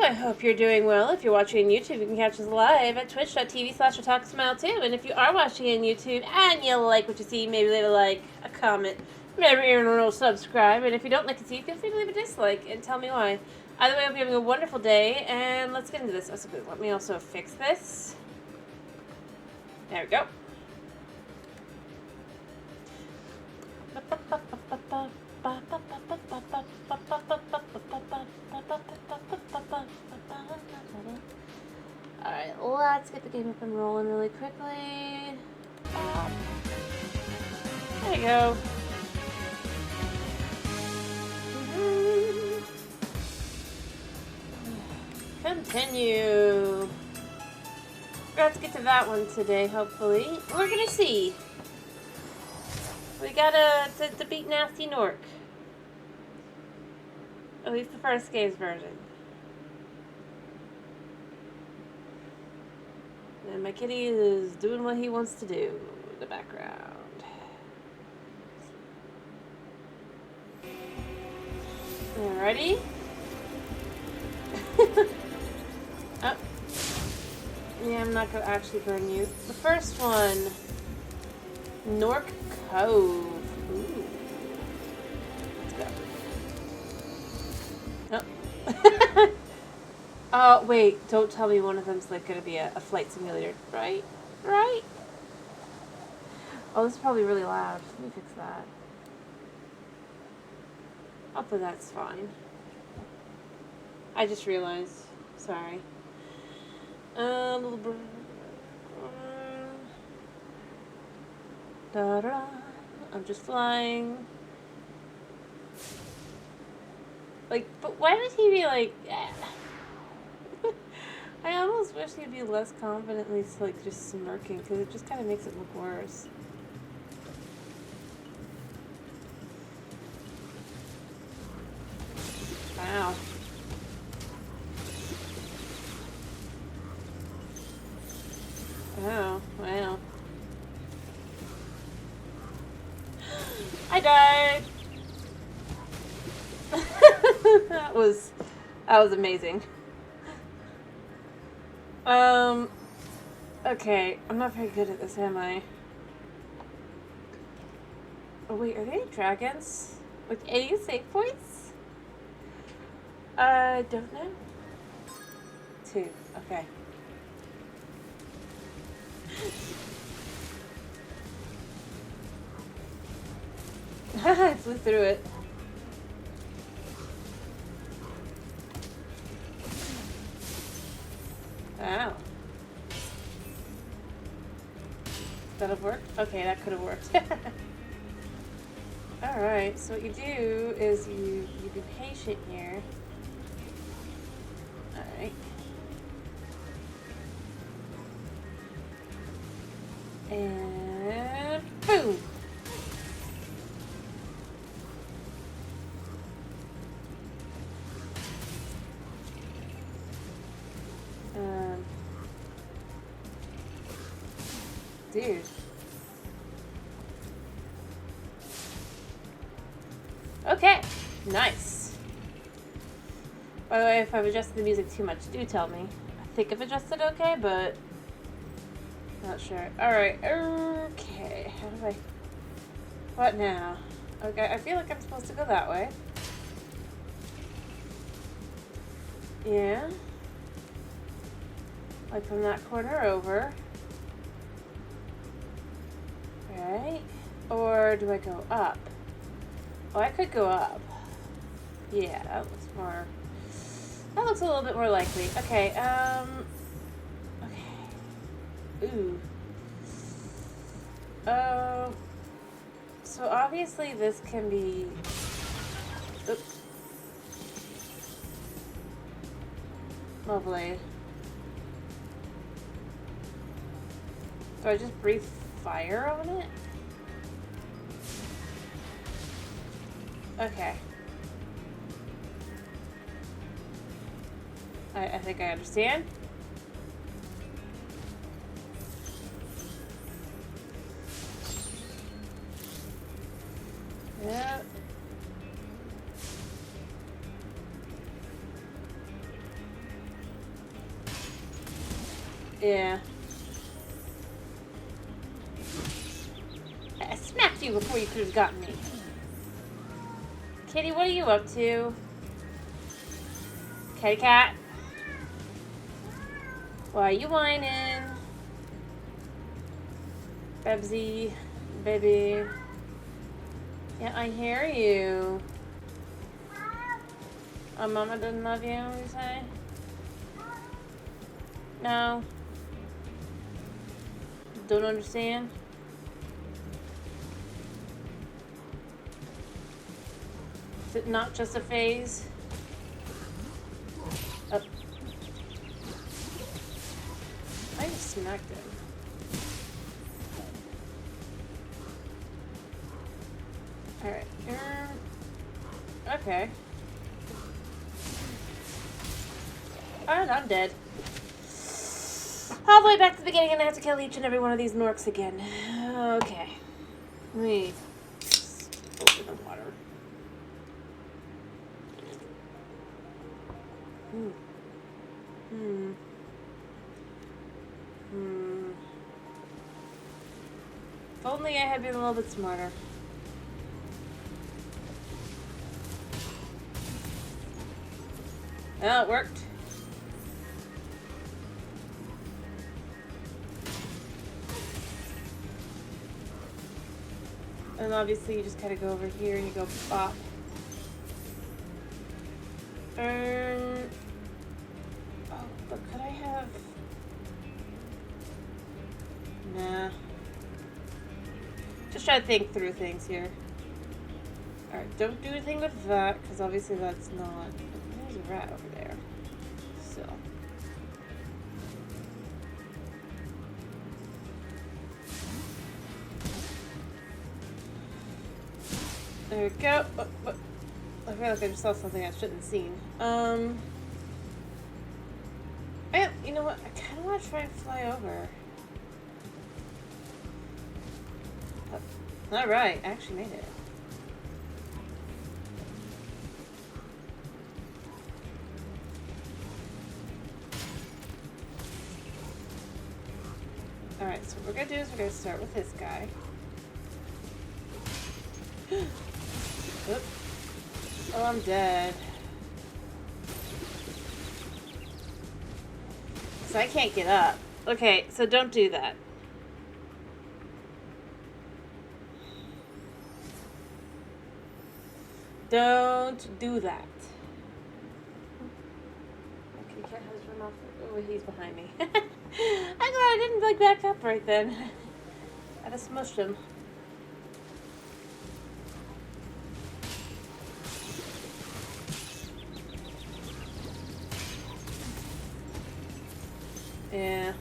I hope you're doing well. If you're watching on YouTube, you can catch us live at twitch.tv/TalkSmile2. And if you are watching on YouTube and you like what you see, maybe leave a like, a comment, maybe even a little subscribe. And if you don't like what you see, feel free to leave a dislike and tell me why. Either way, I hope you're having a wonderful day, and let's get into this. Let me also fix this. There we go. Alright, let's get the game up and rolling really quickly. There you go. Continue. Forgot to get to that one today, hopefully. We're gonna see. We gotta to beat Nasty Nork. At least the first game's version. And my kitty is doing what he wants to do in the background. Alrighty. Oh. Yeah, I'm not gonna actually burn you. The first one. Nork Cove. Ooh. Let's go. Oh. Oh, wait. Don't tell me one of them's like gonna be a flight simulator. Right? Right? Oh, this is probably really loud. Let me fix that. Hopefully that's fine. I just realized. Sorry. Little bird. Da-da. I'm just flying. Like, but why would he be like... I almost wish he'd be less confidently, like, just smirking, because it just kind of makes it look worse. Wow. Oh, wow. I died! That was amazing. Okay, I'm not very good at this, am I? Oh wait, are there any dragons? Like, any save points? I don't know. 2, okay. I flew through it. Wow. That have worked? Okay, that could have worked. Alright, so what you do is you be patient here. Alright. And boom! Dude. Okay, nice. By the way, if I've adjusted the music too much, do tell me. I think I've adjusted okay, but not sure. Alright, okay. How do I... What now? Okay, I feel like I'm supposed to go that way. Yeah. Like from that corner over. Right? Or do I go up? Oh, I could go up. Yeah, that looks more... That looks a little bit more likely. Okay, okay. Ooh. So obviously this can be... Oops. Lovely. Do I just breathe fire on it? Okay. I think I understand. Yeah. Yeah. I smacked you before you could have gotten me. Kitty, what are you up to? Kitty cat? Why are you whining? Bebsy, baby. Yeah, I hear you. Oh, Mama doesn't love you, you say? No. Don't understand? Is it not just a phase? Oh. I just smacked him. Alright. Okay. Alright, I'm dead. All the way back to the beginning, and I have to kill each and every one of these Norks again. Okay. Let me open the water. If only I had been a little bit smarter. Oh, it worked. And obviously you just kind of go over here and you go pop. Oh, but could I have... Nah. Just try to think through things here. Alright, don't do anything with that, because obviously that's not... There's a rat over there. So... There we go. Oh. I feel like I just saw something I shouldn't have seen. You know what? I kind of want to try and fly over. Oh. Alright, I actually made it. Alright, so what we're gonna do is we're gonna start with this guy. Oop. Oh, I'm dead. So I can't get up. Okay, so don't do that. Don't do that. Okay, cat has run off. Oh, he's behind me. I'm glad I didn't like back up right then. I'd have smushed him. Yeah.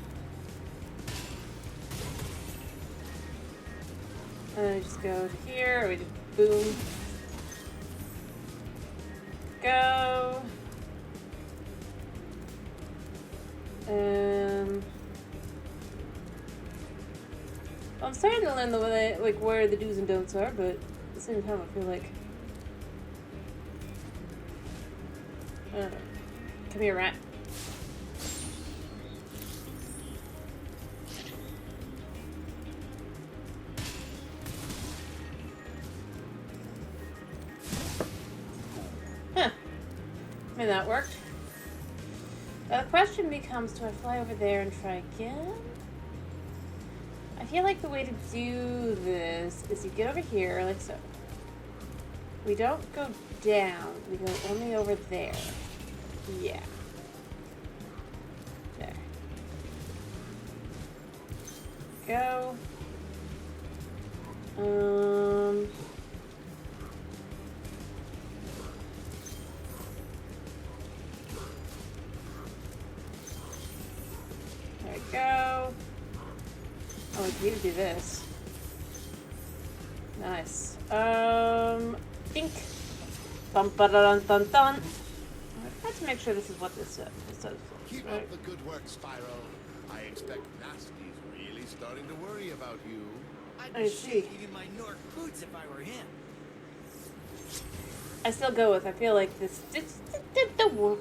And we just go to here, or we just boom. Go. I'm starting to learn the way, like, where the do's and don'ts are, but at the same time, I feel like... I don't know. Come here, rat. Huh. Maybe that worked. Now the question becomes, do I fly over there and try again? I feel like the way to do this is you get over here, like so. We don't go down, we go only over there. Yeah. There. Go. There we go. Oh, we need to do this. Nice. Think. Dun dun dun dun dun. I have to make sure this is what this says. Keep up the good work, Spyro. I expect Nasty's really starting to worry about you. I'd I be see. shaking in my Nork boots if I were him. I still go with. I feel like this did the work.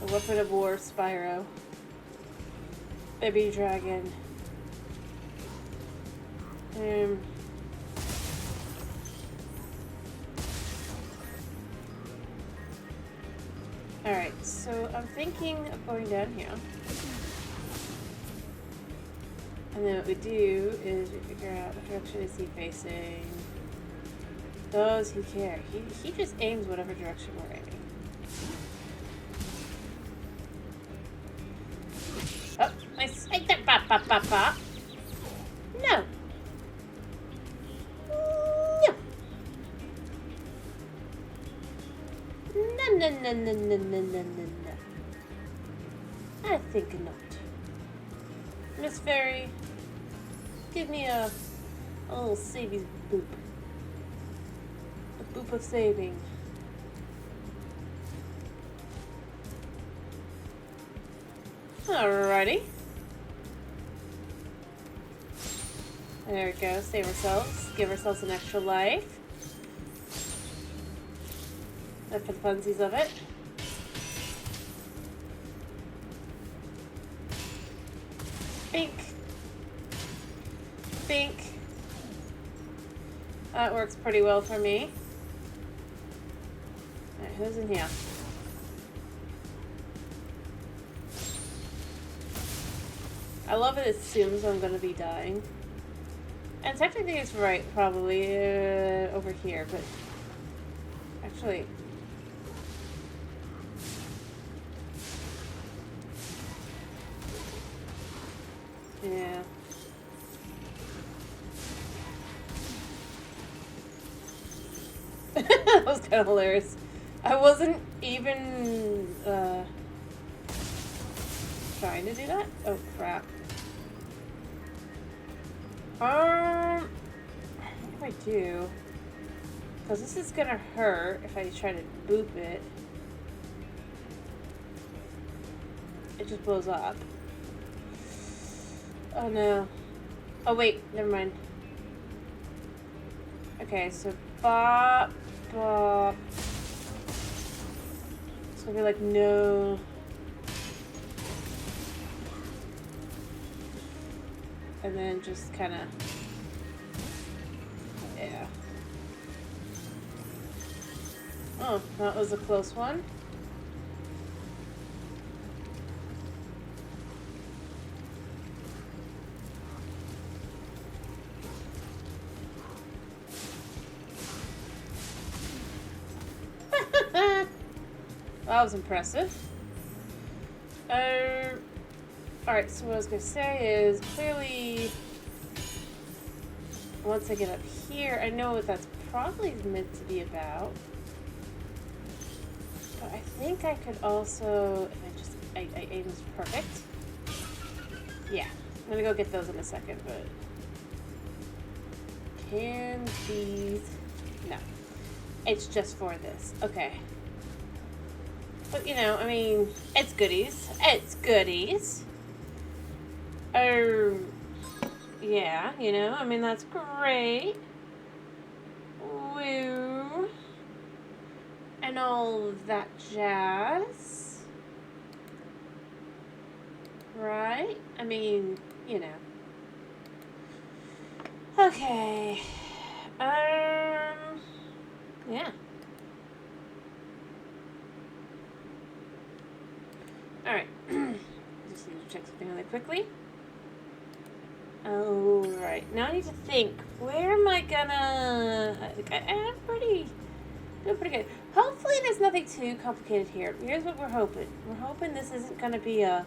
The weapon of war, Spyro. Baby dragon. Alright, so I'm thinking of going down here. And then what we do is we figure out what direction is he facing. Does he care? He just aims whatever direction we're aiming. Oh, nice. No. No. I think not. Miss Fairy, give me a little saving boop. A boop of saving. Alrighty. There we go. Save ourselves. Give ourselves an extra life. For the funsies of it. Bink. Bink. That works pretty well for me. Alright, who's in here? I love it assumes I'm gonna be dying. And technically it's right, probably, over here, but actually... Yeah. That was kind of hilarious. I wasn't even trying to do that. Oh crap. What do I do? Because this is gonna hurt if I try to boop it. It just blows up. Oh no. Oh wait, never mind. Okay, so bop, bop. It's gonna be like no. And then just kind of, yeah. Oh, that was a close one. That was impressive. Alright, so what I was going to say is, clearly, once I get up here, I know what that's probably meant to be about. But I think I could also, if I aim this perfect. Yeah, I'm going to go get those in a second, but... Can these... No. It's just for this. Okay. But, you know, I mean, it's goodies. It's goodies. Yeah, you know, I mean, that's great. Woo. And all that jazz. Right? I mean, you know. Okay. Yeah. Alright. Just need to check something really quickly. Alright. Now I need to think. Where am I gonna... I'm doing pretty good. Hopefully there's nothing too complicated here. Here's what we're hoping. We're hoping this isn't gonna be a...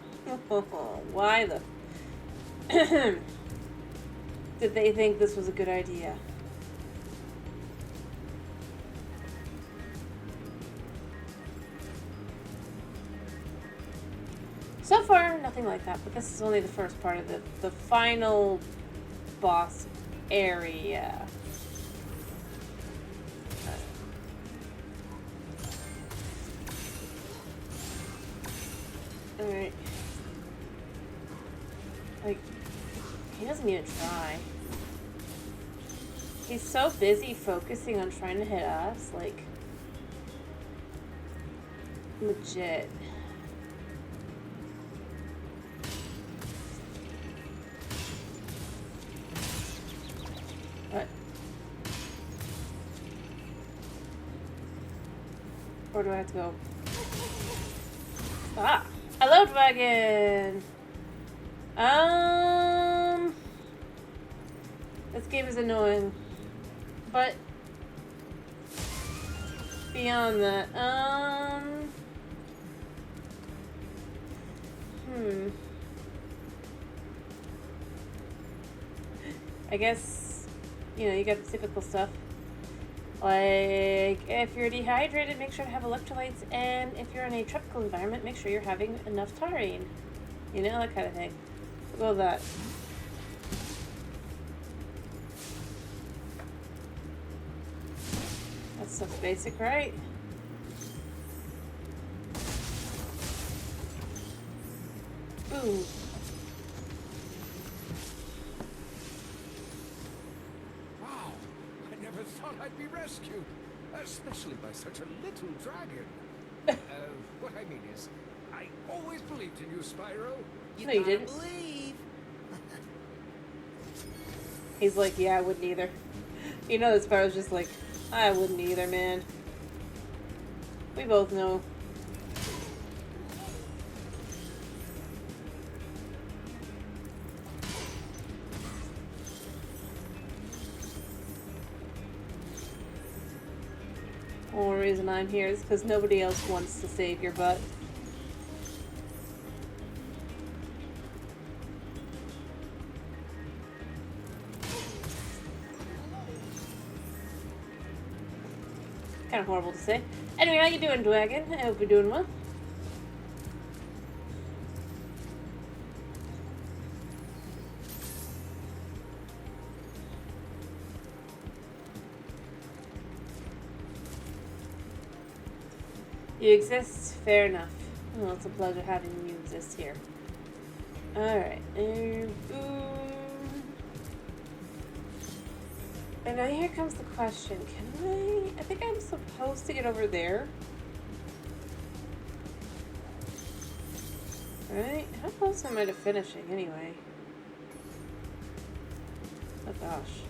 Why the... Did they think this was a good idea? So far, nothing like that, but this is only the first part of the final boss area. Alright. Like, he doesn't even try. He's so busy focusing on trying to hit us, like, legit. Where do I have to go? Ah! Hello, dragon! This game is annoying. But beyond that, I guess, you know, you got the typical stuff. Like, if you're dehydrated, make sure to have electrolytes, and if you're in a tropical environment, make sure you're having enough taurine. You know, that kind of thing. We'll go with that. That stuff's basic, right? Ooh. Wow, I never thought I'd be rescued, especially by such a little dragon. What I mean is, I always believed in you, Spyro. No, you gotta didn't. believe. He's like, yeah, I wouldn't either. You know, this Spyro's just like, I wouldn't either, man. We both know. Only reason I'm here is because nobody else wants to save your butt. Kind of horrible to say. Anyway, how you doing, Dragon? I hope you're doing well. You exist? Fair enough. Well, it's a pleasure having you exist here. Alright. And now here comes the question. Can I think I'm supposed to get over there. Right? How close am I to finishing anyway? Oh gosh.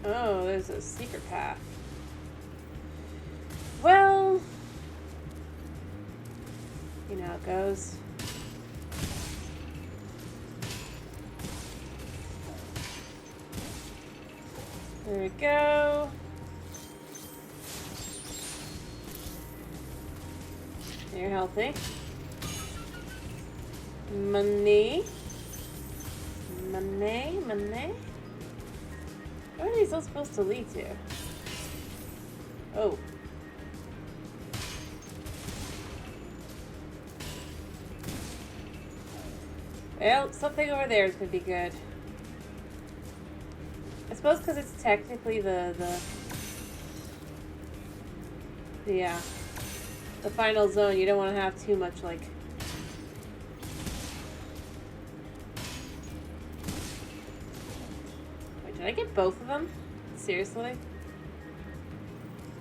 Oh, there's a secret path. Well, you know how it goes. There we go. You're healthy. Money. Money, money. Where are these all supposed to lead to? Oh. Well, something over there is going to be good. I suppose because it's technically the final zone, you don't want to have too much, like... Wait, did I get both of them? Seriously?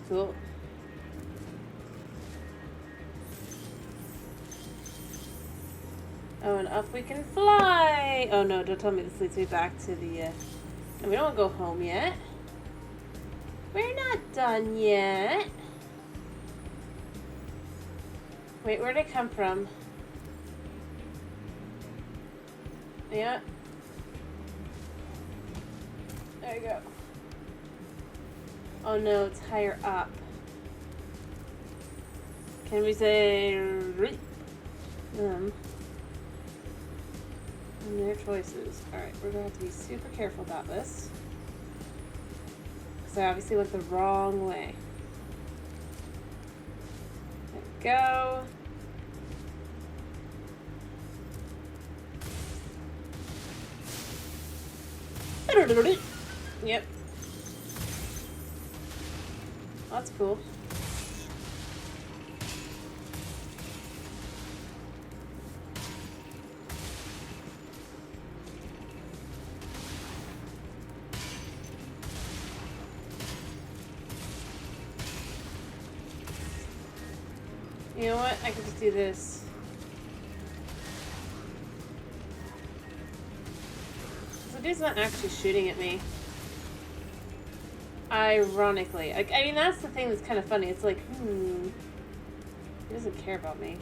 Cool. Oh, and up we can fly! Oh no, don't tell me this leads me back to the, No, we don't want to go home yet. We're not done yet. Wait, where'd I come from? Yeah. There you go. Oh no, it's higher up. Can we say... And their choices. Alright, we're going to have to be super careful about this. Because I obviously went the wrong way. There we go. Yep. That's cool. You know what? I can just do this. It's a dude's not actually shooting at me. Ironically. Like, I mean, that's the thing that's kind of funny. It's like, he doesn't care about me.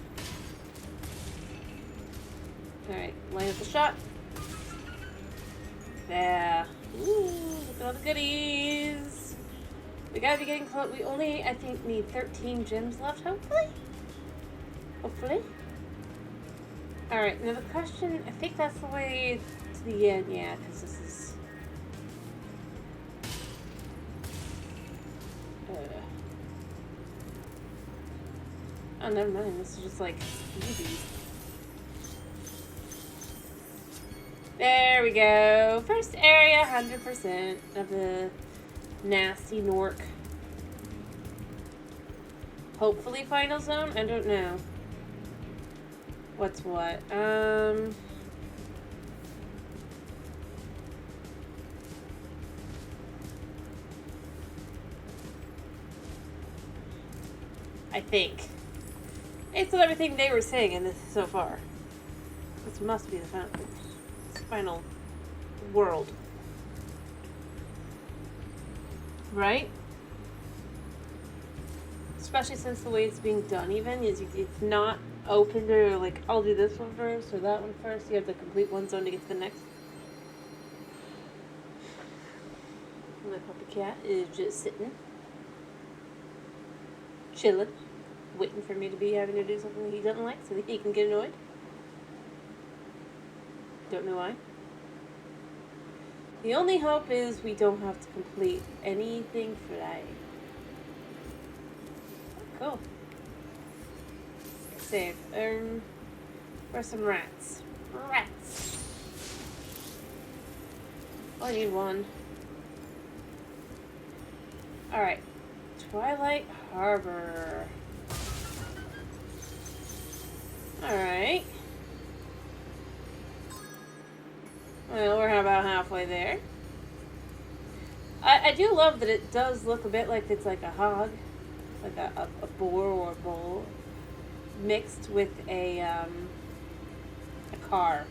Alright, line up the shot. There. Ooh, look at all the goodies. We gotta be getting close. We only, I think, need 13 gems left, hopefully? Hopefully. Alright, now the question, I think that's the way to the end, yeah, because this is... Oh, never mind, this is just like, easy. There we go. First area, 100% of the nasty Nork. Hopefully final zone? I don't know. What's what? I think. It's everything they were saying in this so far. This must be the final world. Right? Especially since the way it's being done even is it's not open to like, I'll do this one first or that one first. You have to complete one zone to get to the next. My puppy cat is just sitting. Chilling. Waiting for me to be having to do something he doesn't like so that he can get annoyed. Don't know why. The only hope is we don't have to complete anything for that. Cool. Save. For some rats. Rats. Oh, I need one. Alright. Twilight Harbor. Alright. Well, we're about halfway there. I do love that it does look a bit like it's like a hog. Like a boar or a bull. Mixed with a car.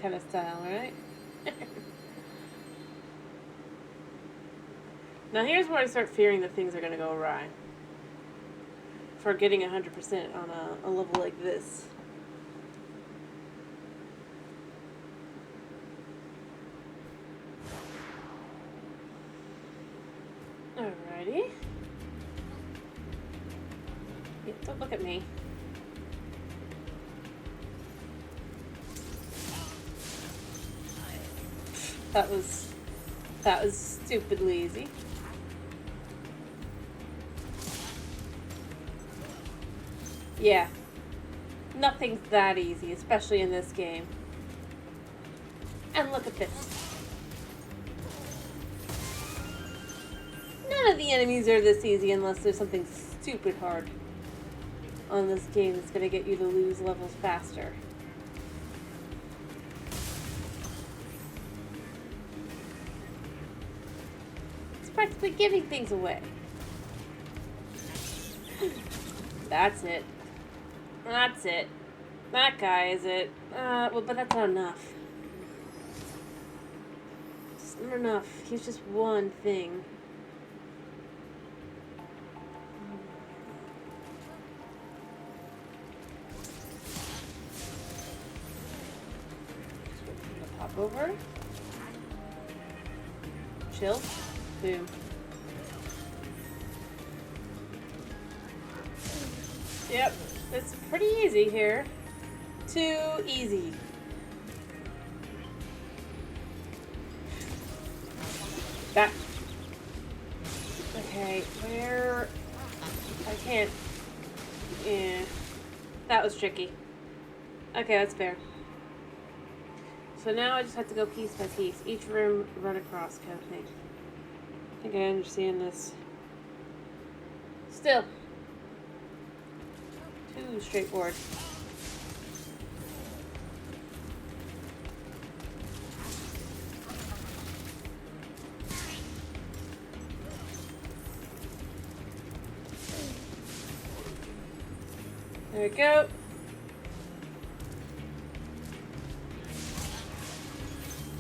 Kind of style, right? Now here's where I start fearing that things are going to go awry. For getting 100% on a level like this. Alrighty. Yeah, don't look at me. That was stupidly easy. Yeah. Nothing's that easy, especially in this game. And look at this. None of the enemies are this easy unless there's something stupid hard on this game that's going to get you to lose levels faster. It's practically giving things away. That's it. That's it. That guy is it. Well, but that's not enough. It's not enough. He's just one thing. Pop over. Chill. Boom. Yep, it's pretty easy here. Too easy. That. Okay, where? I can't. Yeah. That was tricky. Okay, that's fair. So now I just have to go piece by piece. Each room run across kind of thing. I think I understand this. Still. Too straightforward. There we go.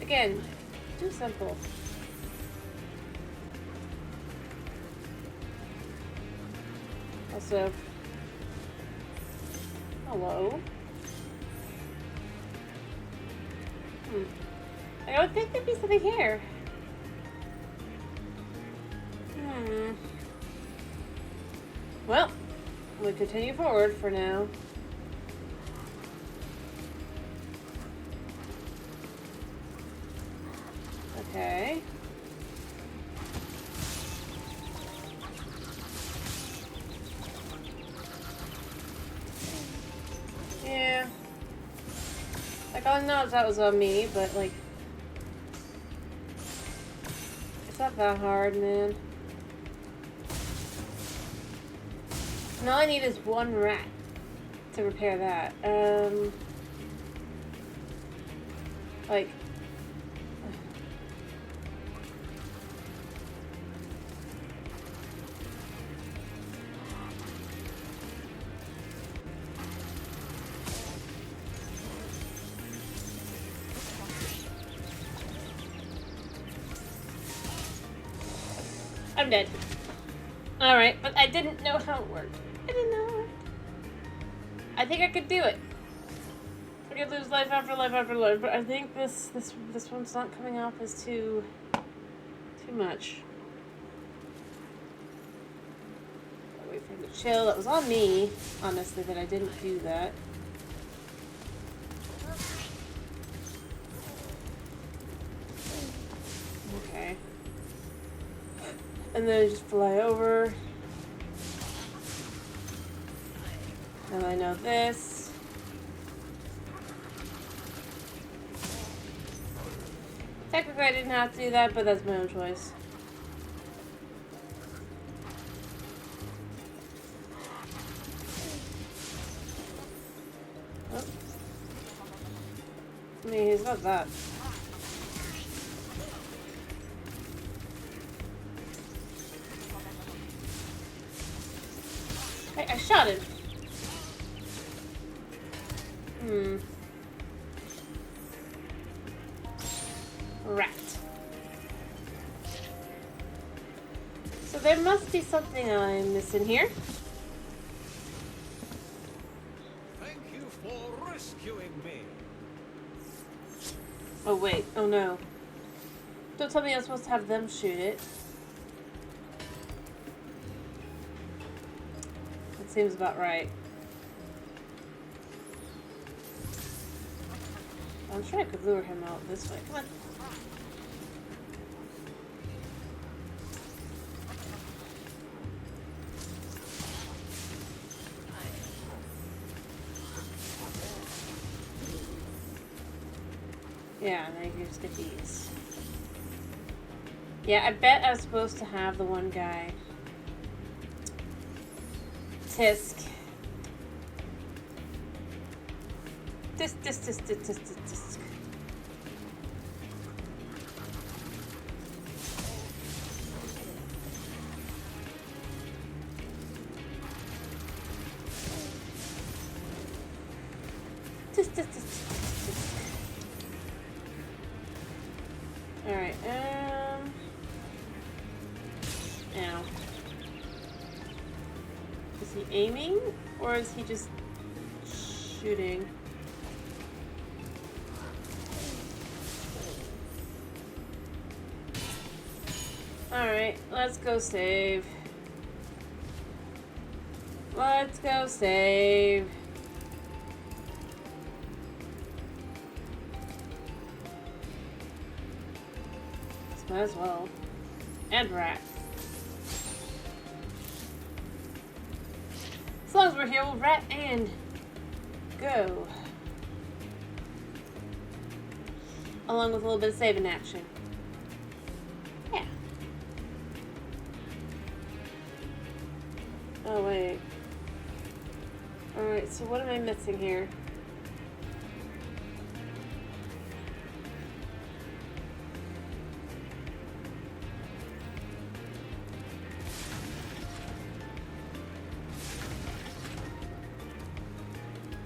Again, too simple. Also, hello. I would think there'd be something here. Well, we'll continue forward for now. Okay. Yeah. Like, I know that was on me, but, like... It's not that hard, man. And all I need is one rat to repair that. Like... I'm dead. Alright, but I didn't know how it worked. I didn't know how it worked. I think I could do it. I could lose life after life after life, but I think this one's not coming off as too much. I'll wait for him to chill. That was on me, honestly, that I didn't do that. Okay. And then I just fly over. And I know this. Technically I didn't have to do that, but that's my own choice. Oh. I mean, he's not that. Hey, I shot him. Rat. So there must be something I'm missing here. Thank you for rescuing me. Oh wait, oh no. Don't tell me I'm supposed to have them shoot it. That seems about right. I'm sure I could lure him out this way. Come on. Yeah, and then you just get these. Yeah, I bet I was supposed to have the one guy. Tisk. Tisk. Alright, ow. Is he aiming? Or is he just shooting? Alright, let's go save. Let's go save. Might as well. And rat. As long as we're here, we'll rat and go. Along with a little bit of saving action. Yeah. Oh, wait. Alright, so what am I missing here?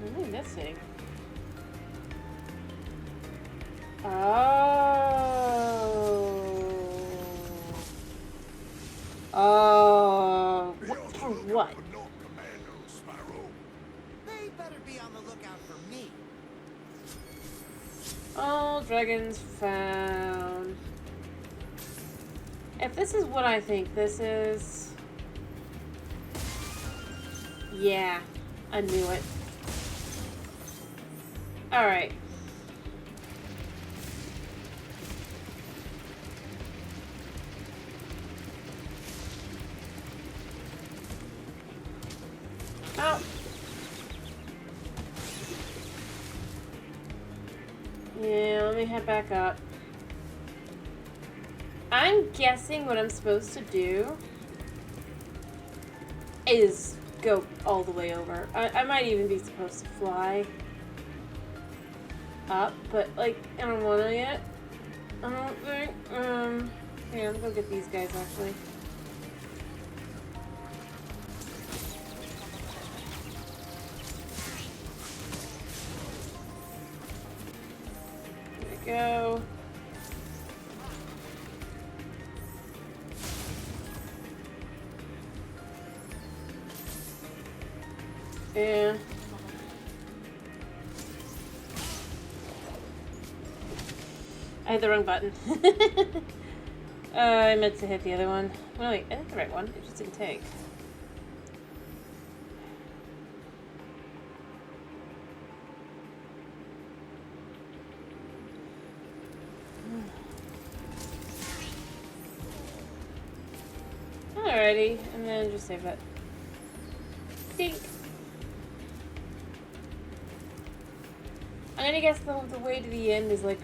What am I missing? Oh. All dragons found. If this is what I think this is... Yeah, I knew it. Alright. Oh. Yeah, let me head back up. I'm guessing what I'm supposed to do is go all the way over. I might even be supposed to fly up, but like, I don't want to yet. I don't think, here, I'm gonna go get these guys actually. There we go. Yeah. I hit the wrong button. I meant to hit the other one. No, wait, I hit the right one. It just didn't take. Alrighty, and then just save that. Dink. I'm gonna guess the way to the end is like...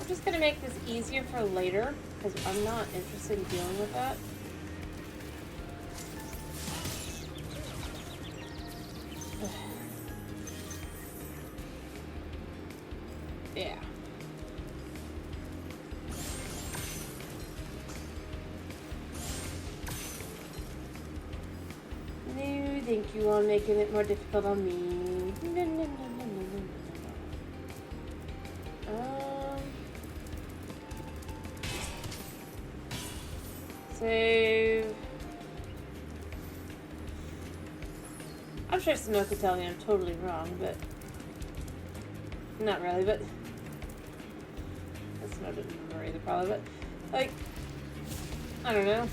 I'm just gonna make this easier for later, because I'm not interested in dealing with that. Yeah. No, thank you on making it more difficult on me. No, no, no, no, no, no, no. Save. I'm sure Snow could tell me I'm totally wrong, but... Not really, but... Snow didn't remember either, probably, but... Like... I don't know.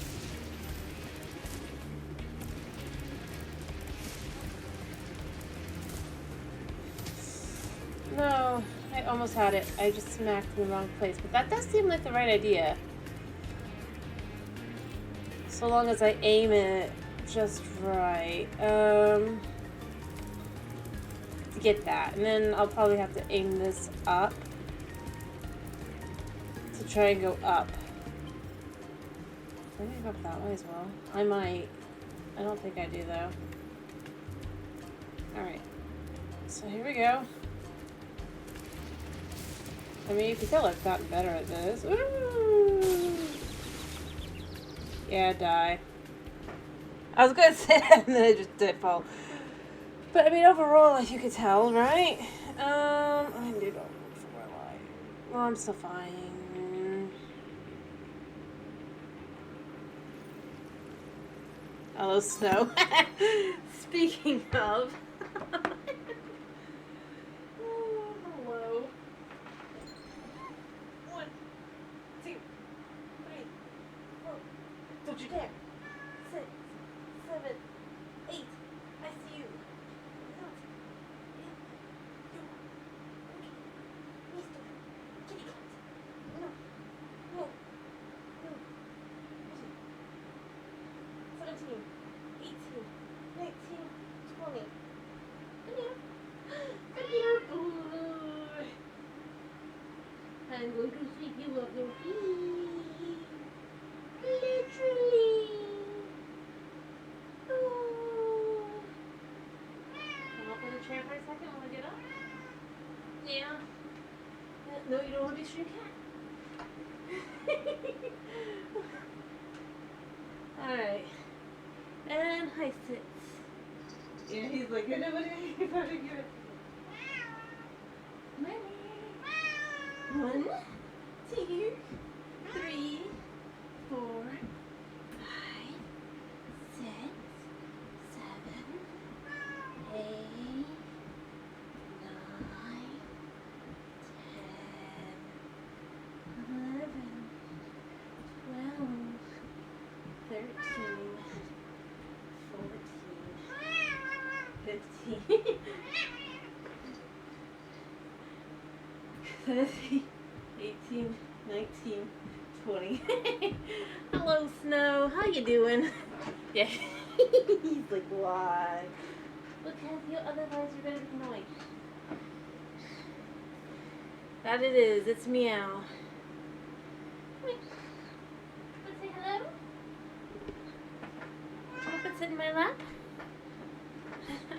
No, I almost had it. I just smacked in the wrong place, but that does seem like the right idea. So long as I aim it just right. To get that. And then I'll probably have to aim this up. To try and go up. Maybe go up that way as well. I might. I don't think I do though. Alright. So here we go. I mean, you can tell I've gotten better at this. Ooh. Yeah, die. I was gonna say that and then I just did fall. But I mean, overall, as you could tell, right? I need to look for my life. Well, I'm still fine. Hello, Snow. Speaking of. Oh, hello. 1, 2, 3, 4. Don't you dare. 6, 7, 8. I see you. I'm going to sweep you up your feet. Literally. Oh. Come up in the chair for a second when we get up. Yeah. No, you don't want to be sure you can. Alright. And high sits. Yeah, he's like, I know what you're probably good. Money. 1, 2, 3, 4, 5, 6, 7, 8, 9, 10, 11, 12, 13, 14, 15, 17, 18, 19, 20. Hello, Snow. How you doing? Yeah. He's like, why? Look, Kathy, otherwise you're going to be annoyed. That it is. It's meow. Come here. Want to say hello? Come and sit in my lap.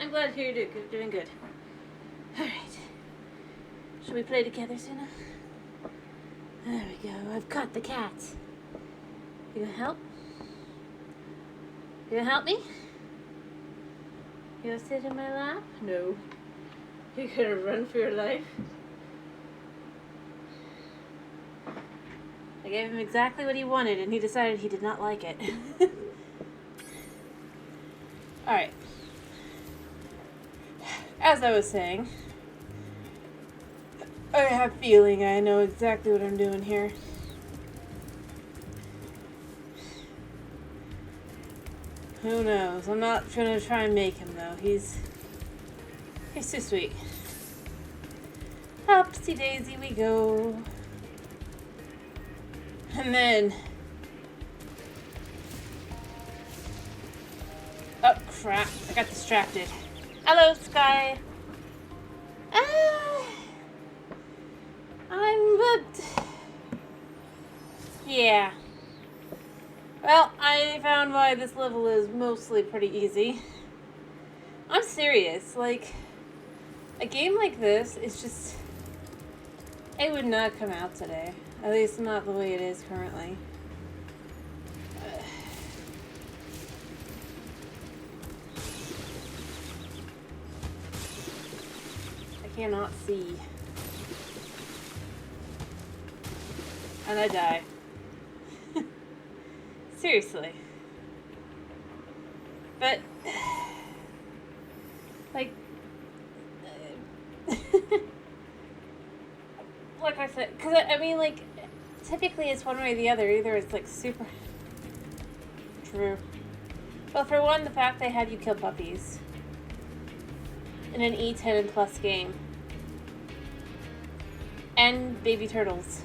I'm glad to hear you're doing good. Alright. Shall we play together, Suna? There we go. I've caught the cat. You gonna help? You gonna help me? You gonna sit in my lap? No. You gonna run for your life? I gave him exactly what he wanted, and he decided he did not like it. Alright. As I was saying, I have a feeling I know exactly what I'm doing here. Who knows? I'm not gonna try and make him though. He's too sweet. Upsy daisy we go. And then oh crap, I got distracted. Hello, Sky. Yeah. Well, I found why this level is mostly pretty easy. I'm serious, like, a game like this is just, it would not come out today. At least not the way it is currently. I cannot see. And I die. Seriously. But, like, like I said, because I mean, like, typically it's one way or the other. Either it's like super true. Well, for one, the fact they had you kill puppies in an E10 and plus game, and baby turtles.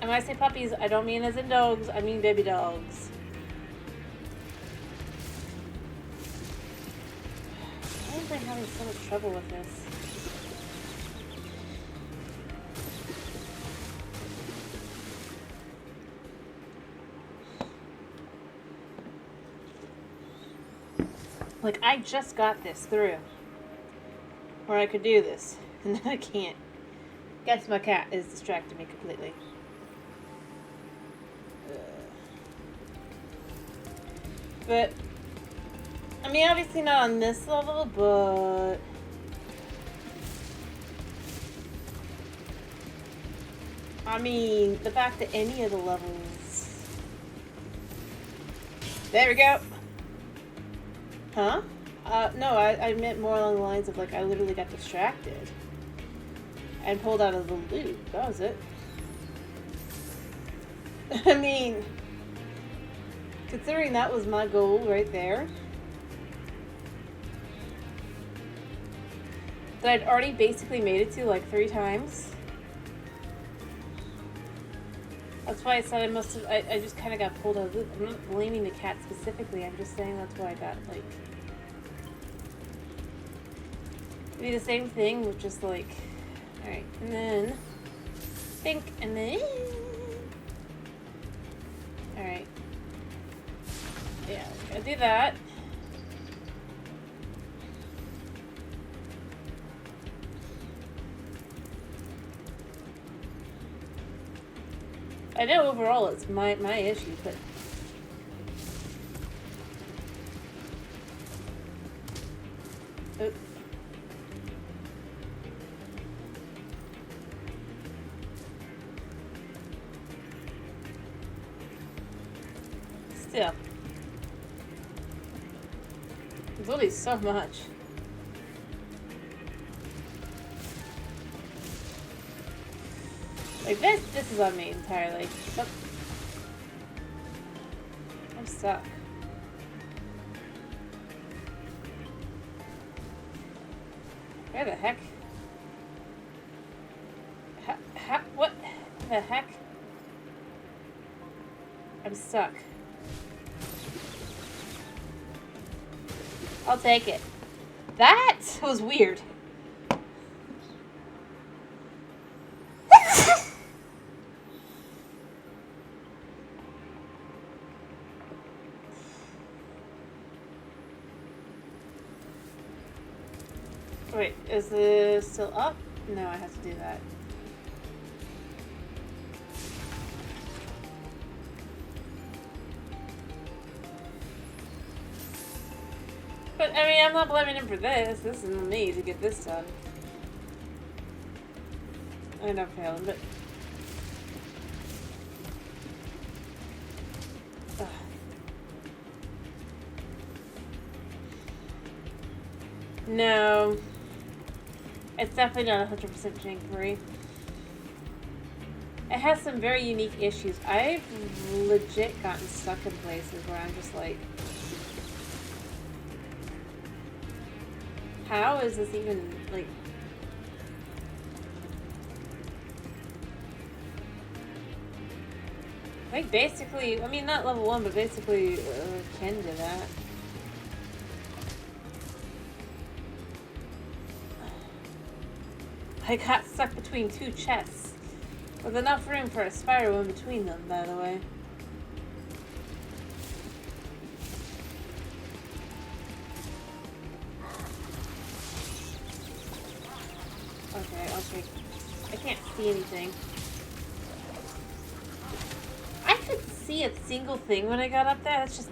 And when I say puppies, I don't mean as in dogs. I mean baby dogs. Why am I having so much trouble with this? Like, I just got this through. Where I could do this. And then I can't. Guess my cat is distracting me completely. But, I mean, obviously not on this level, but I mean, the fact that any of the levels. There we go. Huh? No, I meant more along the lines of, like, I literally got distracted and pulled out of the loop. That was it. I mean, considering that was my goal right there, that I'd already basically made it to like 3 times. That's why I said I must have, I just kind of got pulled out of the loop. I'm not blaming the cat specifically, I'm just saying that's why I got, like, it'd be the same thing with just like, alright, and then think, and then alright. Yeah, gotta do that. I know overall it's my issue, but Oop. Still. There's only so much. Like this is on me entirely. But I'm stuck. Where the heck? What the heck? I'm stuck. I'll take it. That was weird. Wait, is this still up? No, I have to do that. But, I mean, I'm not blaming him for this. This is on me to get this done. I end up failing, but... Ugh. No. It's definitely not 100% jank-free. It has some very unique issues. I've legit gotten stuck in places where I'm just like... How is this even, like... Like, basically, I mean, not level 1, but basically akin to that. I got stuck between two chests, with enough room for a Spyro in between them, by the way. Okay, I'll take... I can't see anything. I could see a single thing when I got up there. That's just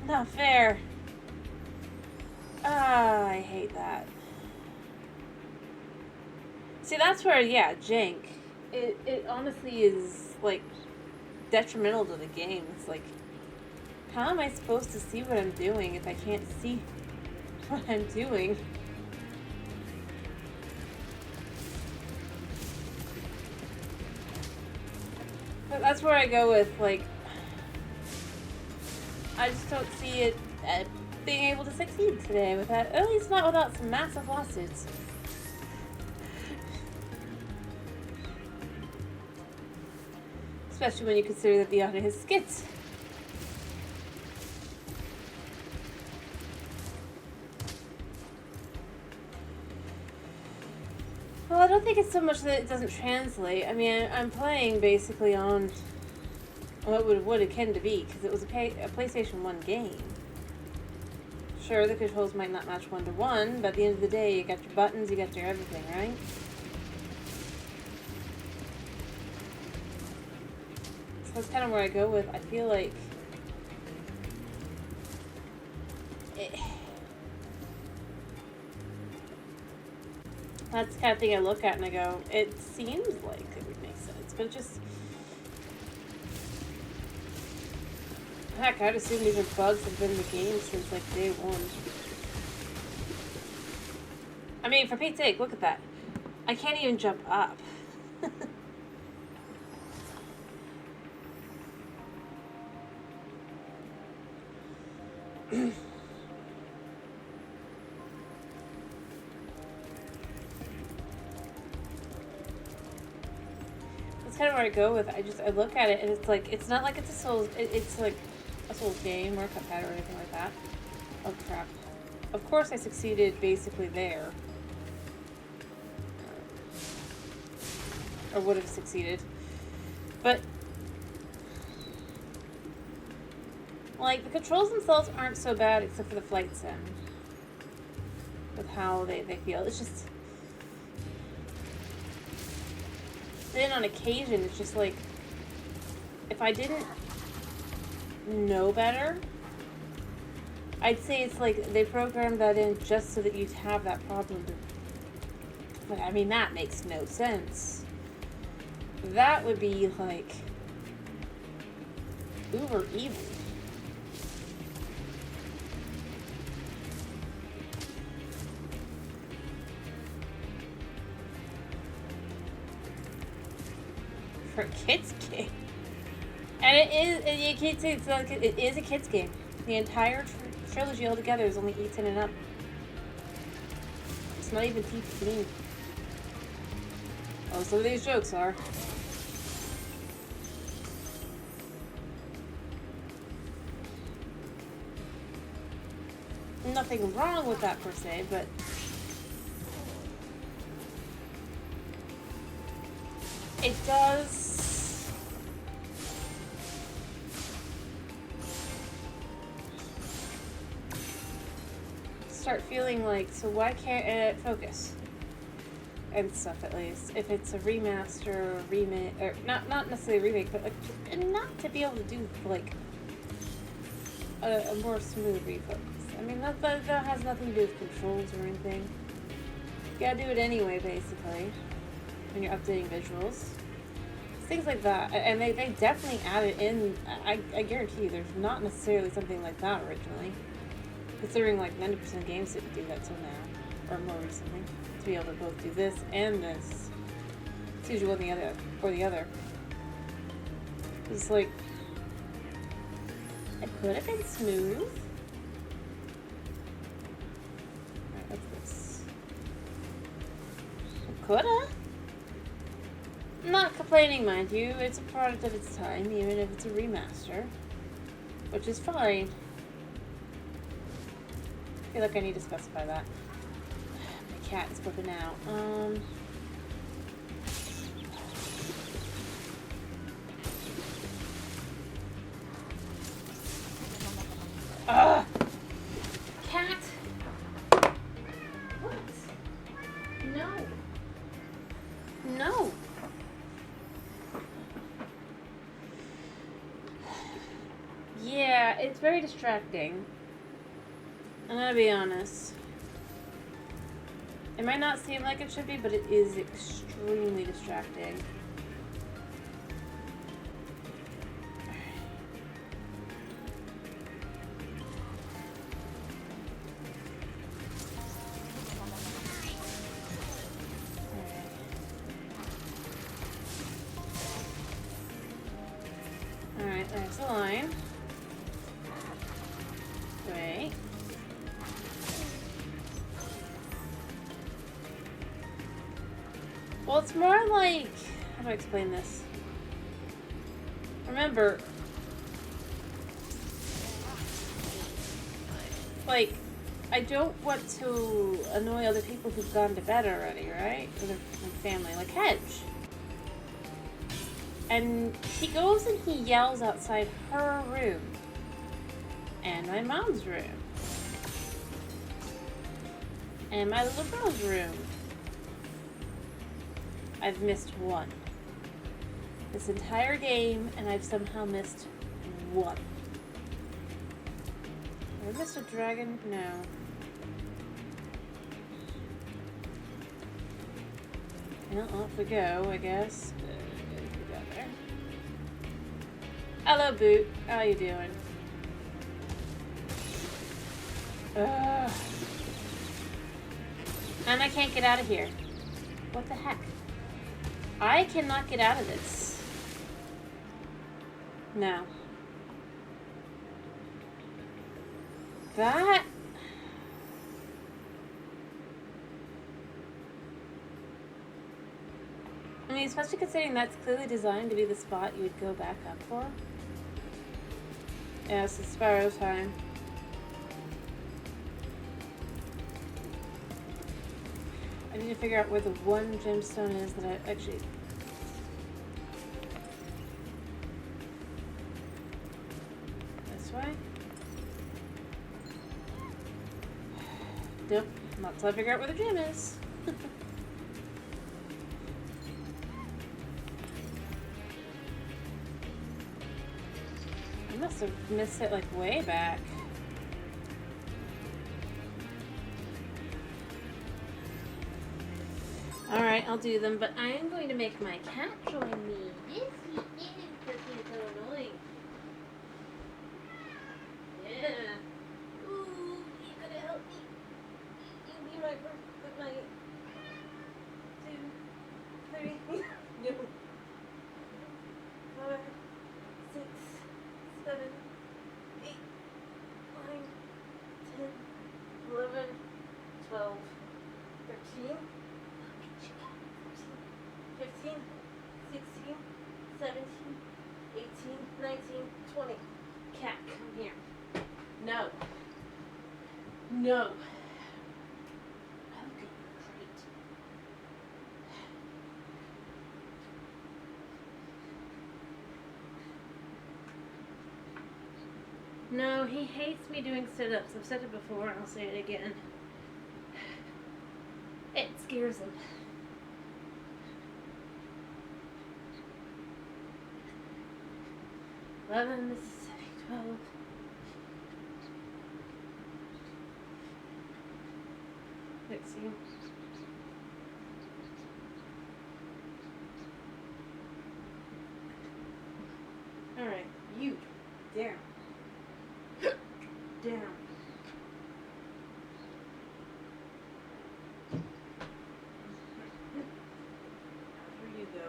not fair. Ah, I hate that. See, that's where, yeah, jank. It honestly is, like, detrimental to the game. It's like, how am I supposed to see what I'm doing if I can't see what I'm doing? But that's where I go with, like, I just don't see it being able to succeed today without, at least not without some massive lawsuits. Especially when you consider that the audio has skits. Well, I don't think it's so much that it doesn't translate. I mean, I'm playing basically on what it can to be, because it was a PlayStation 1 game. Sure, the controls might not match 1-to-1, but at the end of the day, you got your buttons, you got your everything, right? So that's kind of where I go with, I feel like... That's the kind of thing I look at and I go, it seems like it would make sense, but it just... Heck, I'd assume these are bugs have been in the game since, like, day one. I mean, for Pete's sake, look at that. I can't even jump up. That's kind of where I go with it. I look at it and it's like, it's not like it's a Souls, it's like a Souls game or a Cuphead or anything like that. Oh crap. Of course I succeeded basically there. Or would have succeeded. But, like, the controls themselves aren't so bad except for the flight sim. With how they feel. It's just... Then on occasion, it's just like... If I didn't know better, I'd say it's like they programmed that in just so that you'd have that problem. But I mean, that makes no sense. That would be like uber evil. For a kids game. And it is, you can't say it's like, it is a kids game. The entire trilogy altogether is only 18 and up. It's not even T15. Oh, some of these jokes are. Nothing wrong with that per se, but it does start feeling like, so why can't it focus? And stuff, at least. If it's a remaster or remake, or not necessarily a remake, but like, not to be able to do like a more smooth refocus. I mean, that has nothing to do with controls or anything. You gotta do it anyway, basically, when you're updating visuals. Things like that. And they definitely added in, I guarantee you, there's not necessarily something like that originally. Considering like 90% of games didn't do that till now, or more recently. To be able to both do this and this. It's usually one or the other. It's like, it could have been smooth. Alright, what's this? It coulda. I'm not complaining, mind you. It's a product of its time, even if it's a remaster. Which is fine. I feel like I need to specify that. My cat is flipping out. Ugh! Cat! What? No. No. Yeah, it's very distracting. I'm gonna be honest. It might not seem like it should be, but it is extremely distracting. Alright, there's the line. Wait. Well, it's more like, how do I explain this? Remember, like, I don't want to annoy other people who've gone to bed already, right? Or their family, like Hedge. And he goes and he yells outside her room. And my mom's room. And my little girl's room. I've missed one. This entire game, and I've somehow missed one. Have I missed a dragon? No. Well, off we go, I guess. We got there. Hello, Boot. How you doing? And I can't get out of here. What the heck? I cannot get out of this. No. That... I mean, especially considering that's clearly designed to be the spot you would go back up for. Yes, it's Spyro time. I need to figure out where the one gemstone is that I actually... This way? Nope, not until I figure out where the gem is. I must have missed it like way back. Alright, I'll do them, but I am going to make my cat join me. Yes, he is, because he's so annoying. Yeah. Ooh, you gotta help me. You be my first, my 2, 3, no. 5, 6, 7, 8, 9, 10, 11, 12, 13. 15, 16, 17, 18, 19, 20. Cat, come here. No. No. Okay, great. No, he hates me doing sit-ups. I've said it before, and I'll say it again. It scares him. 11, Mississippi, 12. Let's see. Alright, you. Down. Down. Where you go?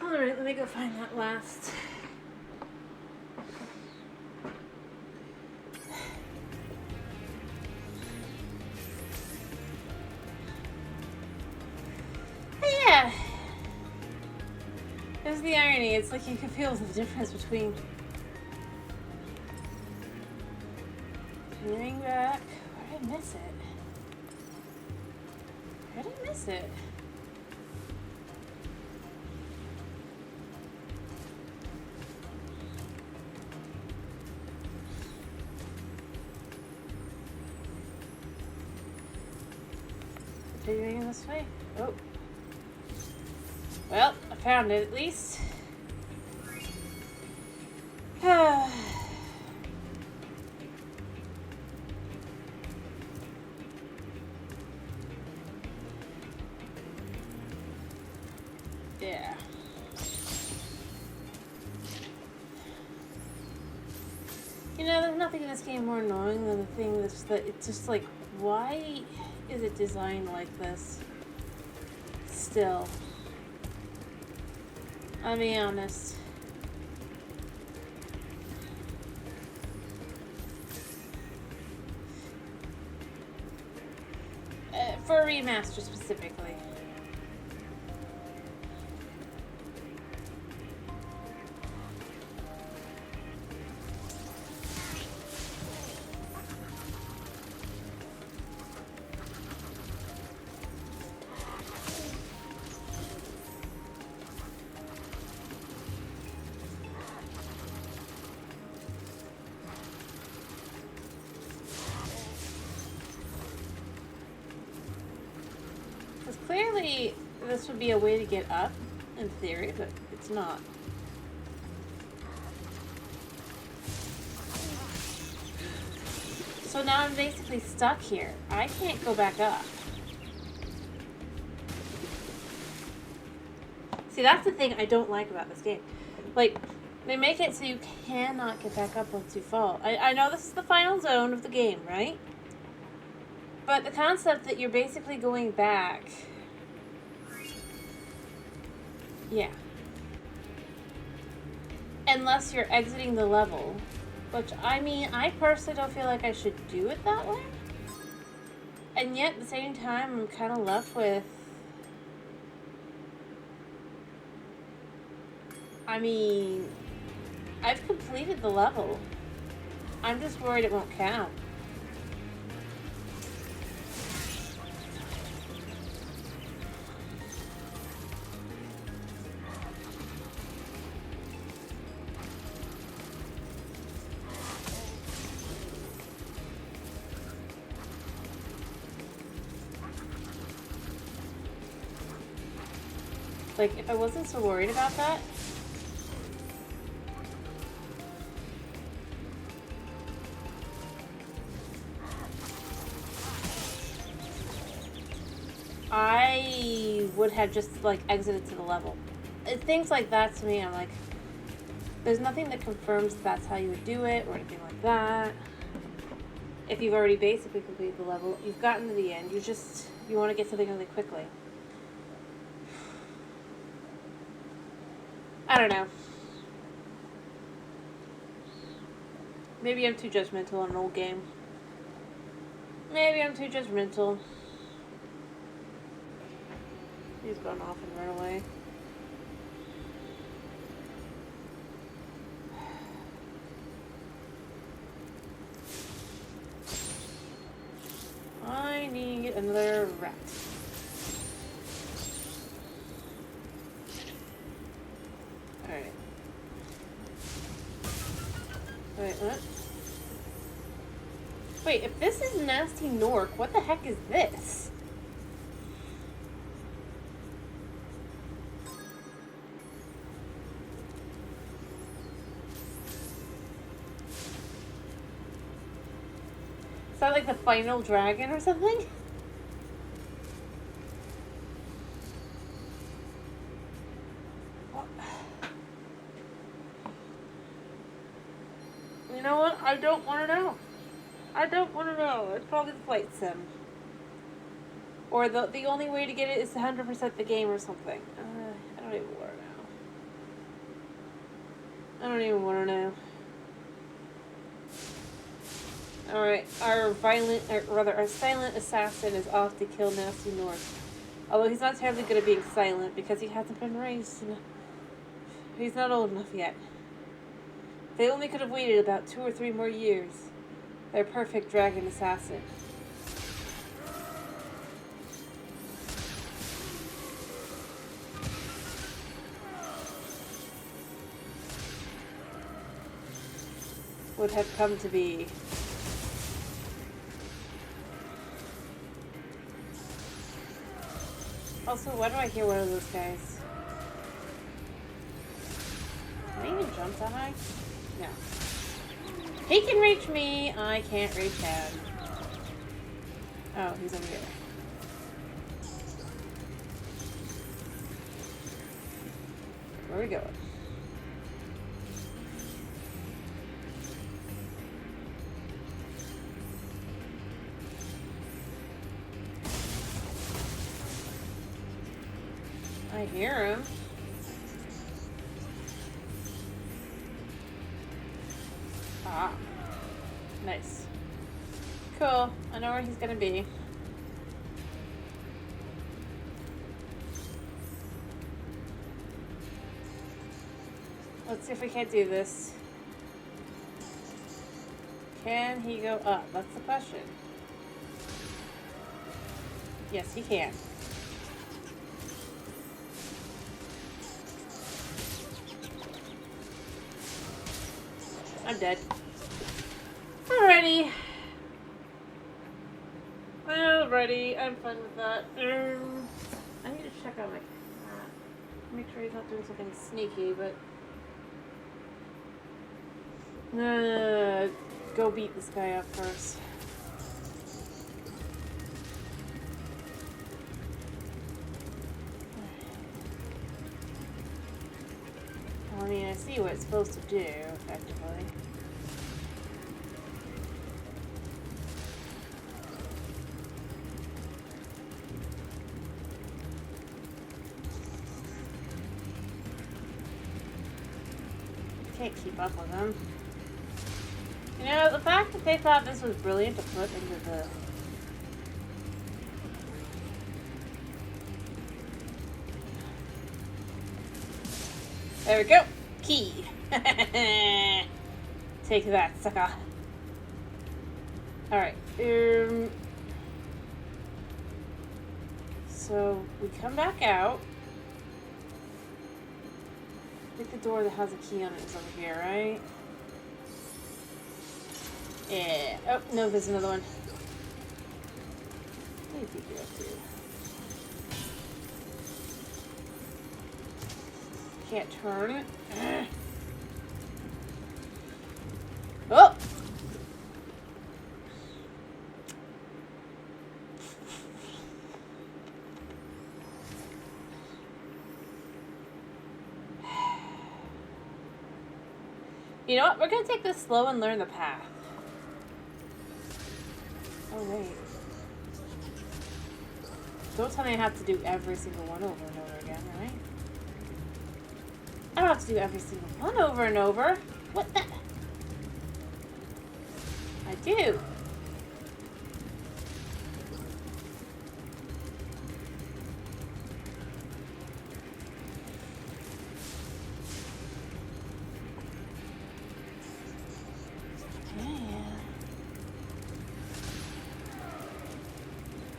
Alright, let me go find that last. Yeah. There's the irony. It's like you can feel the difference between hearing back. Where did I miss it? Where did I miss it? Continuing this way? Oh. Well, I found it at least. Yeah. You know, there's nothing in this game more annoying than the thing that's that it's just like, why is it designed like this? Still. I'll be honest. For a remaster specifically. Clearly, this would be a way to get up, in theory, but it's not. So now I'm basically stuck here. I can't go back up. See, that's the thing I don't like about this game. Like, they make it so you cannot get back up once you fall. I know this is the final zone of the game, right? But the concept that you're basically going back... Yeah. Unless you're exiting the level. Which, I mean, I personally don't feel like I should do it that way. And yet, at the same time, I'm kind of left with... I mean... I've completed the level. I'm just worried it won't count. Like, if I wasn't so worried about that... I would have just, like, exited to the level. Things like that, to me, I'm like, there's nothing that confirms that's how you would do it, or anything like that. If you've already basically completed the level, you've gotten to the end, you want to get something really quickly. I don't know. Maybe I'm too judgmental on an old game. Maybe I'm too judgmental. He's gone off and run away. I need another rat. Alright. Wait, what? Wait, if this is Nasty Nork, what the heck is this? Is that like the final dragon or something? What? You know what? I don't want to know. I don't want to know. It's probably the flight sim. Or the only way to get it is to 100% the game or something. I don't even want to know. I don't even want to know. Alright, our silent assassin is off to kill Nasty North. Although he's not terribly good at being silent because he hasn't been raised. He's not old enough yet. They only could have waited about 2 or 3 more years. They're perfect dragon assassin. Would have come to be. Also, why do I hear one of those guys? Can I even jump that high? No. He can reach me, I can't reach him. Oh, he's over here. Where are we going? I hear him. Ah. Nice. Cool. I know where he's gonna be. Let's see if we can't do this. Can he go up? That's the question. Yes, he can. I'm dead. Alrighty. Alrighty, I'm fine with that. I need to check out my cat. Make sure he's not doing something sneaky, but... go beat this guy up first. I mean, I see what it's supposed to do, effectively. Can't keep up with them. You know, the fact that they thought this was brilliant to put into the... There we go! Key! Take that, sucker. Alright, so, we come back out. I think the door that has a key on it is over here, right? Yeah. Oh, no, there's another one. What do you think you're up to? Can't turn it. Oh! You know what? We're gonna take this slow and learn the path. Oh, wait. Don't tell me I have to do every single one over and over again, right? I don't have to do every single one over and over. What the? I do.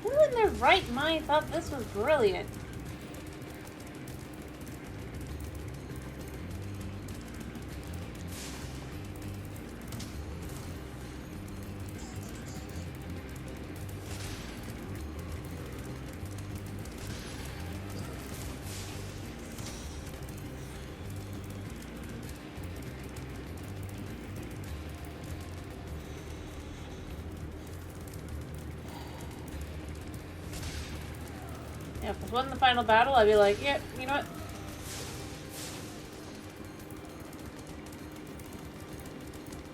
Who in their right mind thought this was brilliant? Yeah, if this wasn't the final battle, I'd be like, yeah, you know what?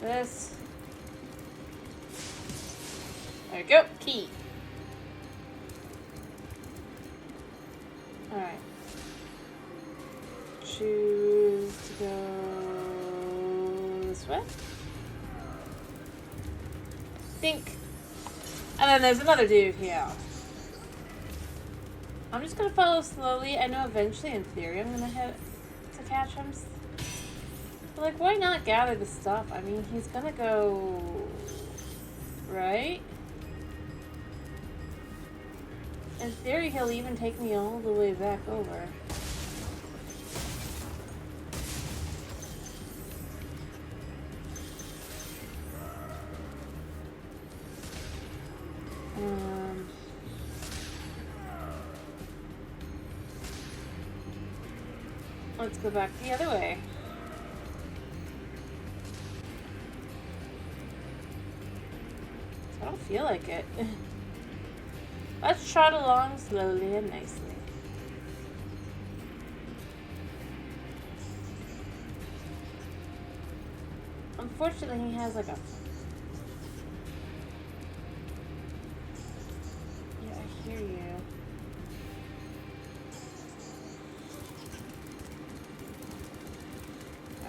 This. There we go. Key. Alright. Choose to go this way. Think. And then there's another dude here. I'm just gonna follow slowly. I know eventually, in theory, I'm gonna hit to catch him. But like, why not gather the stuff? I mean, he's gonna go... right? In theory, he'll even take me all the way back over. Let's go back the other way. I don't feel like it. Let's trot along slowly and nicely. Unfortunately, he has like a... yeah, I hear you.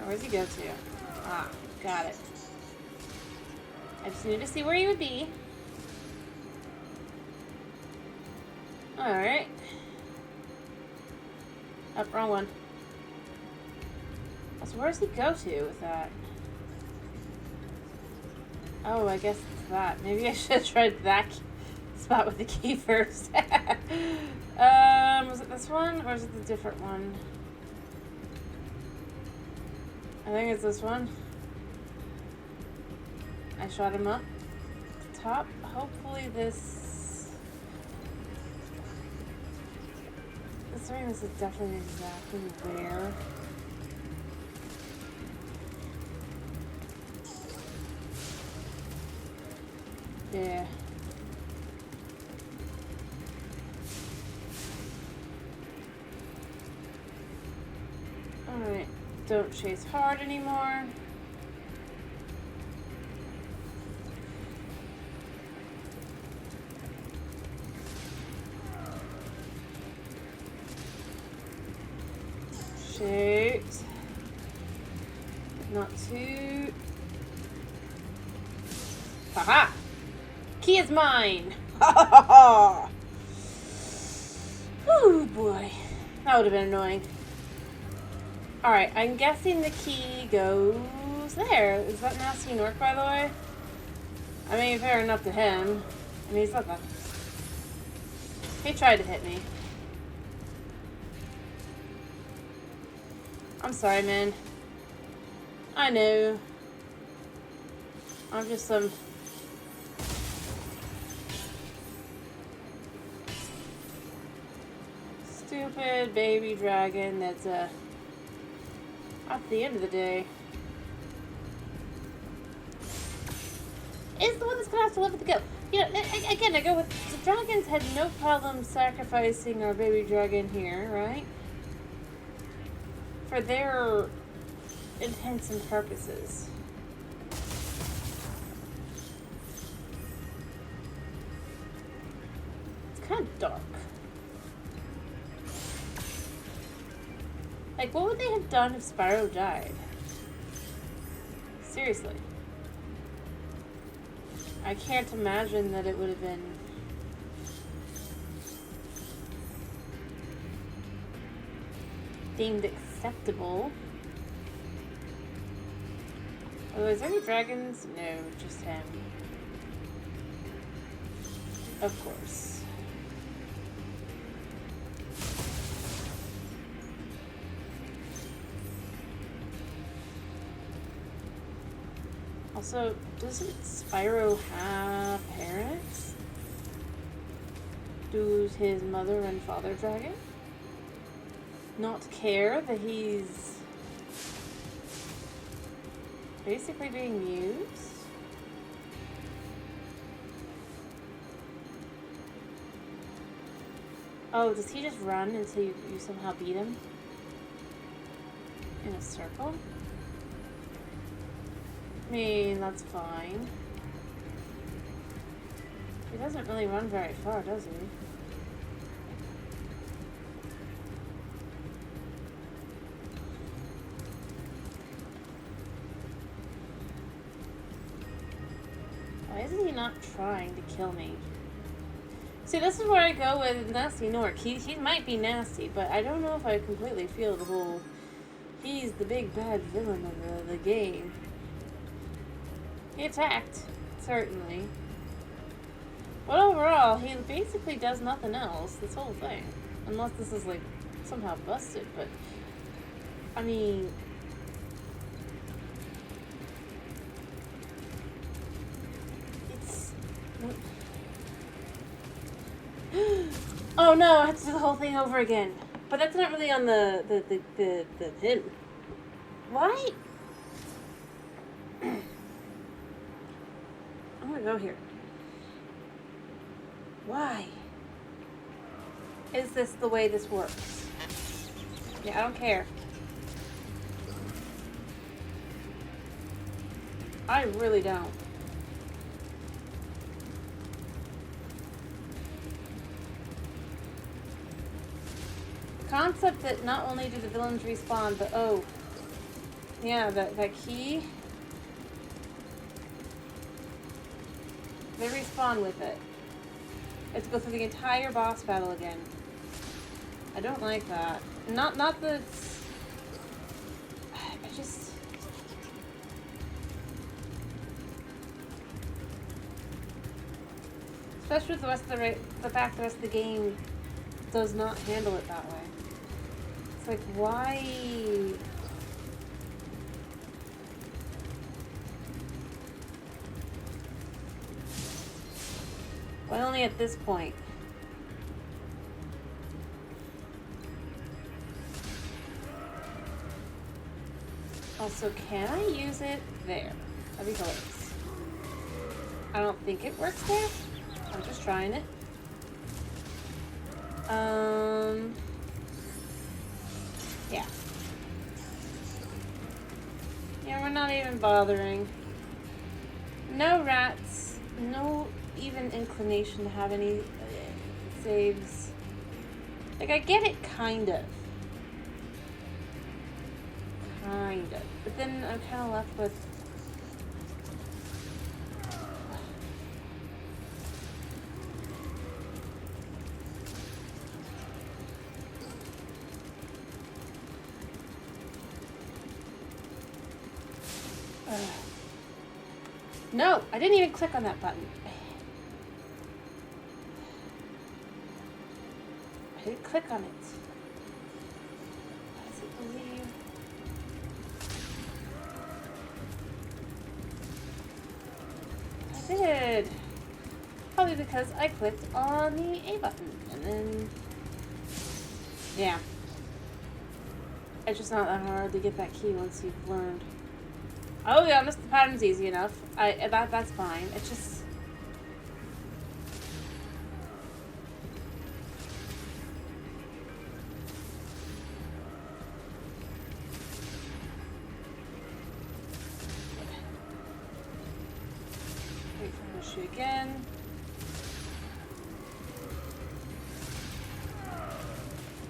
Where's he go to? Ah, got it. I just needed to see where he would be. Alright. Oh, wrong one. So where does he go to with that? Oh, I guess it's that. Maybe I should have tried that spot with the key first. Was it this one or is it the different one? I think it's this one. I shot him up the top. Hopefully this ring is definitely exactly where. Yeah. Alright. Don't chase hard anymore. Shoot. Not too... Haha! Key is mine! Ha ha ha! Oh boy. That would have been annoying. Alright, I'm guessing the key goes there. Is that Nasty Nork, by the way? I mean, fair enough to him. I mean, he's not that... He tried to hit me. I'm sorry, man. I know. I'm just some... stupid baby dragon that's, at the end of the day, is the one that's gonna have to live with the goat. You know, again, I go with... the dragons had no problem sacrificing our baby dragon here, right? For their intents and purposes. It's kind of dark. Like, what would they have done if Spyro died? Seriously. I can't imagine that it would have been deemed acceptable. Oh, is there any dragons? No, just him. Of course. Also, doesn't Spyro have parents? Does his mother and father dragon not care that he's basically being used? Oh, does he just run until you somehow beat him? In a circle? I mean, that's fine. He doesn't really run very far, does he? Why isn't he not trying to kill me? See, this is where I go with Nasty Nork. He might be nasty, but I don't know if I completely feel the whole he's the big bad villain of the game. He attacked, certainly. But overall, he basically does nothing else, this whole thing. Unless this is, like, somehow busted, but... I mean... It's... Oh no, I have to do the whole thing over again. But that's not really on the him. Why? I'm gonna go here. Why is this the way this works? Yeah, I don't care. I really don't. The concept that not only do the villains respawn, but oh, yeah, that key. They respawn with it. I have to go through the entire boss battle again. I don't like that. Not that it's... I just... Especially with the rest of the fact the rest of the game does not handle it that way. It's like, why... Why only at this point? Also, can I use it there? That'd be hilarious. I don't think it works there. I'm just trying it. Yeah. Yeah, we're not even bothering. No rats. No even inclination to have any saves. Like, I get it, kind of. Kind of. But then I'm kind of left with... No! I didn't even click on that button. I didn't click on it. Why does it believe? I did. Probably because I clicked on the A button. And then... Yeah. It's just not that hard to get that key once you've learned. I'll be honest, the pattern's easy enough. That's fine. It's just...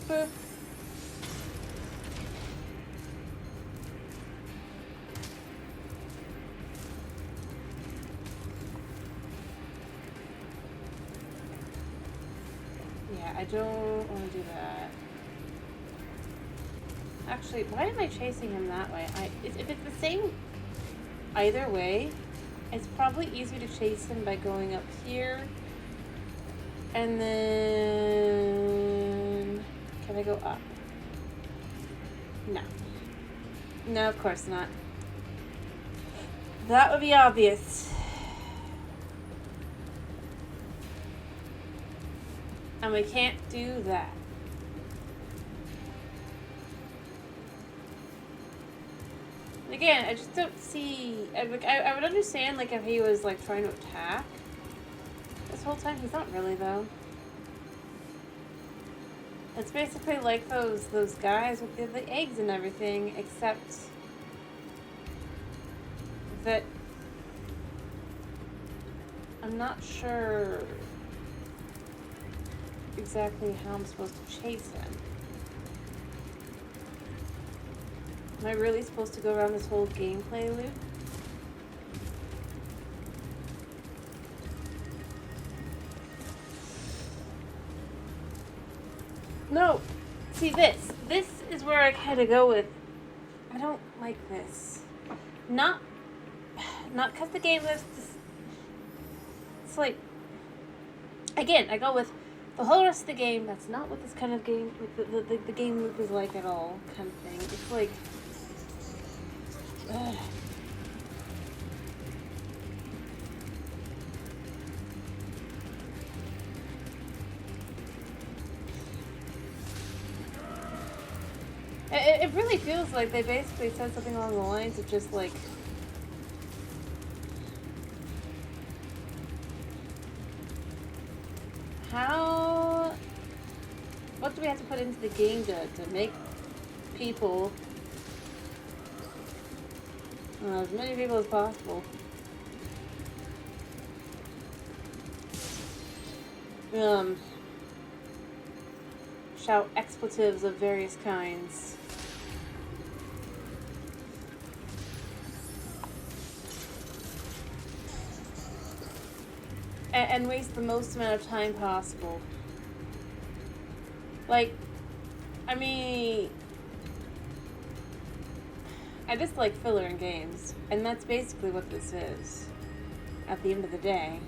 Boop. Yeah, I don't want to do that. Actually, why am I chasing him that way? If it's the same either way, it's probably easier to chase him by going up here. And then... Can I go up? No. No, of course not. That would be obvious. And we can't do that. And again, I just don't see... I would understand, like, if he was, like, trying to attack. This whole time, he's not really, though. It's basically like those guys with the eggs and everything, except that I'm not sure exactly how I'm supposed to chase him. Am I really supposed to go around this whole gameplay loop? No. See, this is where I kind of go with, I don't like this. Not because the game is, it's like, again, I go with the whole rest of the game, that's not what this kind of game, the game loop is like at all, kind of thing. It's like, it really feels like they basically said something along the lines of just like, what do we have to put into the game to make people, as many people as possible, shout expletives of various kinds. And waste the most amount of time possible. Like, I mean, I just like filler in games, and that's basically what this is, at the end of the day.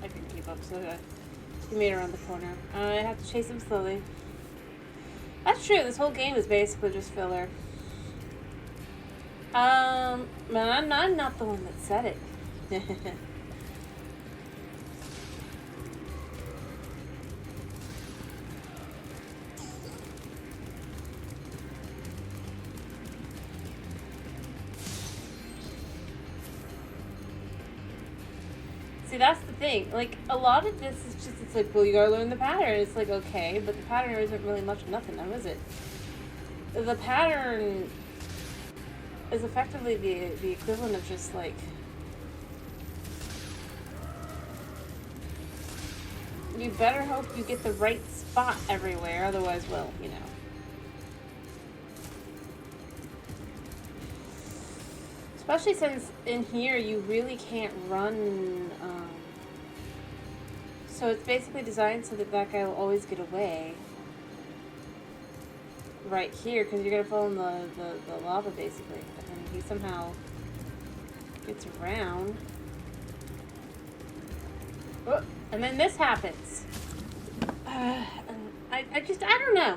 I can keep up, so he made it around the corner. I have to chase him slowly. That's true, this whole game is basically just filler. But I'm not the one that said it. See, that's the thing. Like, a lot of this is just, it's like, well, you gotta learn the pattern. It's like, okay, but the pattern isn't really much of nothing now, is it? The pattern is effectively the equivalent of just, like, you better hope you get the right spot everywhere, otherwise, well, you know. Especially since in here you really can't run, so it's basically designed so that that guy will always get away. Right here, because you're going to fall in the lava, basically. And then he somehow gets around. Oh, and then this happens. I don't know.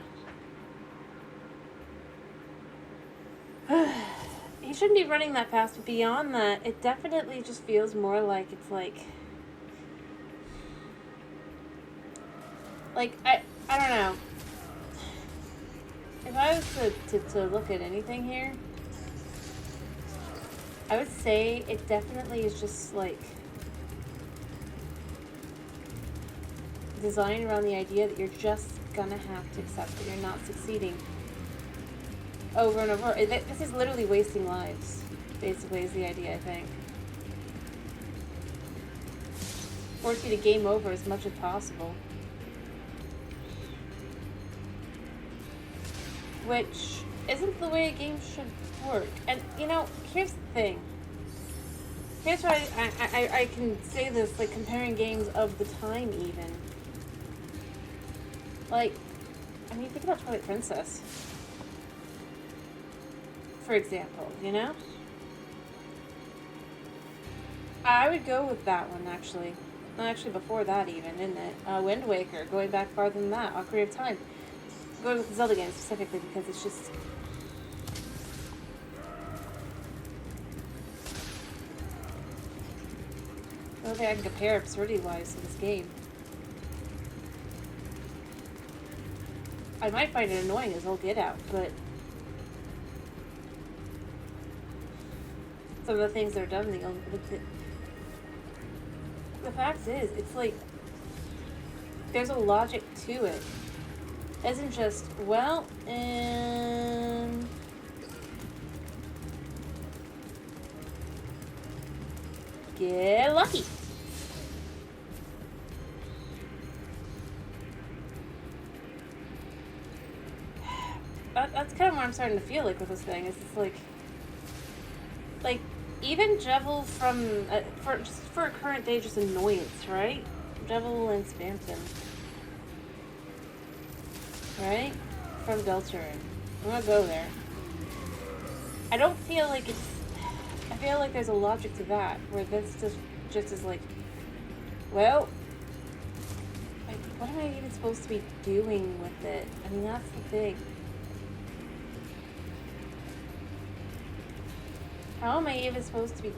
He shouldn't be running that fast, but beyond that, it definitely just feels more like it's like I don't know. If I was to look at anything here, I would say it definitely is just like designed around the idea that you're just gonna have to accept that you're not succeeding over and over. This is literally wasting lives, basically, is the idea, I think. Force you to game over as much as possible. Which isn't the way a game should work. And, you know, here's the thing. Here's why I can say this, like, comparing games of the time, even. Like, I mean, think about Twilight Princess. For example, you know? I would go with that one, actually. Not actually before that, even, isn't it? Wind Waker, going back farther than that. Ocarina of Time. Going with the Zelda game specifically because it's just... I don't think I can compare absurdity-wise to this game. I might find it annoying as all get out, but... some of the things that are done in the fact is, it's like... there's a logic to it. It isn't just, well, get lucky. That's kind of what I'm starting to feel like with this thing. Is it's like even Jevil from for a current day just annoyance, right? Jevil and Spamton, right? From Deltarune. I'm gonna go there. I don't feel like it's. I feel like there's a logic to that, where this just is like, well, like, what am I even supposed to be doing with it? I mean, that's the thing. How am I even supposed to be...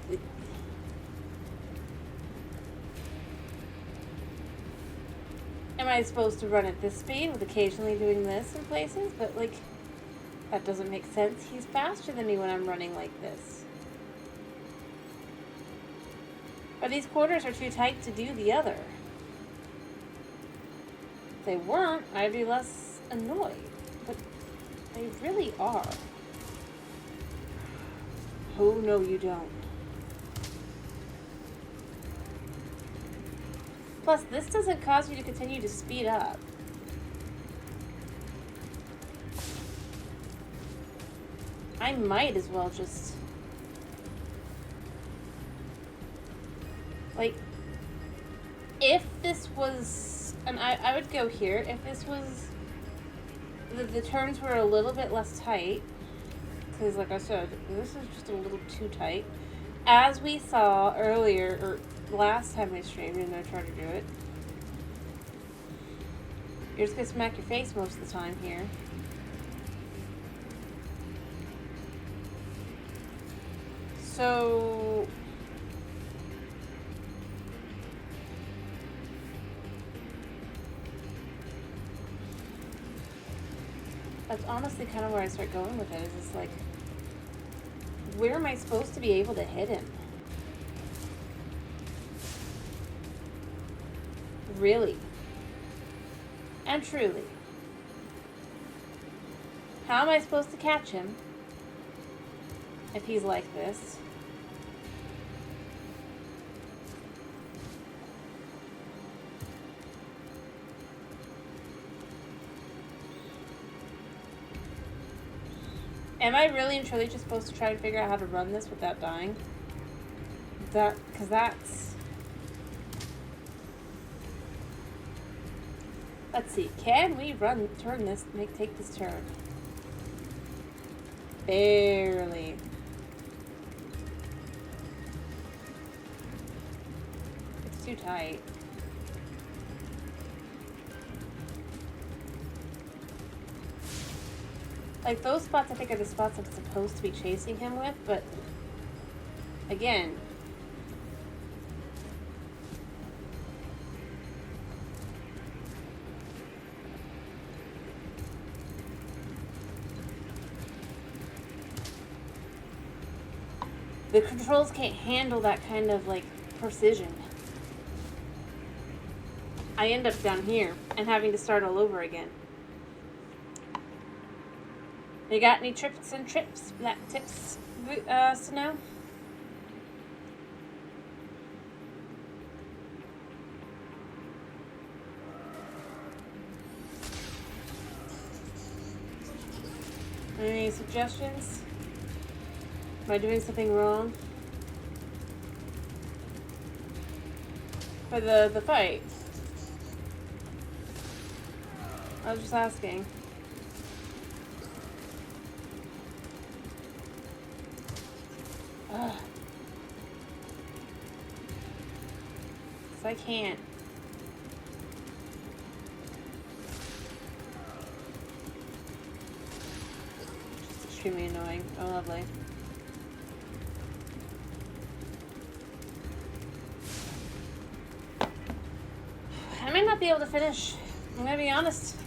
am I supposed to run at this speed with occasionally doing this in places? But, like, that doesn't make sense. He's faster than me when I'm running like this. Or these quarters are too tight to do the other. If they weren't, I'd be less annoyed. But they really are. Oh, no, you don't. Plus, this doesn't cause you to continue to speed up. I might as well just... like, if this was... and I would go here. If this was... the turns were a little bit less tight... because, like I said, this is just a little too tight. As we saw earlier, or last time I streamed, and I tried to do it, you're just going to smack your face most of the time here. So... that's honestly kind of where I start going with it, is it's like, where am I supposed to be able to hit him? Really? And truly. How am I supposed to catch him if he's like this? Am I really and truly just supposed to try and figure out how to run this without dying? Because that's... let's see. Can we turn this, take this turn? Barely. It's too tight. Like, those spots, I think, are the spots I'm supposed to be chasing him with, but... again... the controls can't handle that kind of, like, precision. I end up down here and having to start all over again. You got any trips and trips, black tips, Snow? Any suggestions? Am I doing something wrong? For the fight? I was just asking. Ugh. 'Cause I can't. Just extremely annoying. Oh, lovely. I might not be able to finish. I'm gonna be honest.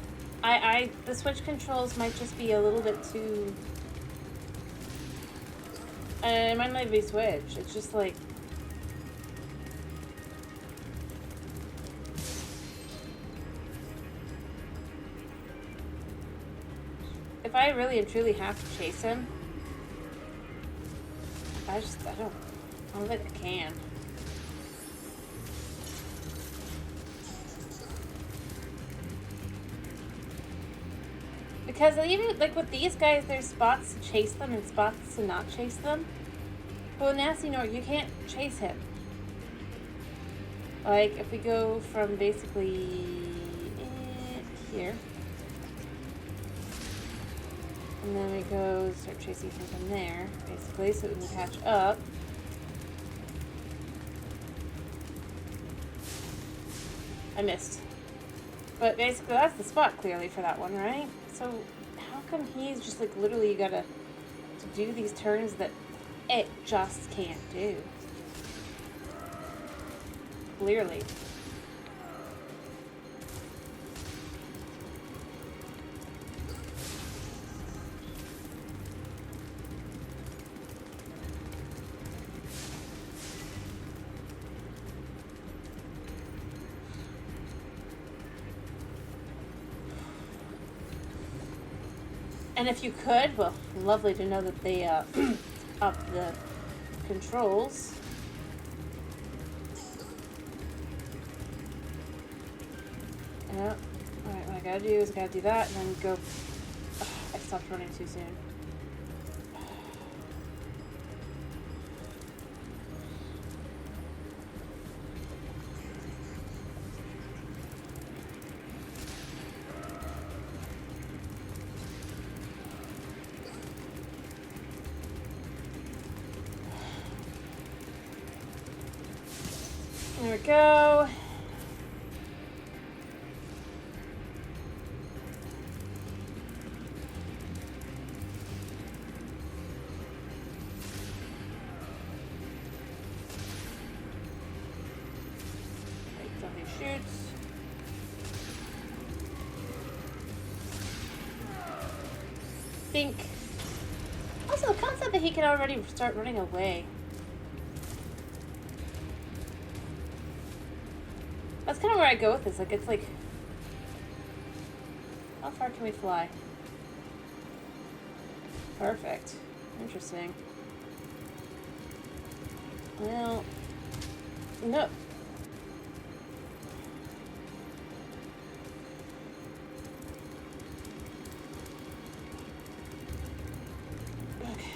The Switch controls might just be a little bit too. It might not be Switch. It's just like. If I really and truly have to chase him, I don't think I can. Because even, like, with these guys, there's spots to chase them and spots to not chase them. But with Nasty Nort, you can't chase him. Like, if we go from basically here, and then we go start chasing him from there, basically, so we can catch up. I missed. But basically, that's the spot, clearly, for that one, right? So, how come he's just, like, literally you gotta do these turns that it just can't do? Clearly. And if you could, well, lovely to know that they up the controls. Yeah. Alright, what I gotta do is I gotta do that and then go. Ugh, I stopped running too soon. There we go. Right, something shoots. Think. Also, the concept that he can already start running away. That's kind of where I go with this. Like, it's like, how far can we fly? Perfect. Interesting. Well, no. Okay.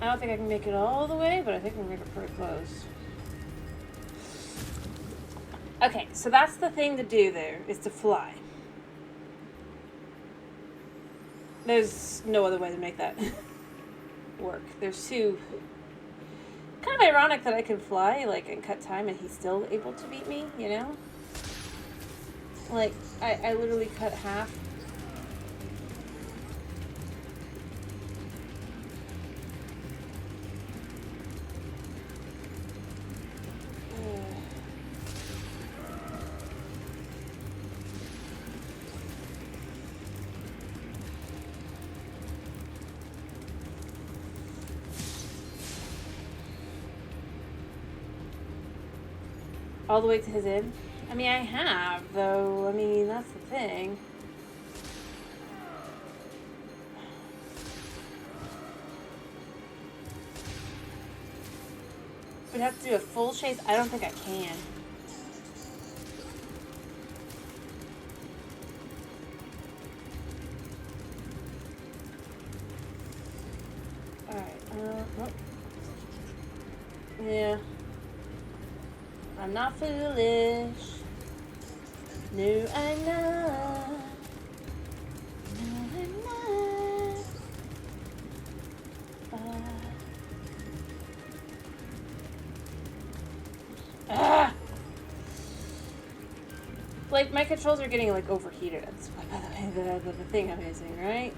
I don't think I can make it all the way, but I think we're gonna make it pretty close. Okay, so that's the thing to do there, is to fly. There's no other way to make that work. There's two. Kind of ironic that I can fly, like, and cut time, and he's still able to beat me, you know? Like, I literally cut half. All the way to his end? I mean, I have, though. I mean, that's the thing. We'd have to do a full chase. I don't think I can. Alright, oh. Yeah. I'm not foolish. No, I'm not. No, I'm not. Like, my controls are getting, like, overheated at this point, by the way, the thing I'm using, right?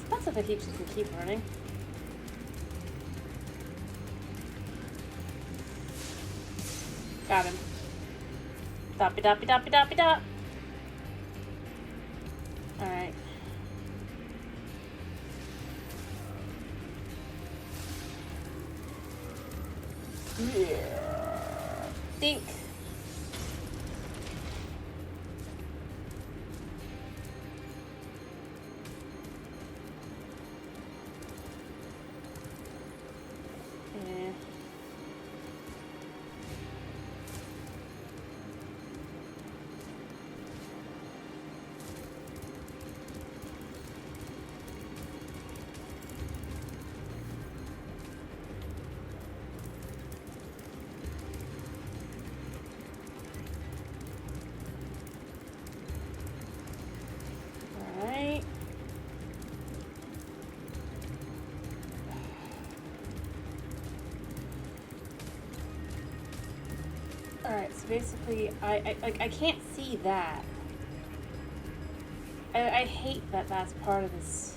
That's if I keep running. Got him. Doppy doppy doppy doppy dop. Alright. Yeah. Think. Alright, so basically, I can't see that. I hate that that's part of this.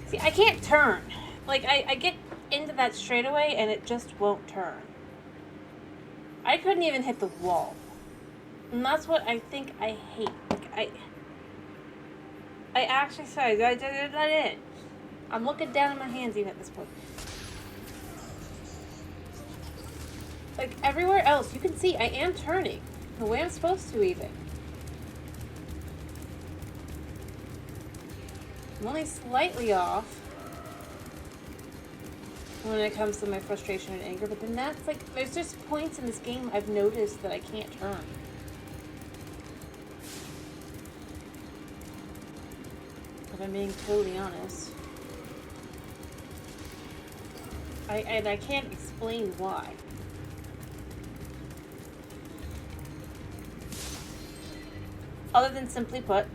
See, I can't turn. Like, I get into that straightaway and it just won't turn. I couldn't even hit the wall. And that's what I think I hate. Like, I actually said, I did that in. I'm looking down at my hands even at this point. Like, everywhere else, you can see I am turning. The way I'm supposed to, even. I'm only slightly off when it comes to my frustration and anger, but then that's like, there's just points in this game I've noticed that I can't turn. If I'm being totally honest. I can't explain why. Other than simply put,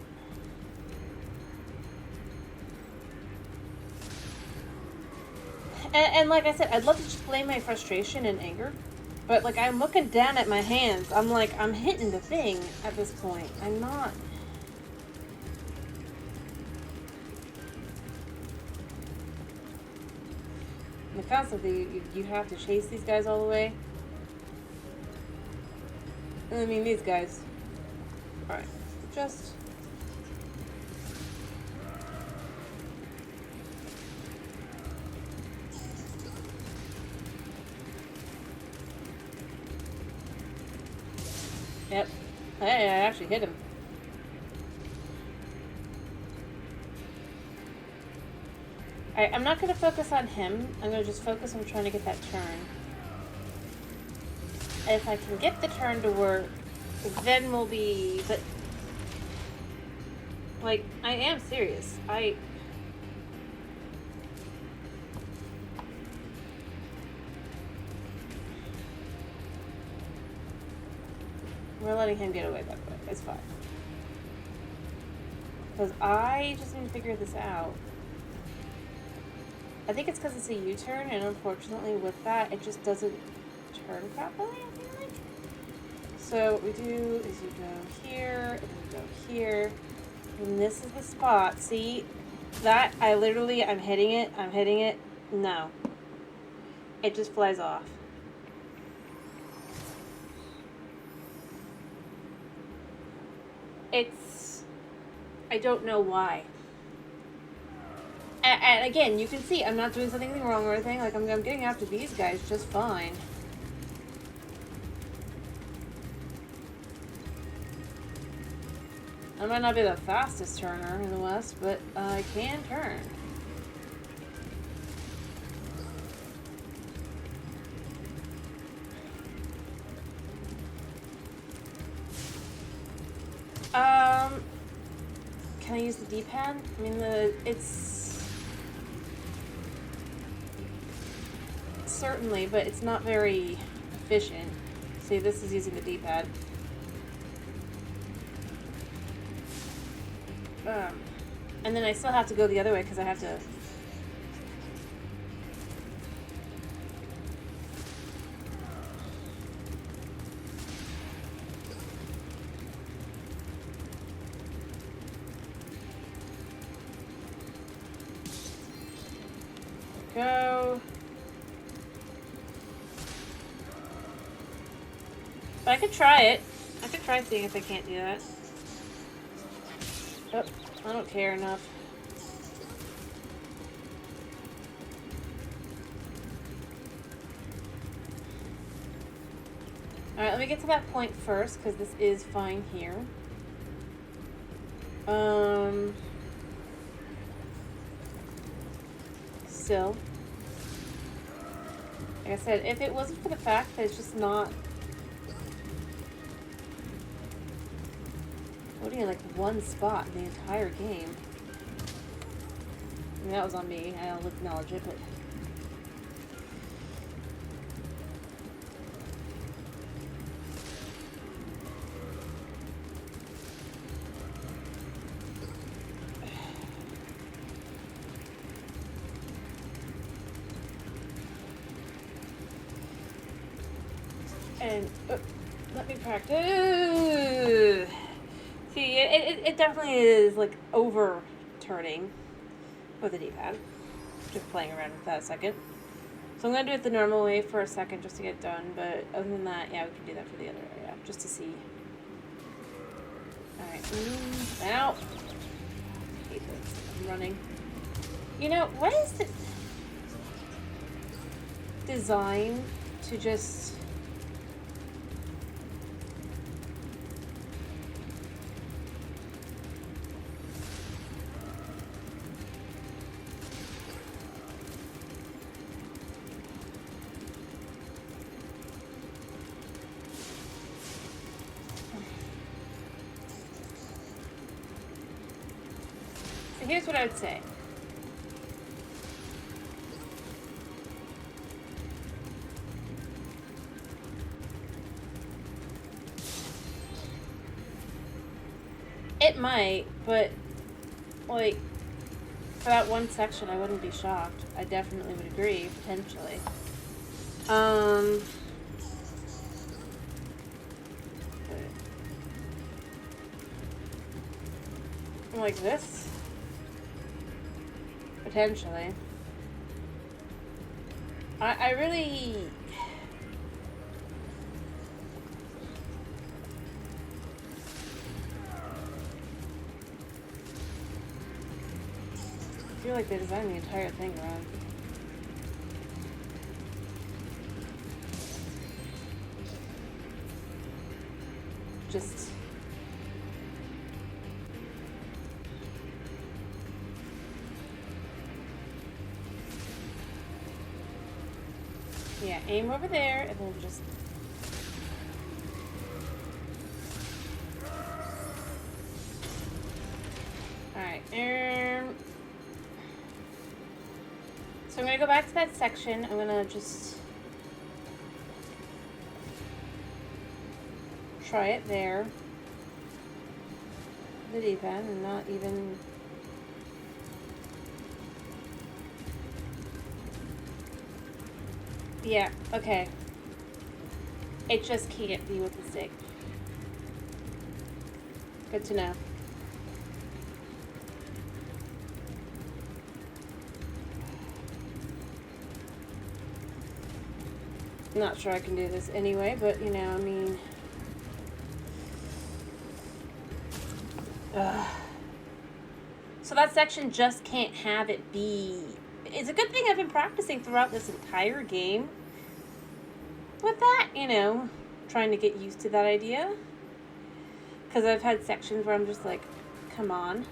and like I said, I'd love to just blame my frustration and anger, but like I'm looking down at my hands, I'm like, I'm hitting the thing at this point. I'm not. And constantly, you have to chase these guys all the way. I mean, these guys. Alright, just. Yep. Hey, I actually hit him. Alright, I'm not going to focus on him. I'm going to just focus on trying to get that turn. And if I can get the turn to work, then we'll be... But, like, I am serious. We're letting him get away, by the way. It's fine. Because I just need to figure this out. I think it's because it's a U-turn, and unfortunately with that, it just doesn't turn properly, I feel like. So what we do is you go here, and you go here, and this is the spot. See? That, I'm hitting it. No. It just flies off. I don't know why. And again, you can see I'm not doing something wrong or anything. Like, I'm getting after these guys just fine. I might not be the fastest turner in the West, but I can turn. Can I use the D-pad? I mean, it's... Certainly, but it's not very efficient. See, this is using the D-pad. And then I still have to go the other way because I have to... Go. But I could try it. I could try seeing if I can't do that. Oh, I don't care enough. Alright, let me get to that point first, because this is fine here. Still. Like I said, if it wasn't for the fact that it's just not loading in like one spot in the entire game. I mean, that was on me. I'll acknowledge it, but... And let me practice. See, it definitely is like overturning with the D-pad. Just playing around with that a second. So I'm gonna do it the normal way for a second just to get done. But other than that, yeah, we can do that for the other area just to see. All right, out. I'm running. You know, what is it designed to just... Here's what I would say. It might, but like for that one section I wouldn't be shocked. I definitely would agree, potentially. Like this? Potentially. I really... I feel like they designed the entire thing around. Just... Yeah, aim over there, and then just... Alright, so I'm gonna go back to that section. I'm gonna just... try it there. the D-pad and not even... Yeah, okay. It just can't be with the stick. Good to know. Not sure I can do this anyway, but you know, I mean... So that section just can't have it be... It's a good thing I've been practicing throughout this entire game with that, you know, trying to get used to that idea. Because I've had sections where I'm just like, come on.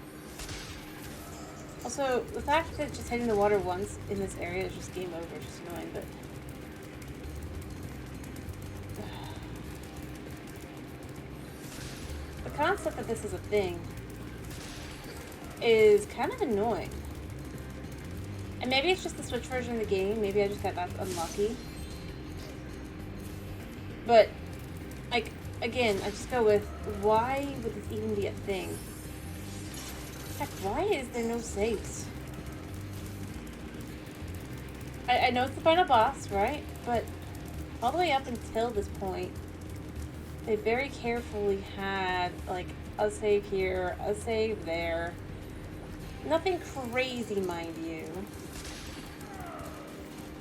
Also, the fact that just hitting the water once in this area is just game over. It's just annoying, but... The concept that this is a thing is kind of annoying. And maybe it's just the Switch version of the game. Maybe I just got that unlucky. But, like, again, I just go with, why would this even be a thing? Heck, why is there no saves? I know it's the final boss, right? But all the way up until this point, they very carefully had, like, a save here, a save there. Nothing crazy, mind you.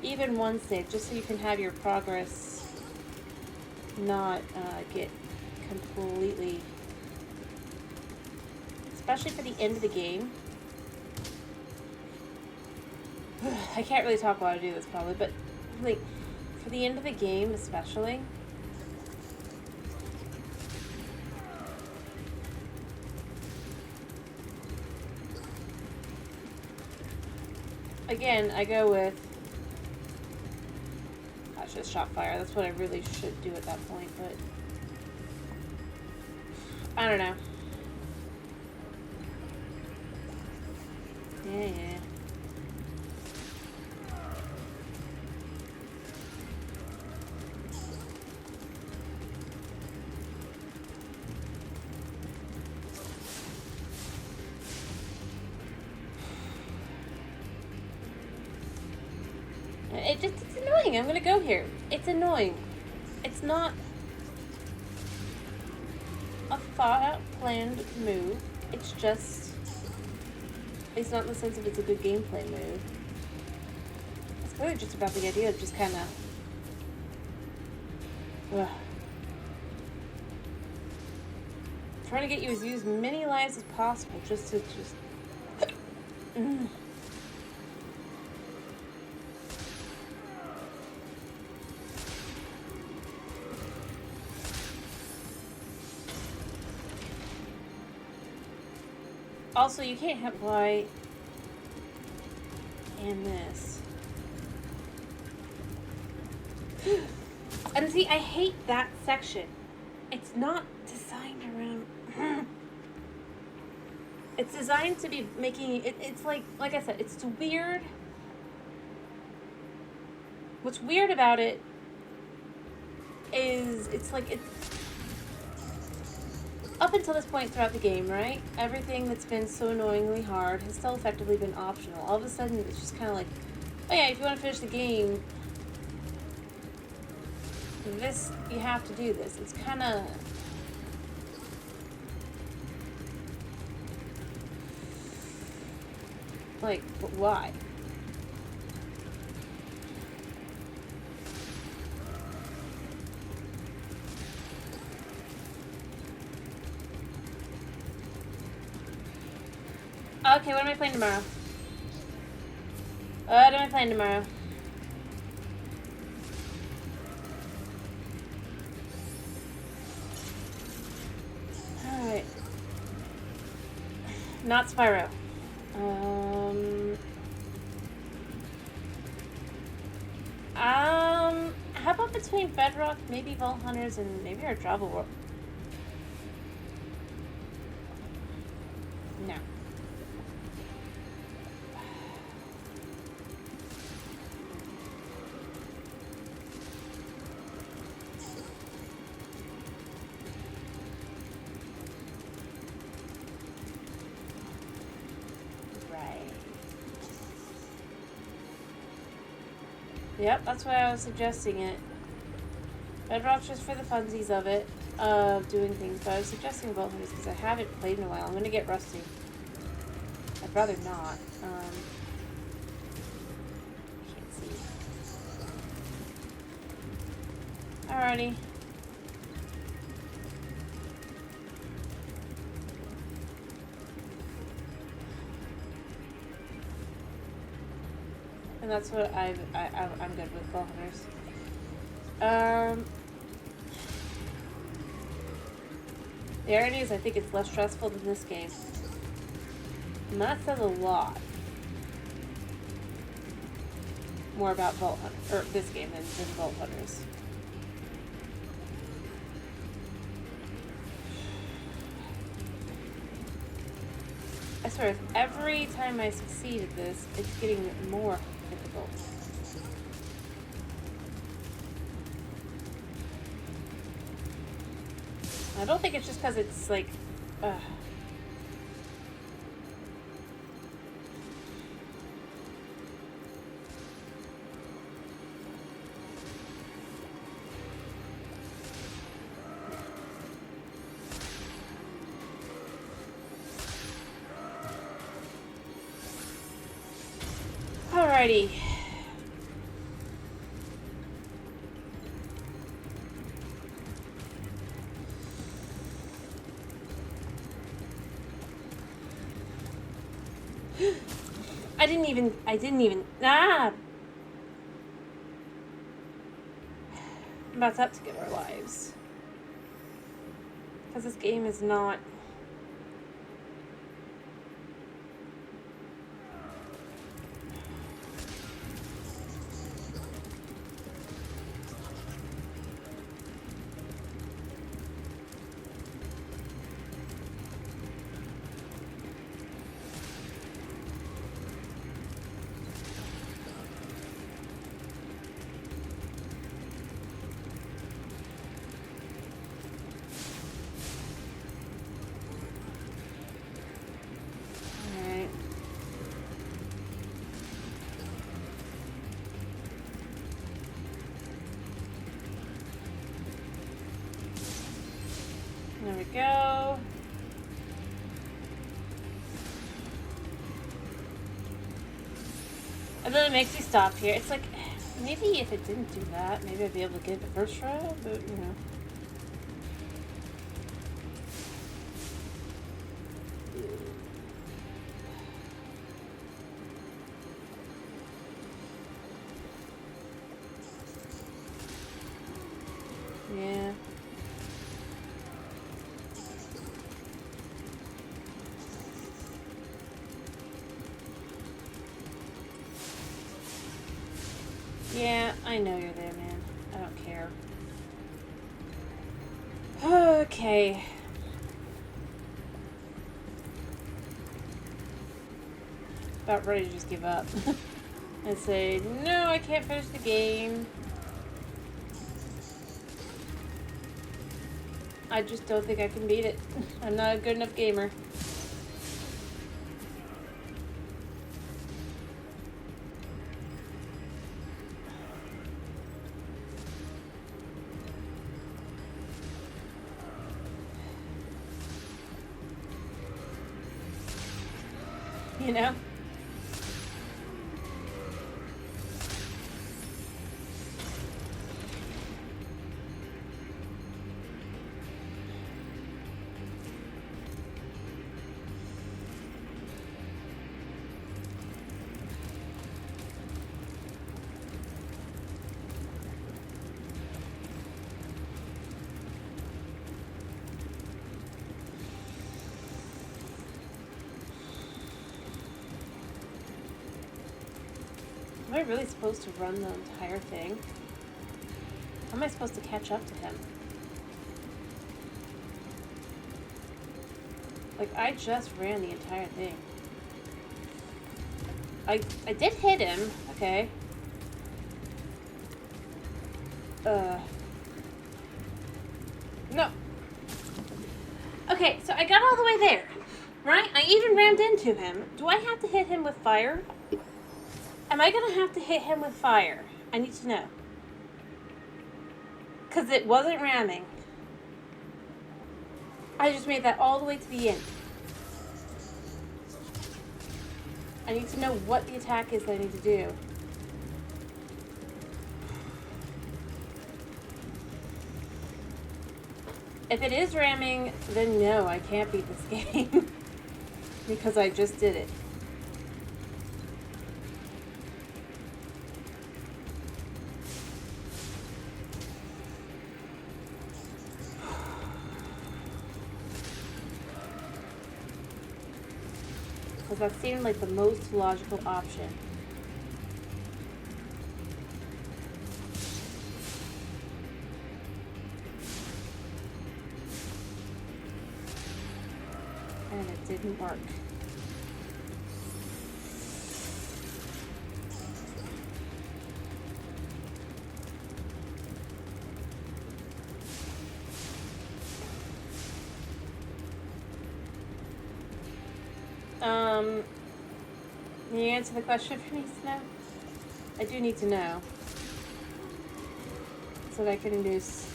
Even one save, just so you can have your progress not get completely... Especially for the end of the game. I can't really talk while I do this probably, but like for the end of the game especially. Again, I go with... I should have shot fire. That's what I really should do at that point, but... I don't know. Yeah. It's annoying. I'm gonna go here. It's annoying. It's not a thought-out, planned move. It's just... It's not in the sense of it's a good gameplay move. It's really just about the idea of just kind of... Trying to get you to use as many lives as possible just to just... Also, you can't have Y and this. And see, I hate that section. It's not designed around... It's designed to be making... It's like I said, it's weird. What's weird about it is it's like it's... Up until this point throughout the game, right? Everything that's been so annoyingly hard has still effectively been optional. All of a sudden, it's just kind of like, oh yeah, if you want to finish the game, this, you have to do this. It's kind of... Like, but why? Okay, what am I playing tomorrow? What am I playing tomorrow? Alright. Not Spyro. How about between Bedrock, maybe Vault Hunters, and maybe our Travel World? No. Yep, that's why I was suggesting it. Bedrock's just for the funsies of it, of doing things, but I was suggesting Vault Hunters because I haven't played in a while. I'm gonna get rusty. I'd rather not. Can't see. Alrighty. And that's what I'm good with Vault Hunters. The irony is I think it's less stressful than this game. And that says a lot more about Vault Hunter, or this game than Vault Hunters. I swear, every time I succeed at this, it's getting more difficult. I don't think it's just because it's like, Alrighty. I didn't even, I'm about to get our lives. Because this game is not... There we go. And then it makes you stop here. It's like, maybe if it didn't do that, maybe I'd be able to get it the first try, but, you know. Yeah. Yeah, I know you're there, man. I don't care. Okay. About ready to just give up. And say, no, I can't finish the game. I just don't think I can beat it. I'm not a good enough gamer. You know? Am I really supposed to run the entire thing? How am I supposed to catch up to him? Like, I just ran the entire thing. I did hit him, okay. No. Okay, so I got all the way there, right? I even rammed into him. Do I have to hit him with fire? Am I gonna have to hit him with fire? I need to know. Because it wasn't ramming. I just made that all the way to the end. I need to know what the attack is that I need to do. If it is ramming, then no, I can't beat this game. Because I just did it. Because that seemed like the most logical option. And it didn't work. Can you answer the question for me, Snow? I do need to know. So that I can induce...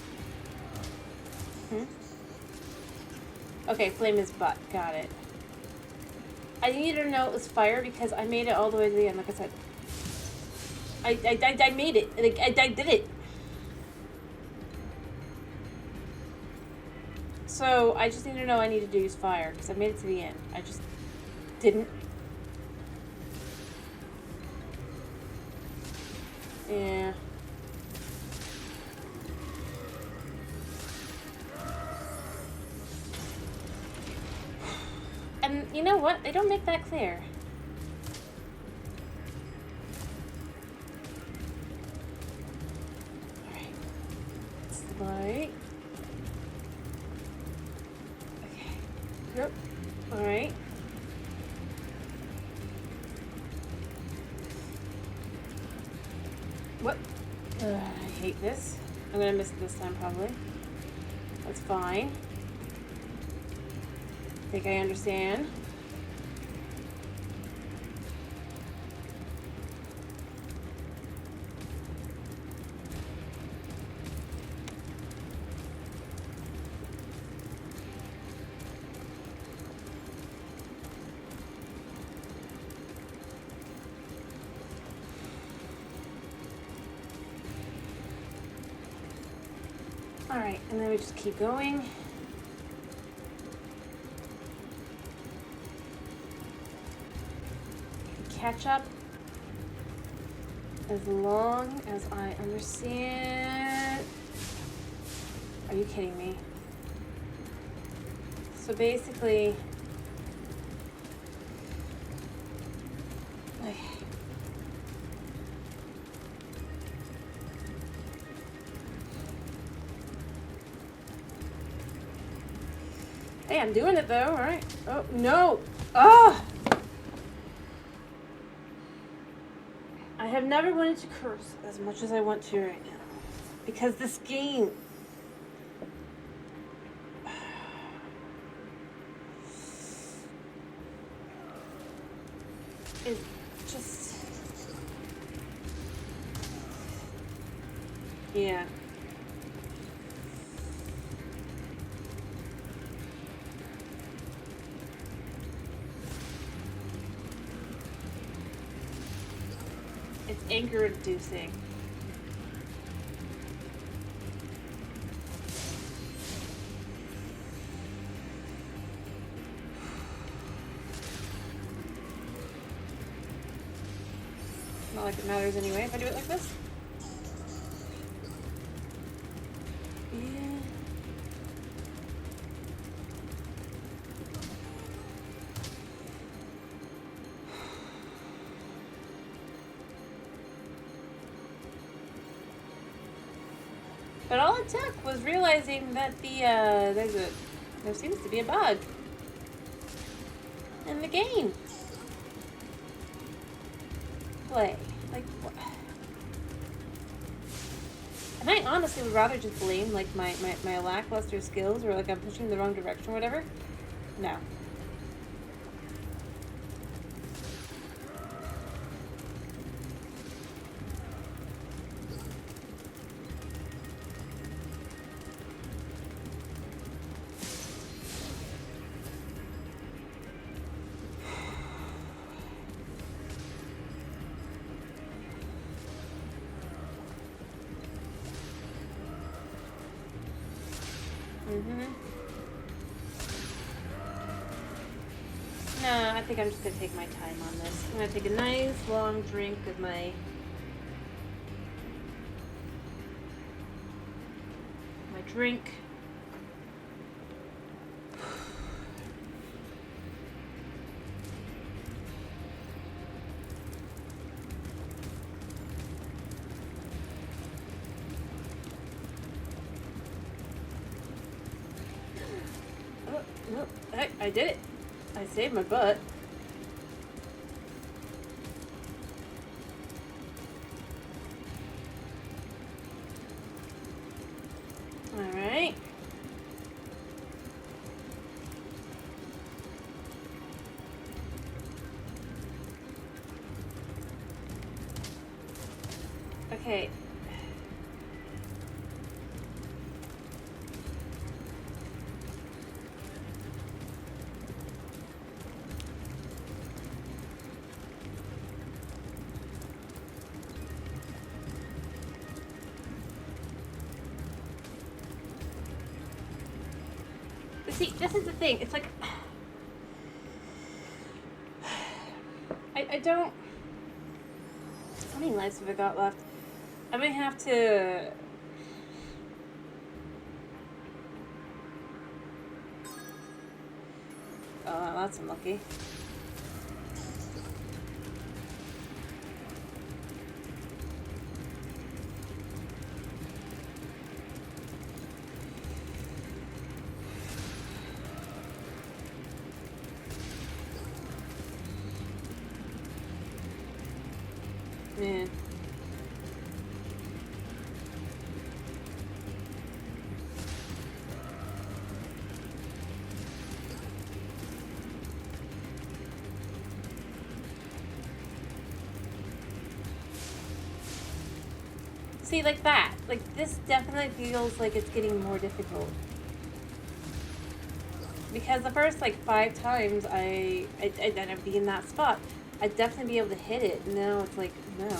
Okay, flame is butt. Got it. I needed to know it was fire because I made it all the way to the end, like I said. I made it. Like, I did it. So, I just need to know I needed to use fire because I made it to the end. I just didn't. Yeah. And you know what? They don't make that clear. Alright. Slide. Okay. Yep. Alright. What? I hate this. I'm gonna miss it this time, probably. That's fine. I think I understand. Alright, and then we just keep going. Catch up as long as I understand. Are you kidding me? So basically, okay. Hey, I'm doing it though, alright. Oh, no! Oh! I have never wanted to curse as much as I want to right now. Because this game... is just... Yeah. It's anger-inducing. Not like it matters anyway if I do it like this. Yeah. But all it took was realizing that there seems to be a bug in the game. Play. Like, what? And I honestly would rather just blame, like, my lackluster skills or, like, I'm pushing in the wrong direction or whatever. No. Mm-hmm. No, I think I'm just gonna take my time on this. I'm gonna take a nice long drink of my drink. Oh, I did it. I saved my butt. Alright. Okay. But see, this is the thing. It's like I don't. How many lives have I got left? I may have to. Oh, that's unlucky. Yeah. See, like that. Like, this definitely feels like it's getting more difficult. Because the first, like, 5 times I'd be in that spot. I'd definitely be able to hit it. And now it's like, no. To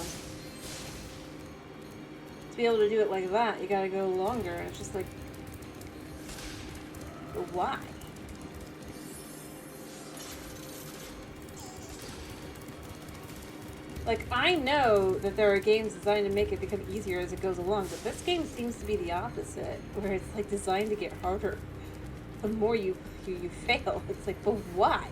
be able to do it like that, you gotta go longer. And it's just like, why? Like, I know that there are games designed to make it become easier as it goes along, but this game seems to be the opposite, where it's, like, designed to get harder. The more you fail, it's like, but why?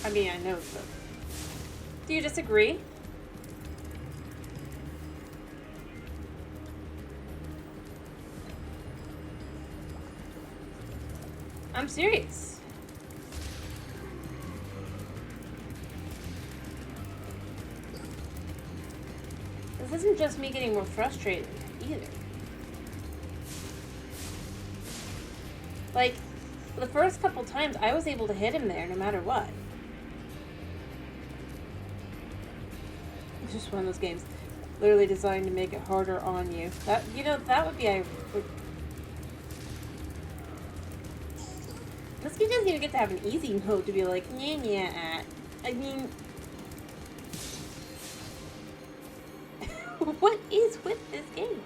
I mean, I know so. Do you disagree? I'm serious. This isn't just me getting more frustrated either. Like, the first couple times I was able to hit him there no matter what. It's just one of those games literally designed to make it harder on you. That, you know, that would be this game doesn't even get to have an easy mode to be like, yeah, at. I mean, what is with this game?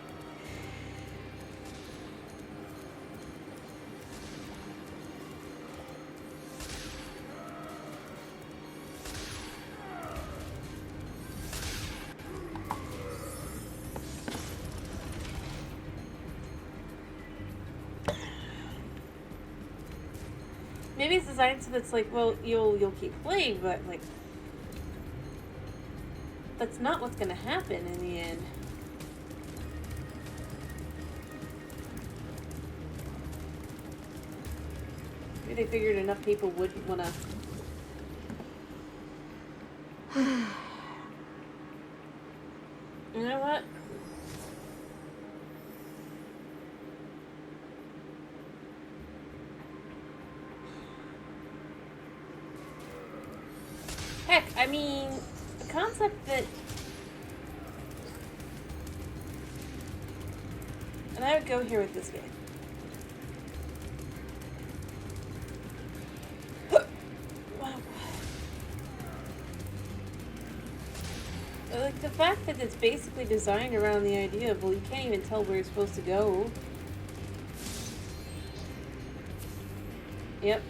Maybe it's designed so that's like, well, you'll keep playing, but like, that's not what's gonna happen in the end. Maybe they figured enough people wouldn't wanna. You know what? Heck, I mean, the concept that... And I would go here with this game. the fact that it's basically designed around the idea of, well, you can't even tell where you're supposed to go. Yep.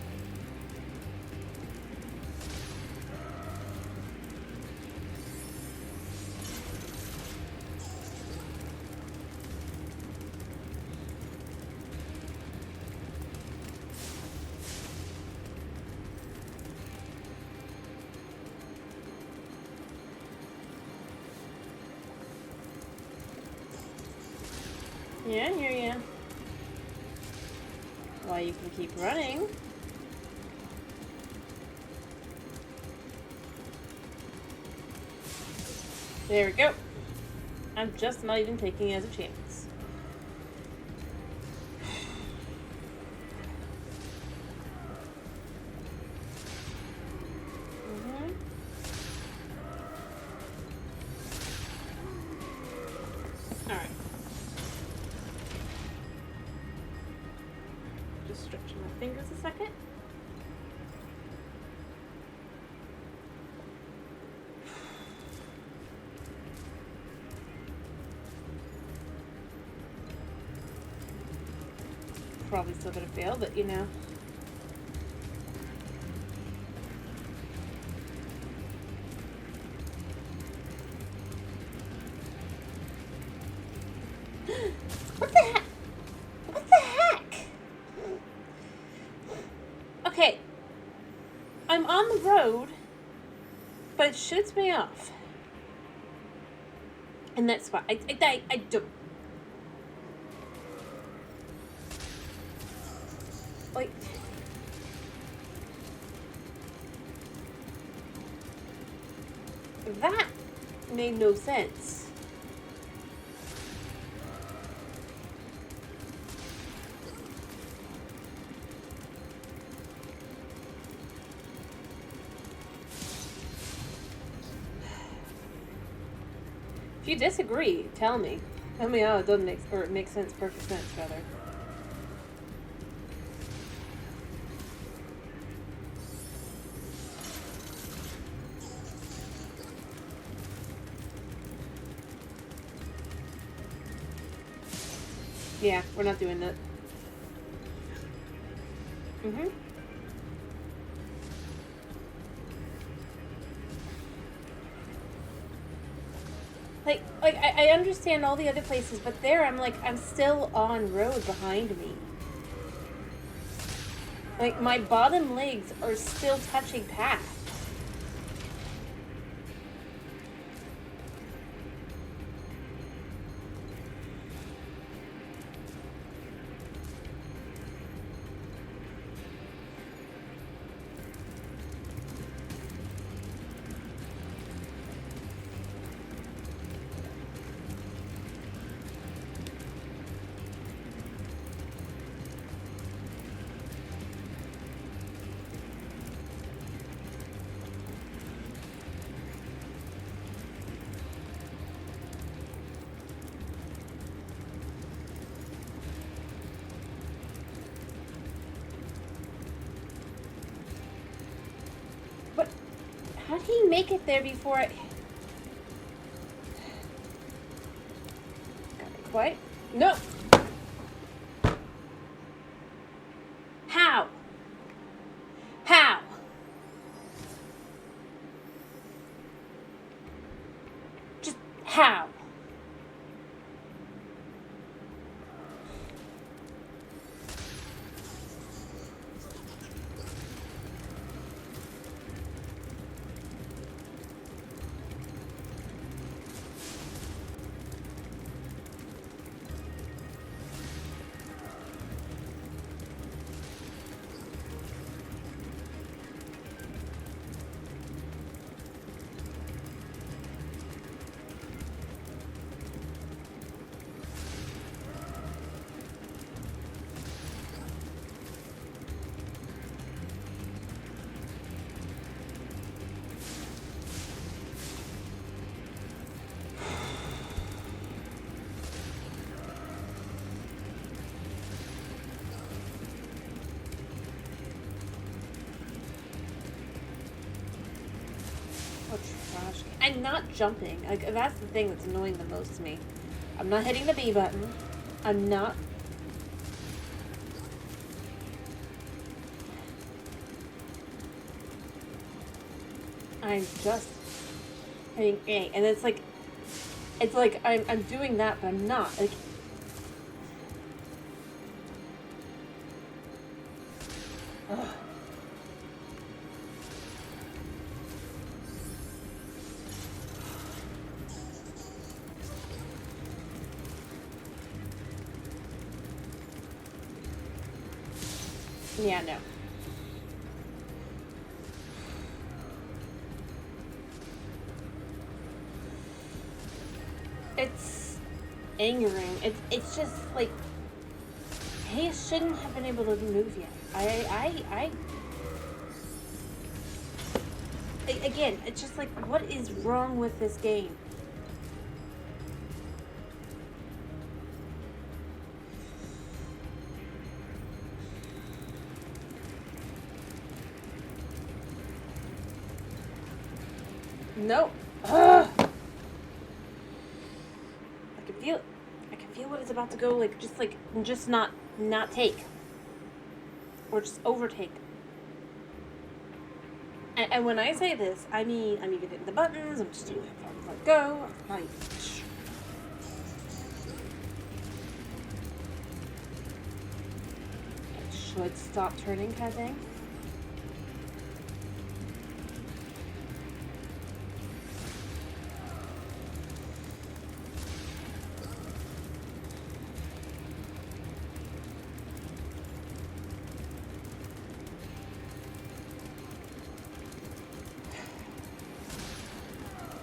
Yeah, I hear ya. Well, you can keep running. There we go. I'm just not even taking it as a chance. Alright. Just stretching my fingers a second. Probably still gonna fail, but you know. What the heck? What the heck? Okay. I'm on the road, but it shoots me off. And that's why I don't. Like, that made no sense. If you disagree, tell me. Tell me how it doesn't make, or it makes sense, perfect sense, rather. Yeah, we're not doing that. Mm-hmm. Like I understand all the other places, but there I'm still on road behind me. Like, my bottom legs are still touching path. But how did he make it there before I... Got it quite. No! How? How? Just how? not jumping. Like, that's the thing that's annoying the most to me. I'm not hitting the B button. I'm not... I'm just hitting A. And it's like I'm doing that, but I'm not. Like... Ugh. Yeah, no. It's angering. It's just like he shouldn't have been able to move yet. Again, it's just like, what is wrong with this game? No. Ugh. I can feel what it's about to go, like, just not take. Or just overtake. And when I say this, I mean, I'm even hitting the buttons, I'm just doing it, let go, I'm not even... It should stop turning, kind of thing.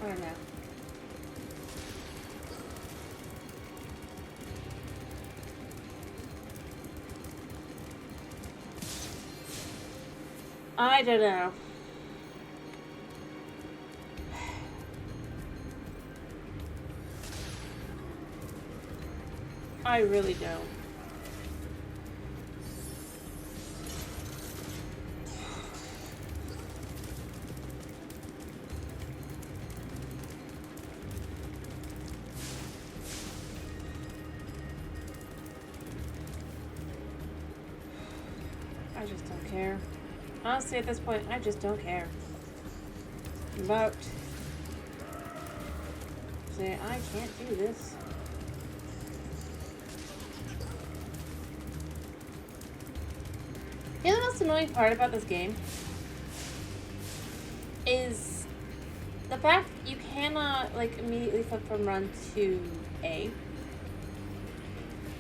I don't know. I don't know. I really don't. I just don't care. Honestly, at this point, I just don't care. About... Say, I can't do this. You know the most annoying part about this game? Is the fact you cannot, like, immediately flip from run to A.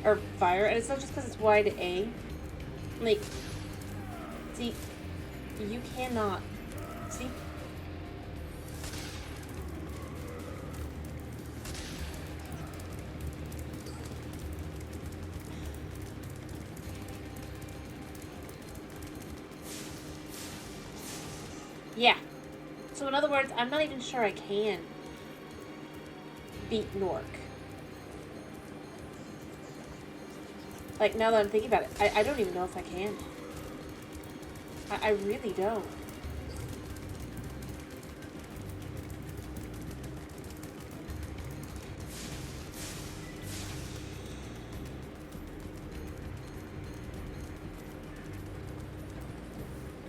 Or fire, and it's not just because it's wide A. Like... See, you cannot. See? Yeah. So in other words, I'm not even sure I can beat Nork. Like, now that I'm thinking about it, I don't even know if I can. I really don't.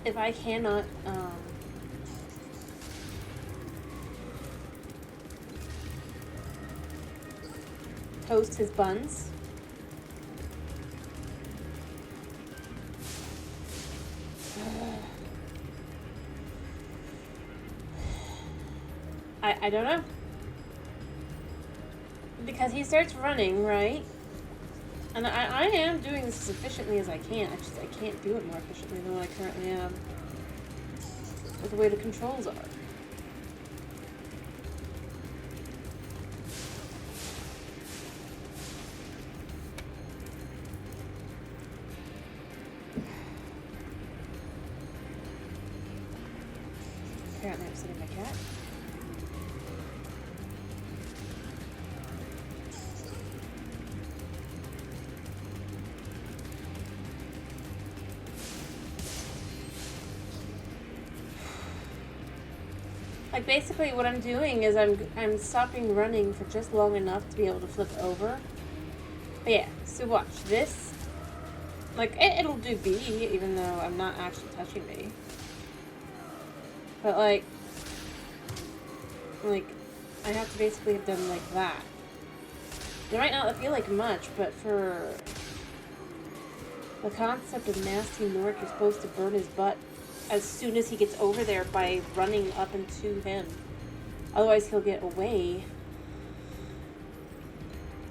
If I cannot, toast his buns. I don't know. Because he starts running, right? And I am doing this as efficiently as I can. I can't do it more efficiently than what I currently am. With the way the controls are. Apparently I'm sitting my cat. Like, basically what I'm doing is I'm stopping running for just long enough to be able to flip over. But yeah, so watch this. Like, it'll do B, even though I'm not actually touching B. But, like, I have to basically have done like that. It might not feel like much, but for the concept of Nasty Nork, you're supposed to burn his butt as soon as he gets over there by running up into him. Otherwise, he'll get away.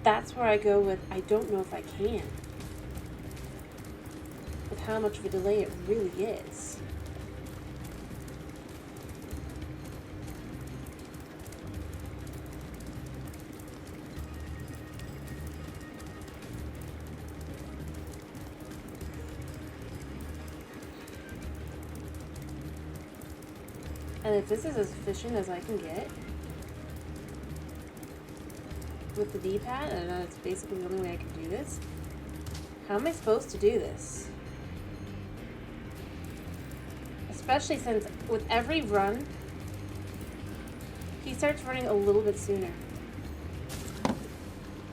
That's where I go with, I don't know if I can. With how much of a delay it really is. And if this is as efficient as I can get with the D-pad, and that's basically the only way I can do this, how am I supposed to do this? Especially since with every run, he starts running a little bit sooner.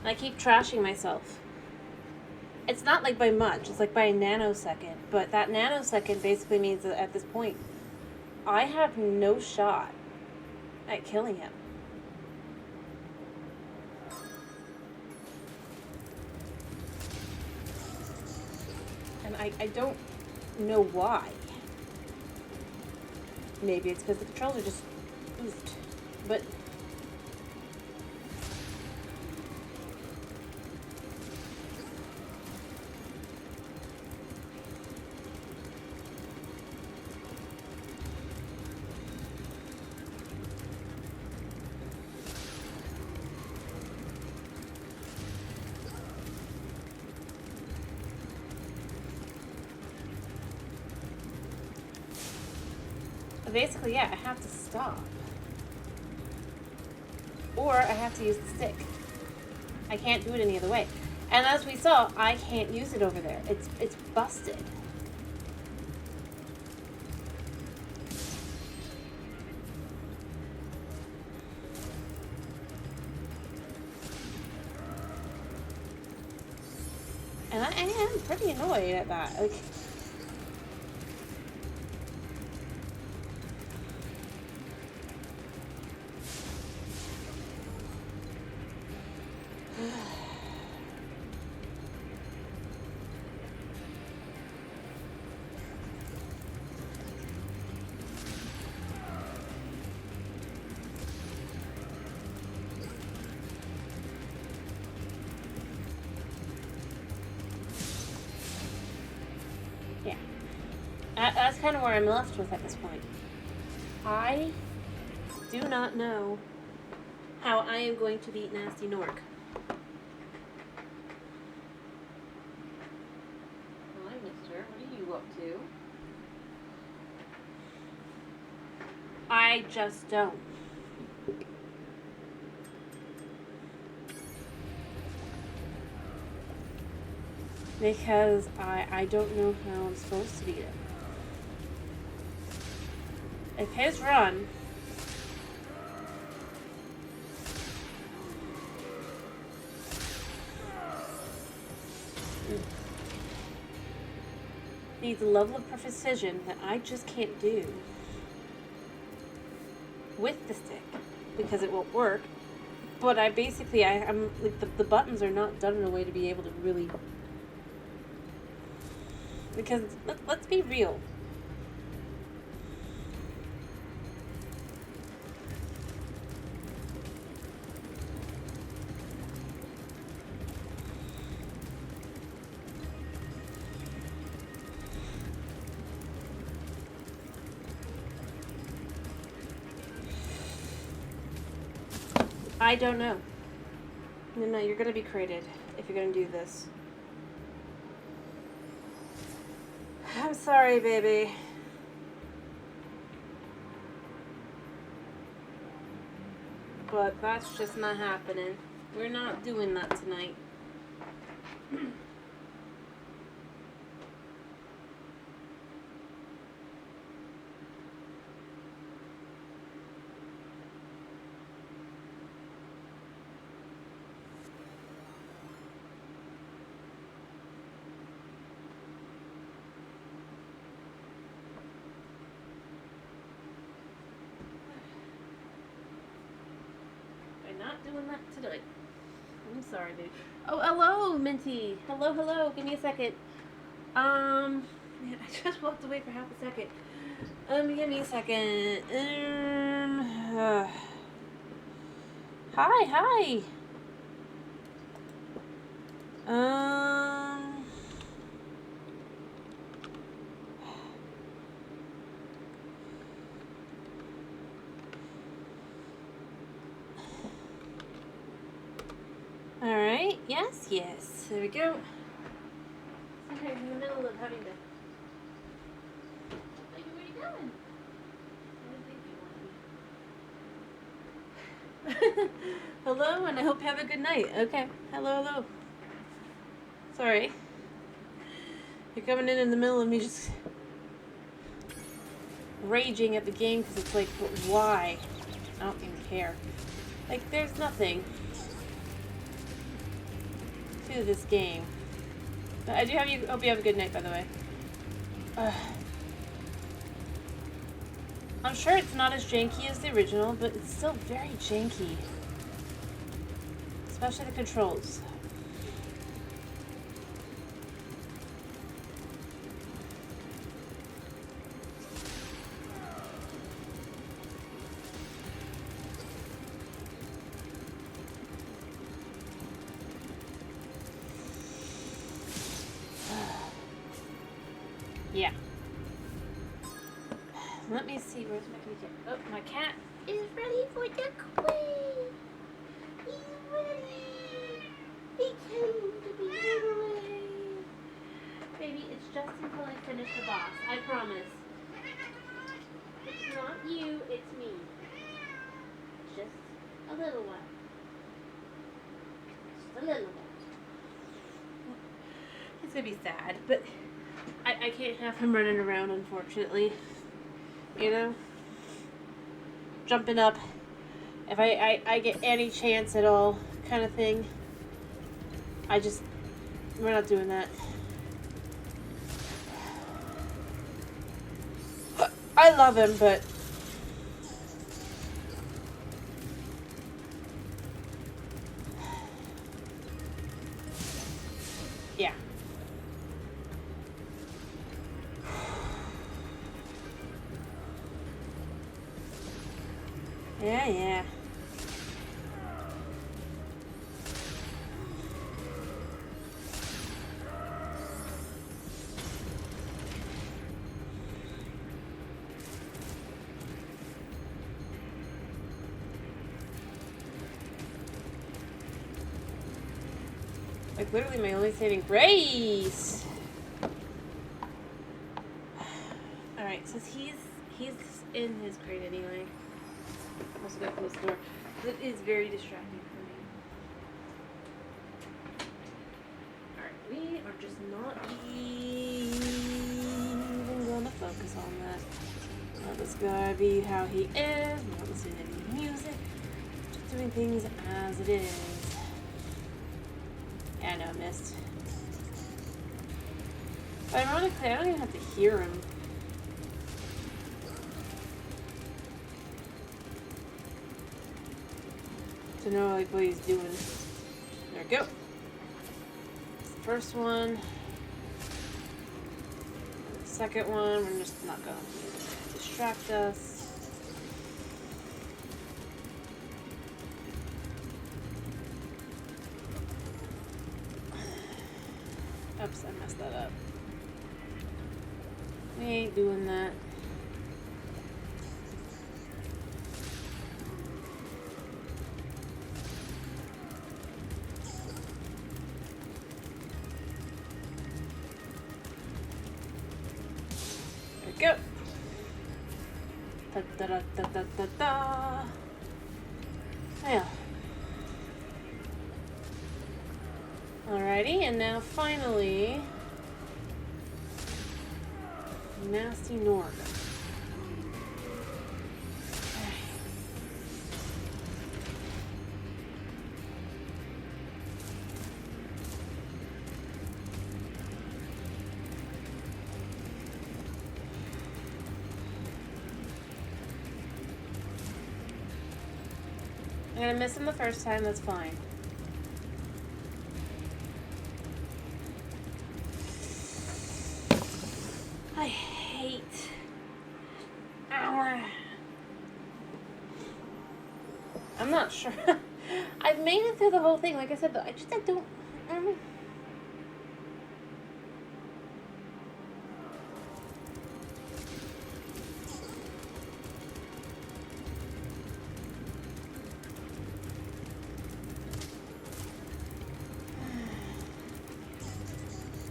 I keep trashing myself. It's not like by much, it's like by a nanosecond, but that nanosecond basically means that at this point, I have no shot at killing him. And I don't know why. Maybe it's because the controls are just oofed. But basically, yeah, I have to stop. Or I have to use the stick. I can't do it any other way. And as we saw, I can't use it over there. It's busted. And I am pretty annoyed at that. Like, yeah. That's kind of where I'm left with at this point. I do not know how I am going to beat Nasty Nork. Hi, mister. What are you up to? I just don't. Because I don't know how I'm supposed to beat him. If his run needs a level of precision that I just can't do with the stick, because it won't work. But I'm like the buttons are not done in a way to be able to really, because let's be real. I don't know. No, you're gonna be crated if you're gonna do this. I'm sorry, baby. But that's just not happening. We're not doing that tonight. not doing that today. I'm sorry, dude. Oh, hello, Minty. Hello, hello. Give me a second. Man, I just walked away for half a second. Give me a second. Hi, hi. Alright, yes, yes. There we go. Sometimes in the middle of having to... Like, where are you going? I didn't think you wanted me. Hello, and I hope you have a good night. Okay. Hello, hello. Sorry. You're coming in the middle of me just raging at the game because it's like, why? I don't even care. Like, there's nothing to this game. But I do have you. Hope you have a good night, by the way. I'm sure it's not as janky as the original, but it's still very janky. Especially the controls. Yeah. Let me see, where's my cat? Oh, my cat is ready for the queen. He's ready. He came to be away. Baby, it's just until I finish the boss. I promise. It's not you, it's me. Just a little one. Just a little one. It's gonna be sad, but I can't have him running around, unfortunately. You know? Jumping up. If I get any chance at all, kind of thing. We're not doing that. I love him, but... yeah. Yeah, yeah. Like, literally my only saving grace! Alright, so he's in his crate anyway. I'm also gonna close the door. It is very distracting for me. Alright, we are just not even gonna focus on that. That was gonna be how he is, not listening to any music, just doing things as it is. Yeah, I know, missed. But ironically, I don't even have to hear him. To know like what he's doing. There we go. First one. The second one, we're just not going to distract us. Oops, I messed that up. We ain't doing that. Go. Da da da da da da da. Yeah. Alrighty, and now finally, Nasty Norg. I'm gonna miss him the first time, that's fine. I hate... I'm not sure. I've made it through the whole thing, like I said, but I don't...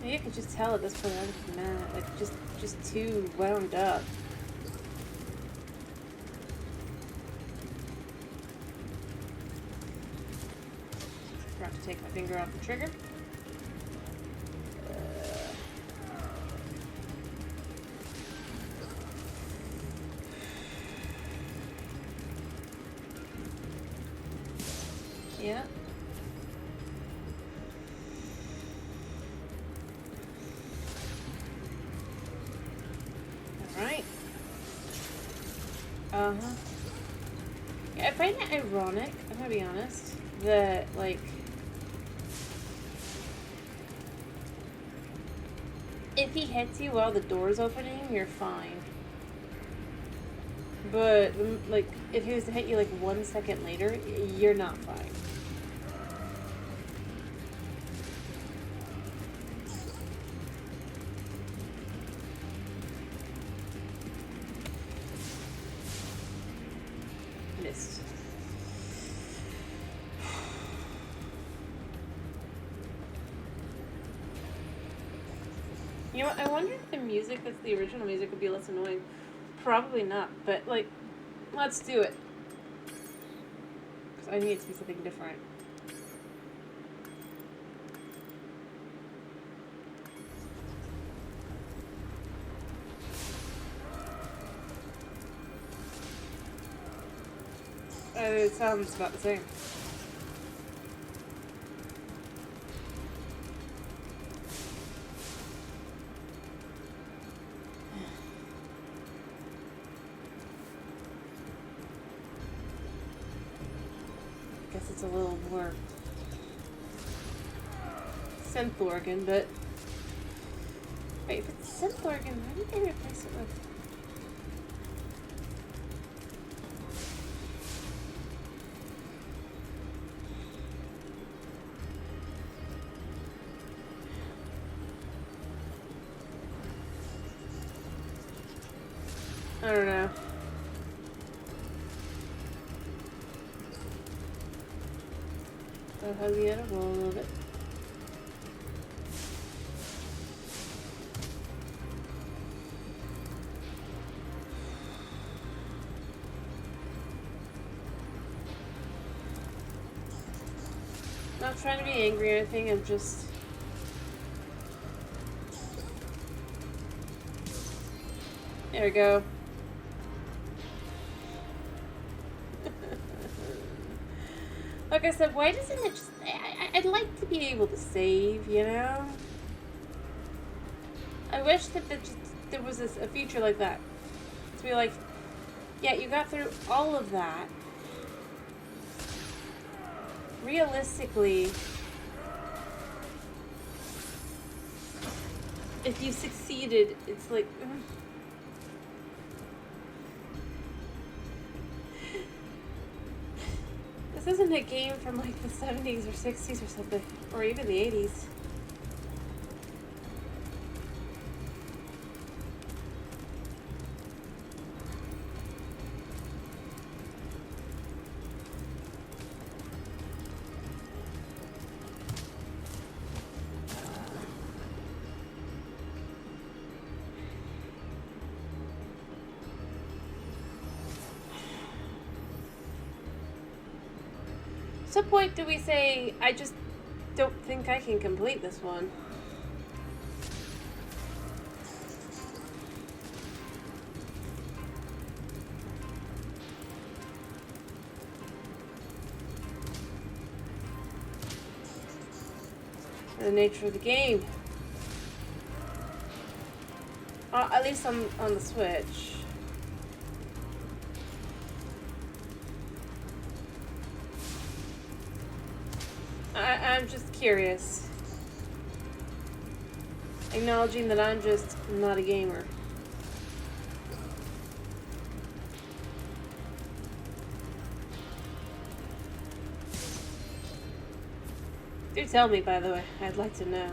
Maybe I could just tell at this point I was mad, like just too wound up. Forgot to take my finger off the trigger. Yeah. Alright. Uh-huh. Yeah, I find it ironic, I'm gonna be honest, that, like, if he hits you while the door's opening, you're fine. But, like, if he was to hit you, like, 1 second later, you're not fine. Missed. You know what, I wonder if the music that's the original music would be less annoying. Probably not, but, like, let's do it. Because I need it to be something different. It sounds about the same. Guess it's a little more synth organ, but wait, if it's synth organ, why did they replace it with? I don't know. I'll hug the other roll a little bit. Not trying to be angry or anything, I'm just... There we go. Like I said, why doesn't it just... I'd like to be able to save, you know? I wish that there was a feature like that. To be like, yeah, you got through all of that. Realistically, if you succeeded, it's like... This isn't a game from like the 70s or 60s or something, or even the 80s. At some point do we say, I just don't think I can complete this one? The nature of the game. At least on the Switch. curious. Acknowledging that I'm just not a gamer. Do tell me, by the way. I'd like to know.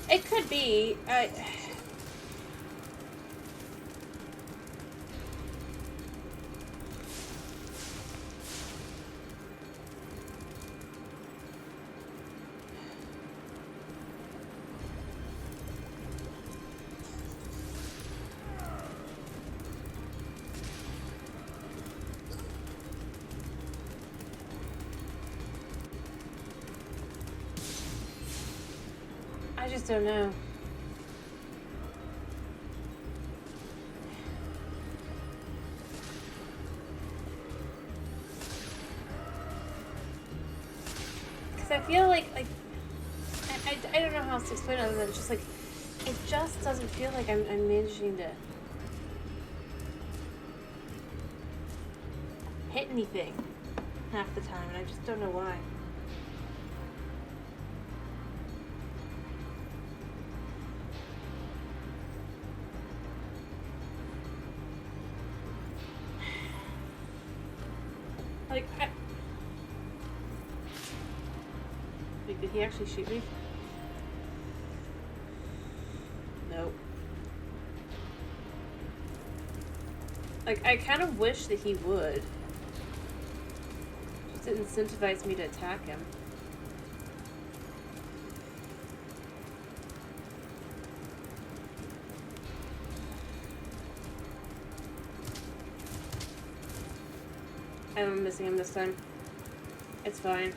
It could be. I just don't know. Because I feel like I don't know how else to explain it other than it's just like, it just doesn't feel like I'm managing to hit anything half the time, and I just don't know why. Like, wait, did he actually shoot me? Nope. Like, I kind of wish that he would. Just to incentivize me to attack him. I'm missing him this time. It's fine.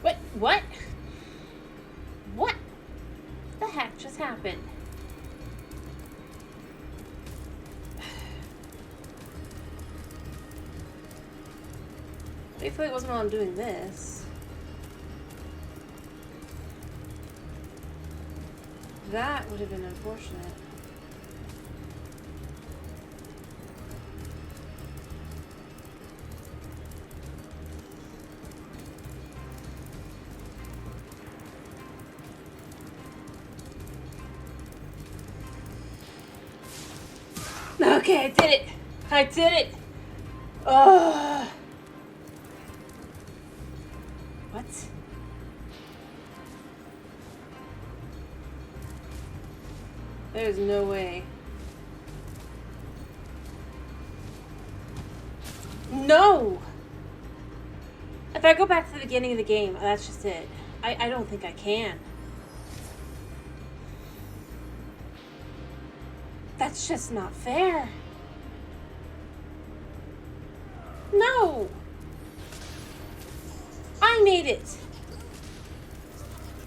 What? What? What the heck just happened? Thankfully it wasn't while I'm doing this. That would have been unfortunate. Okay, I did it! I did it! Oh. What? There's no way. No! If I go back to the beginning of the game, that's just it. I don't think I can. That's just not fair. No! I made it!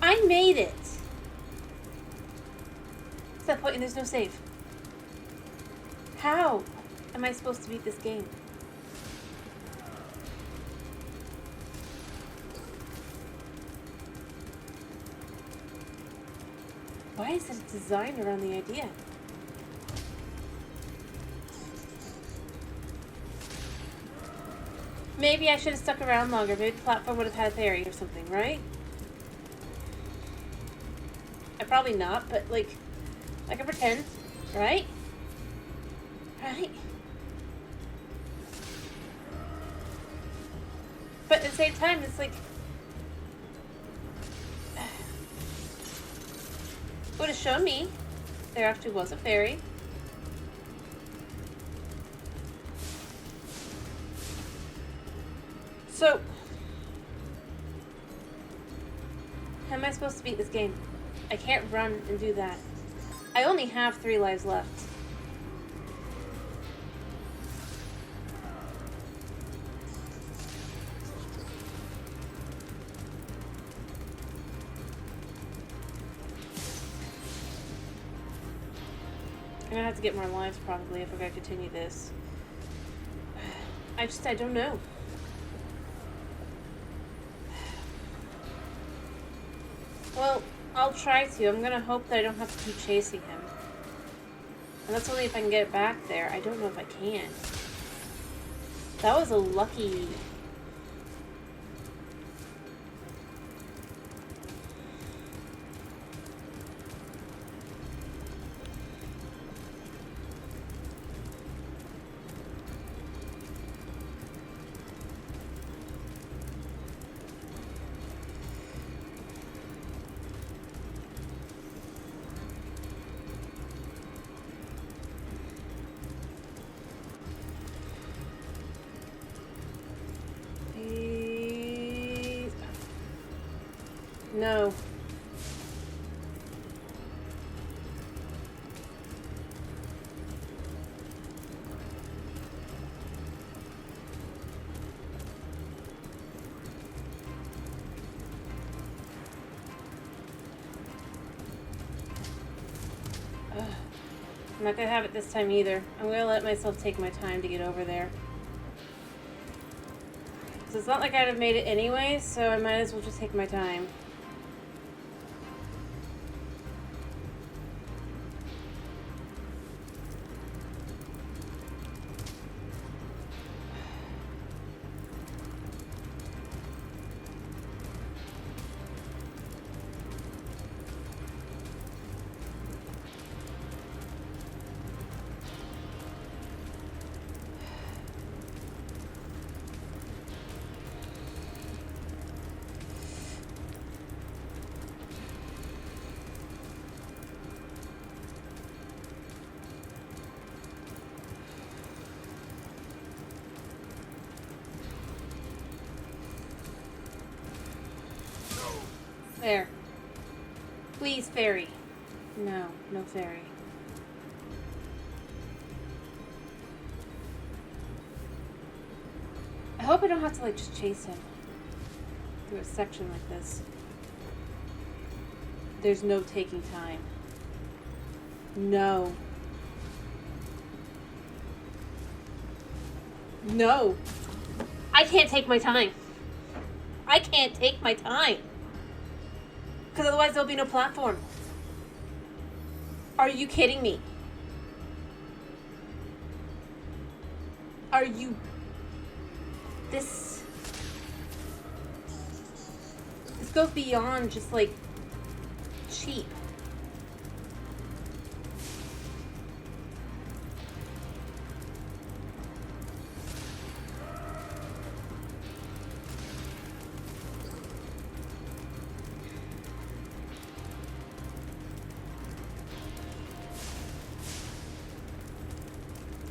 I made it! It's that point and there's no save. How am I supposed to beat this game? Why is it designed around the idea? Maybe I should have stuck around longer. Maybe the platform would have had a fairy or something, right? Probably not, but like, I can pretend, right? Right? But at the same time, it's like, it would have shown me there actually was a fairy. So, how am I supposed to beat this game? I can't run and do that. I only have 3 lives left. I'm gonna have to get more lives probably if we're gonna continue this. I don't know. Well, I'll try to. I'm gonna hope that I don't have to keep chasing him. And that's only if I can get it back there. I don't know if I can. That was a lucky... No. I'm not gonna have it this time either. I'm gonna let myself take my time to get over there. So it's not like I'd have made it anyway, so I might as well just take my time. There. Please, fairy. No, no fairy. I hope I don't have to, like, just chase him through a section like this. There's no taking time. No. No. I can't take my time. I can't take my time. Because otherwise there'll be no platform. Are you kidding me? Are you... This goes beyond just, like, cheap.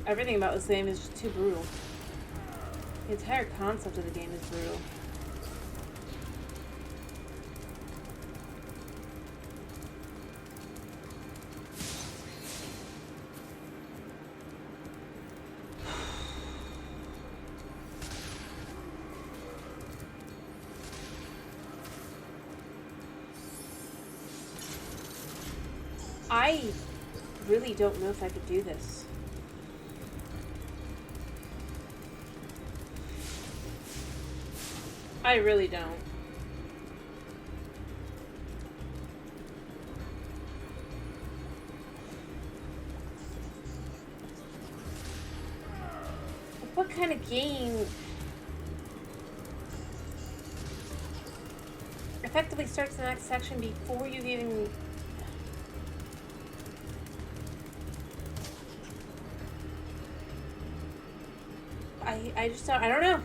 Everything about this game is just too brutal. The entire concept of the game is brutal. I really don't know if I could do this. I really don't. What kind of game effectively starts the next section before you even... I just don't, I don't know.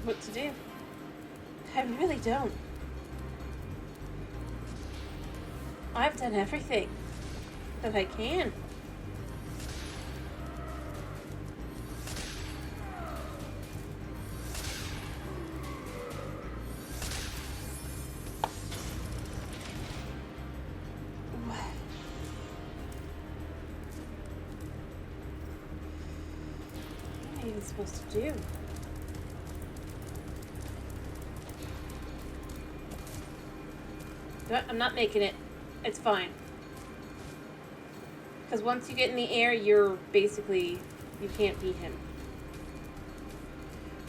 What to do. I really don't. I've done everything that I can. What am I even supposed to do? I'm not making it. It's fine. Because once you get in the air, you're basically... You can't beat him.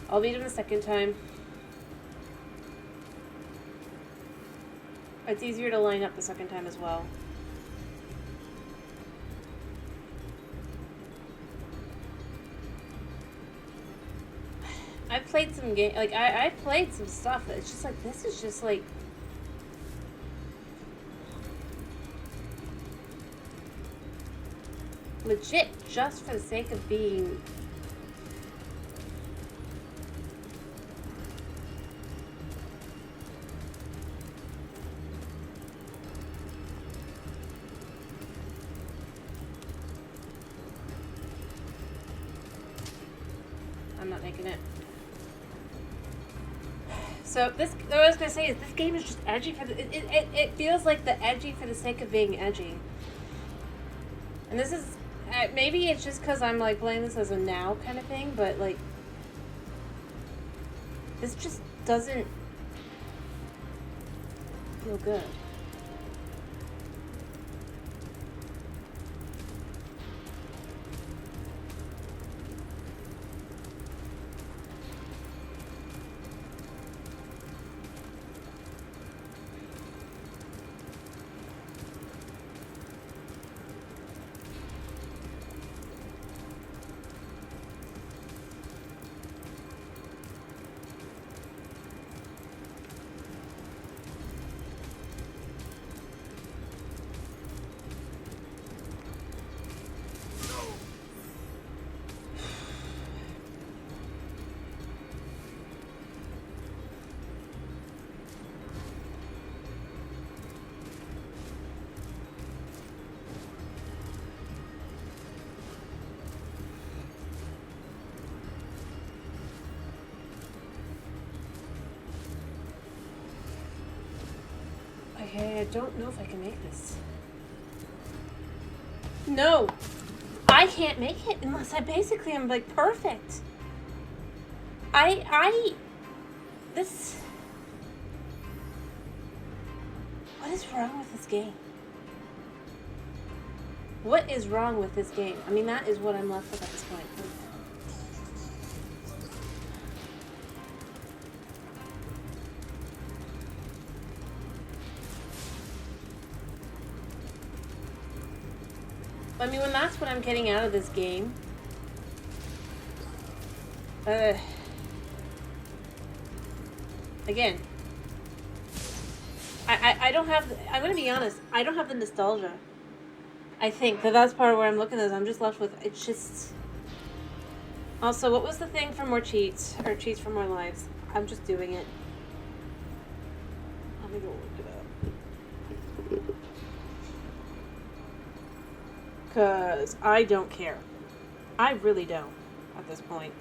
I'll beat him the second time. It's easier to line up the second time as well. I've played some game, like I played some stuff that it's just like this is just like legit just for the sake of being. I'm not making it. So this, what I was gonna say is this game is just edgy for the. It feels like the edgy for the sake of being edgy. And this is maybe it's just because I'm like playing this as a now kind of thing, but like this just doesn't feel good. Okay, I don't know if I can make this. No! I can't make it unless I basically am like perfect. This... What is wrong with this game? What is wrong with this game? I mean, that is what I'm left with at this point. I mean, when that's what I'm getting out of this game. Again. I don't have... I'm going to be honest. I don't have the nostalgia. I think that's part of where I'm looking at this. I'm just left with... It's just... Also, what was the thing for more cheats? Or cheats for more lives? I'm just doing it. Let me go look it up. Because I don't care. I really don't at this point.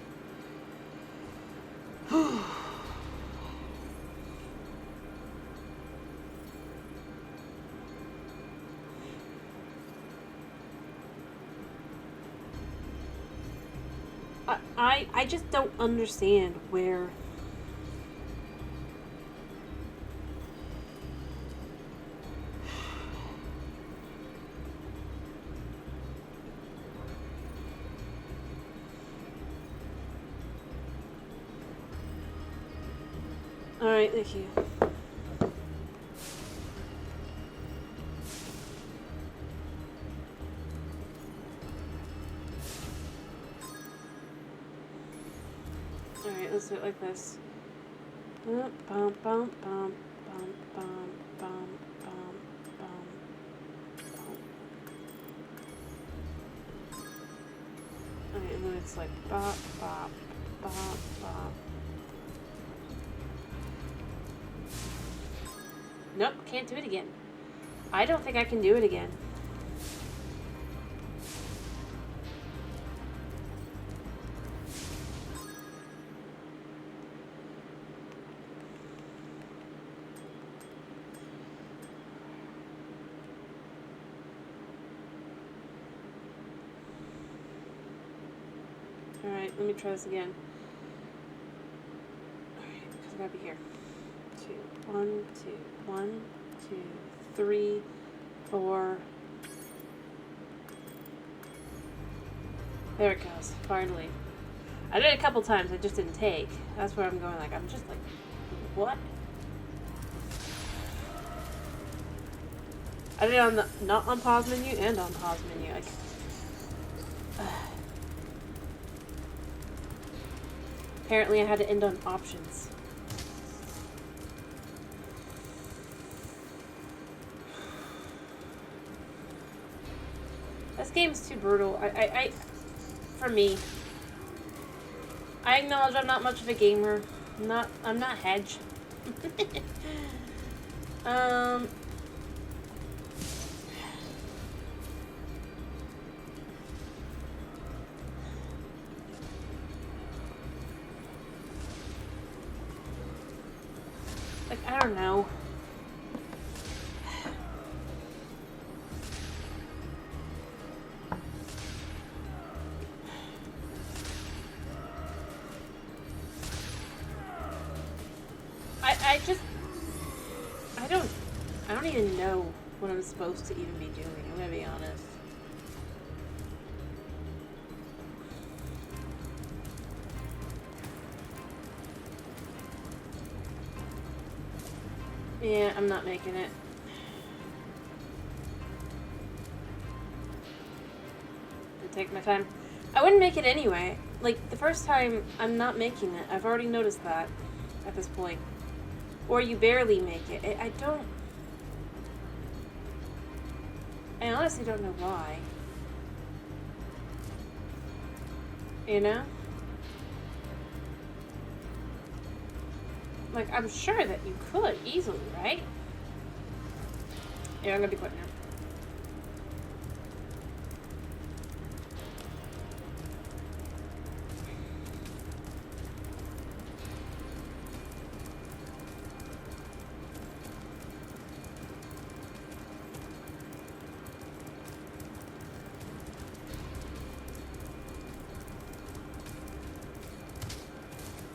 I just don't understand where... Alright, thank you. Alright, let's do it like this. Bum, bum, bum, bum, bum, bum, bum, bum, bum. Alright, and then it's like bop, bop, bop, bop. Nope, can't do it again. I don't think I can do it again. Alright, let me try this again. Alright, because I gotta be here. 2, 1, 2, 1, 2, 3, 4. There it goes. Finally. I did it a couple times. It just didn't take. That's where I'm going. Like, I'm just like, what? I did it on the not on pause menu and on pause menu. Like, apparently I had to end on options. This game's too brutal. For me. I acknowledge I'm not much of a gamer. I'm not hedge. Like, I don't know. I don't even know what I'm supposed to even be doing. I'm gonna be honest. Yeah, I'm not making it. I'll take my time. I wouldn't make it anyway. Like, the first time, I'm not making it. I've already noticed that at this point. Or you barely make it. I honestly don't know why. You know? Like, I'm sure that you could easily, right? Yeah, I'm gonna be quick now.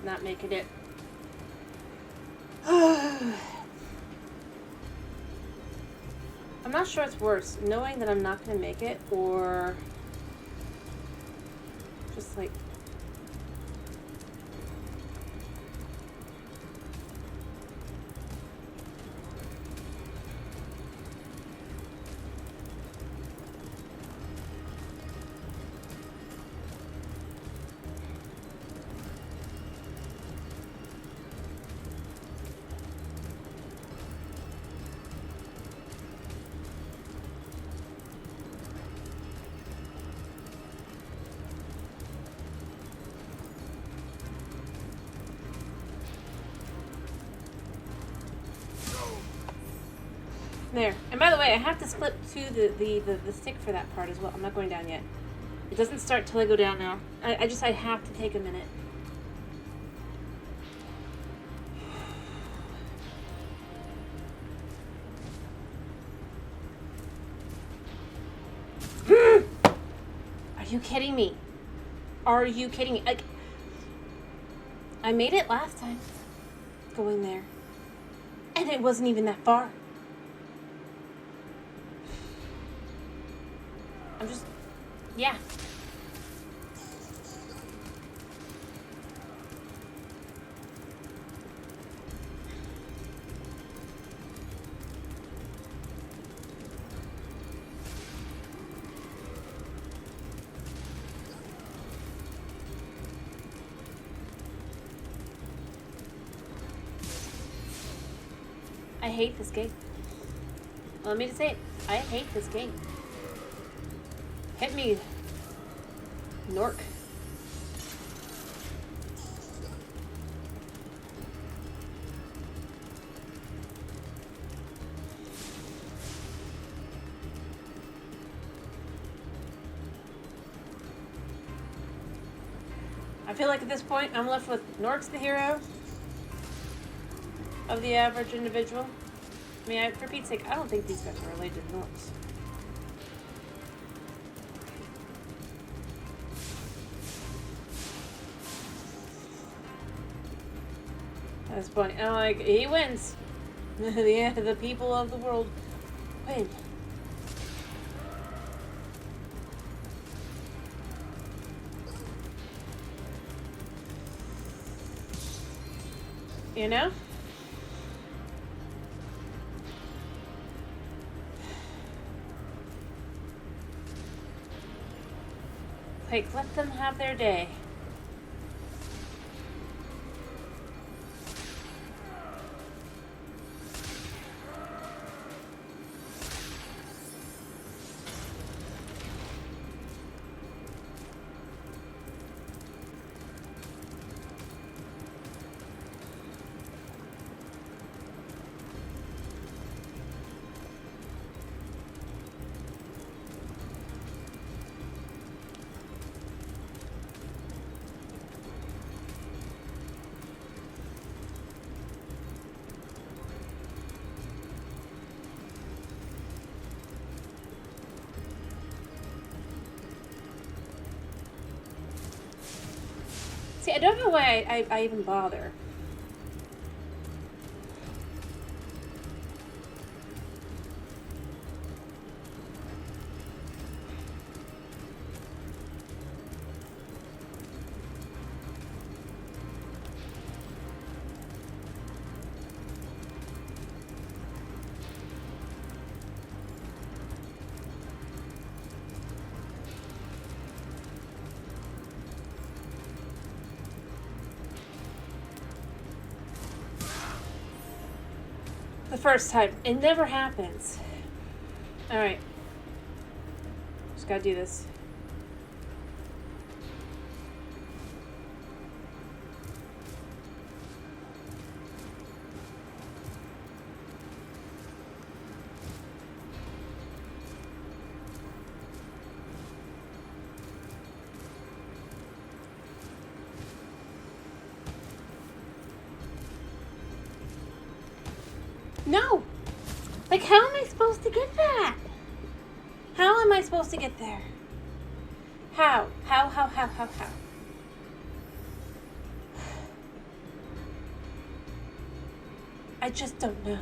Not making it. I'm not sure it's worse, knowing that I'm not going to make it, or just like... There. And by the way, I have to split to the stick for that part as well. I'm not going down yet. It doesn't start till I go down now. I have to take a minute. Are you kidding me? Are you kidding me? Like, I made it last time. Going there. And it wasn't even that far. I'm just... Yeah. I hate this game. Let me just say it. I hate this game. Hit me, Nork. I feel like at this point I'm left with Nork's the hero of the average individual. I mean, for Pete's sake, I don't think these guys are related to Norks. At this point, I'm like, he wins. The people of the world win. You know? Like, let them have their day. See, I don't know why I even bother. The first time. It never happens. Alright. Just gotta do this. No! Like, how am I supposed to get that? How am I supposed to get there? How? How? I just don't know.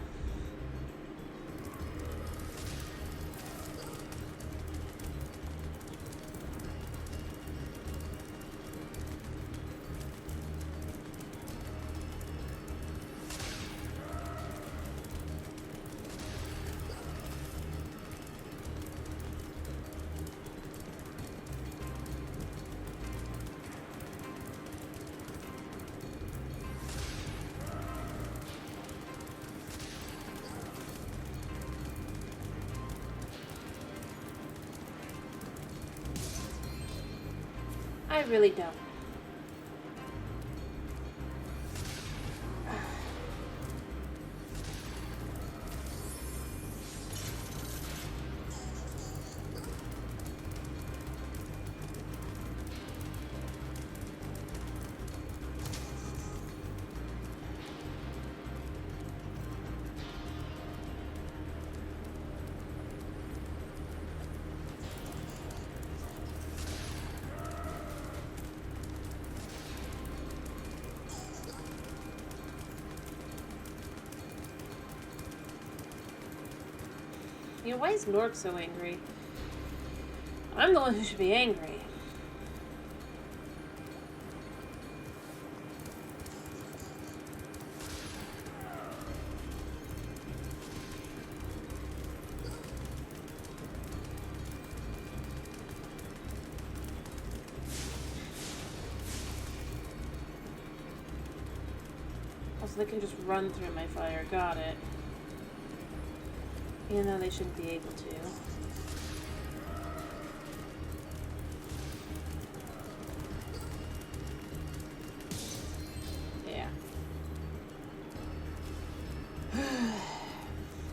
I really don't. You know, why is Nork so angry? I'm the one who should be angry. Also, they can just run through my fire. Got it. Even though they shouldn't be able to. Yeah.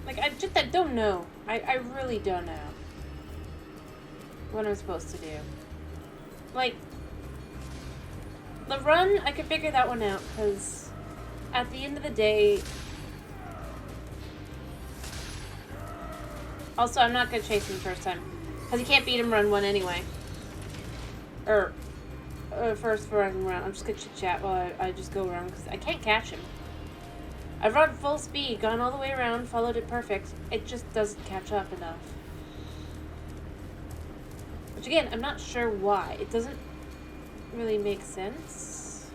Like, I don't know. I really don't know what I'm supposed to do. Like, the run, I could figure that one out, because at the end of the day... Also, I'm not going to chase him the first time. Because you can't beat him run one anyway. Or, first run. I'm just going to chit-chat while I just go around. Because I can't catch him. I've run full speed, gone all the way around, followed it perfect. It just doesn't catch up enough. Which again, I'm not sure why. It doesn't really make sense.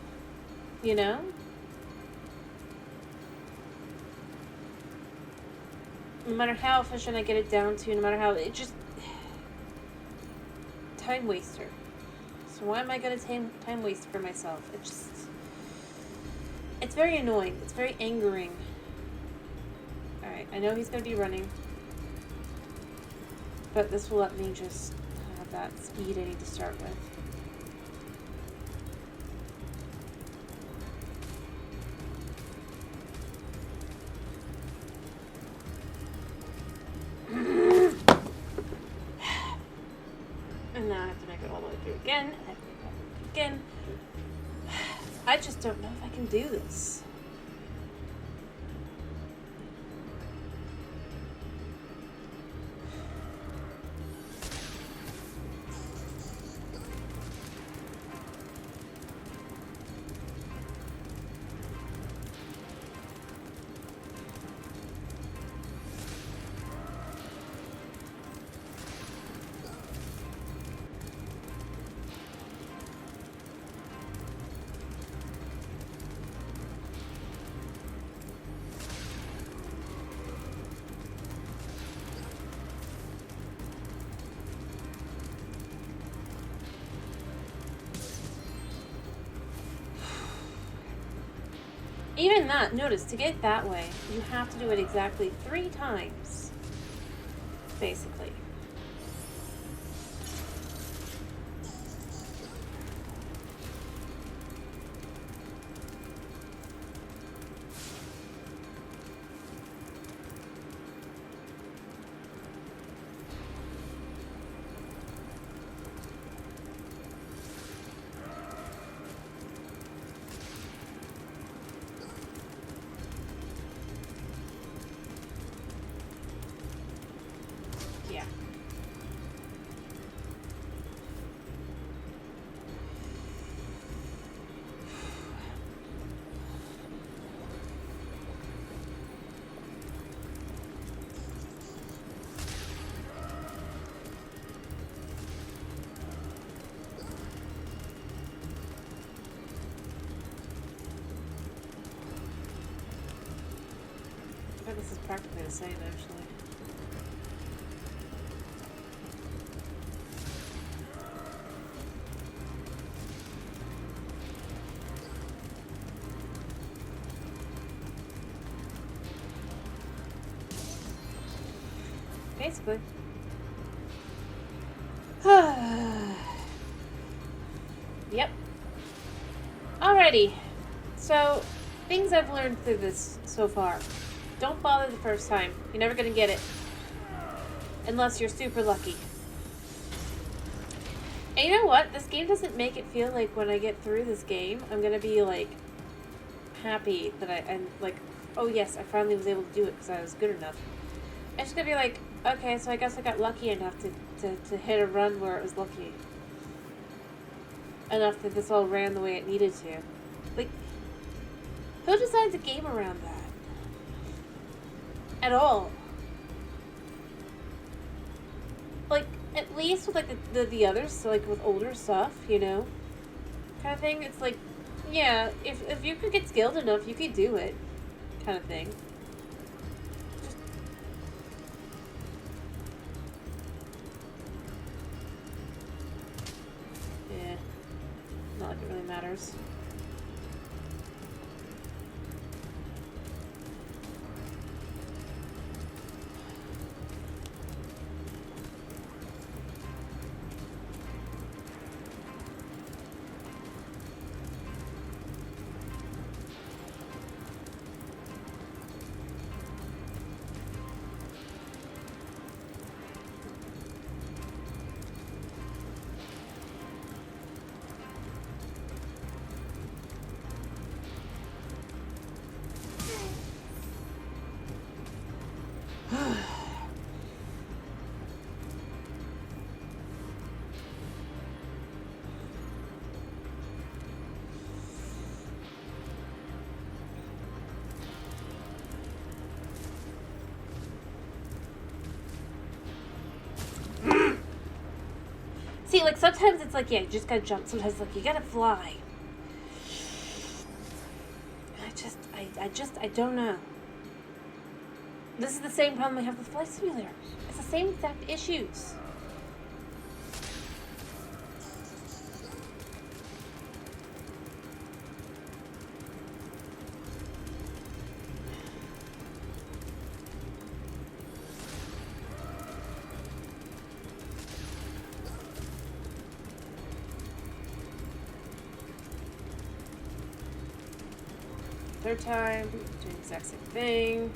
You know? No matter how efficient I get it down to, no matter how, it just... Time waster. So why am I gonna time waste for myself? It just... It's very annoying. It's very angering. Alright, I know he's gonna be running. But this will let me just have that speed I need to start with. And now I have to make it all the way through again. And I have to make it all the way through again. I just don't know if I can do this. Even that, notice, to get that way, you have to do it exactly 3 times. Basically. Yeah. I bet this is practically the same, actually. Basically. Yep. Alrighty. So, things I've learned through this so far. Don't bother the first time. You're never gonna get it. Unless you're super lucky. And you know what? This game doesn't make it feel like when I get through this game, I'm gonna be, like, happy that I'm like, oh yes, I finally was able to do it because I was good enough. It's just gonna be like, okay, so I guess I got lucky enough to hit a run where it was lucky. Enough that this all ran the way it needed to. Like, who designs a game around that? At all. Like, at least with, like, the others, so, like, with older stuff, you know? Kind of thing. It's like, yeah, if you could get skilled enough, you could do it. Kind of thing. Yeah. Not like it really matters. like, sometimes it's like, yeah, you just gotta jump. Sometimes it's like, you gotta fly. I don't know. This is the same problem we have with Flight Simulator. It's the same exact issues. Third time, doing the exact same thing.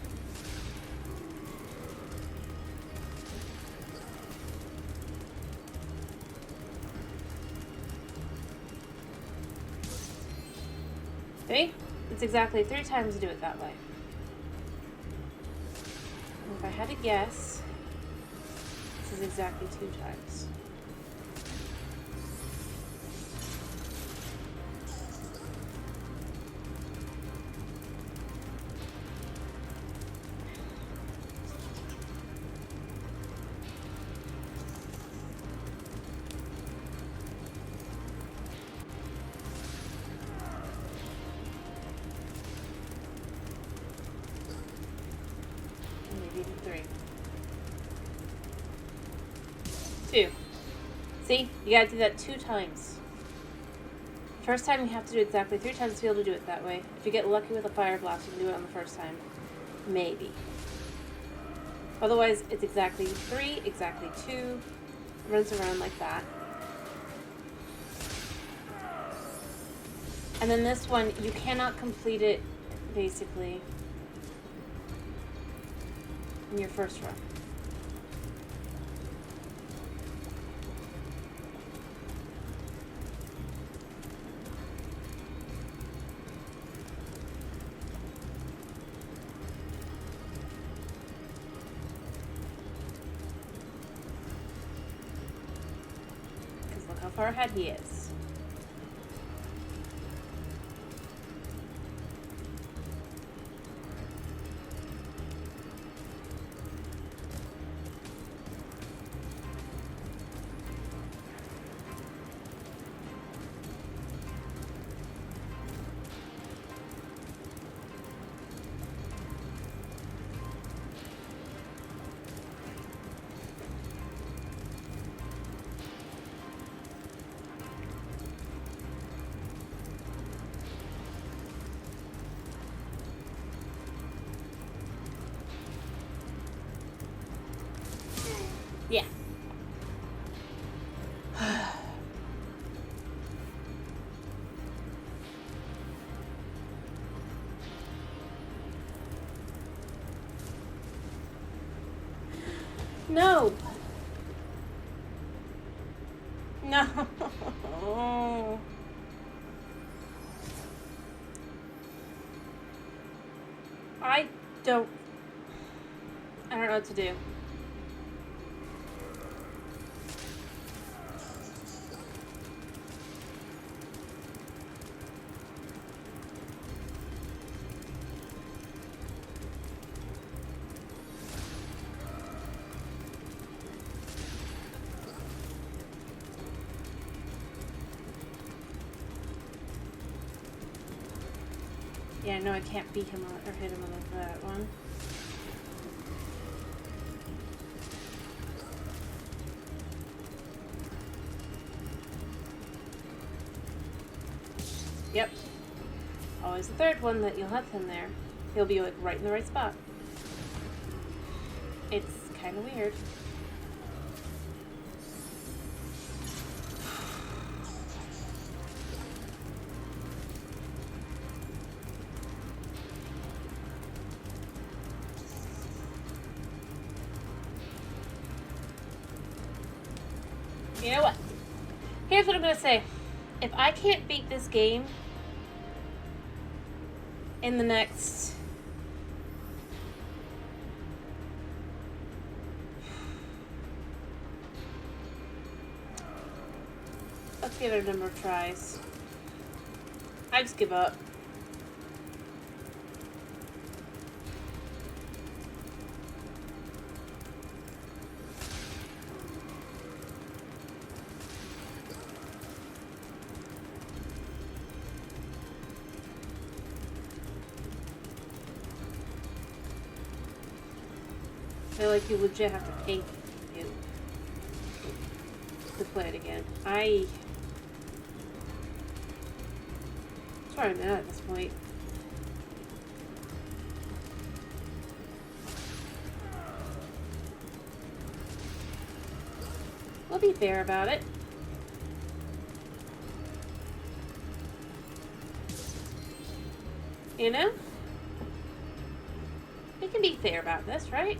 See? It's exactly 3 times to do it that way. And if I had to guess, this is exactly 2 times. Maybe even 3. 2. See? You gotta do that 2 times. First time you have to do it exactly 3 times to be able to do it that way. If you get lucky with a fire blast, you can do it on the first time. Maybe. Otherwise, it's exactly 3, exactly 2. Runs around like that. And then this one, you cannot complete it, basically, in your first run. Because look how far ahead he is. Yeah. No. No. I don't know what to do. Yeah, no, I can't beat him or hit him with that one. Yep. Always the third one that you'll have him there. He'll be like right in the right spot. It's kind of weird. You know what? Here's what I'm going to say. If I can't beat this game in the next... Let's give it a number of tries. I just give up. feel like you legit have to pay you to play it again. That's where I'm at this point. We'll be fair about it. You know? We can be fair about this, right?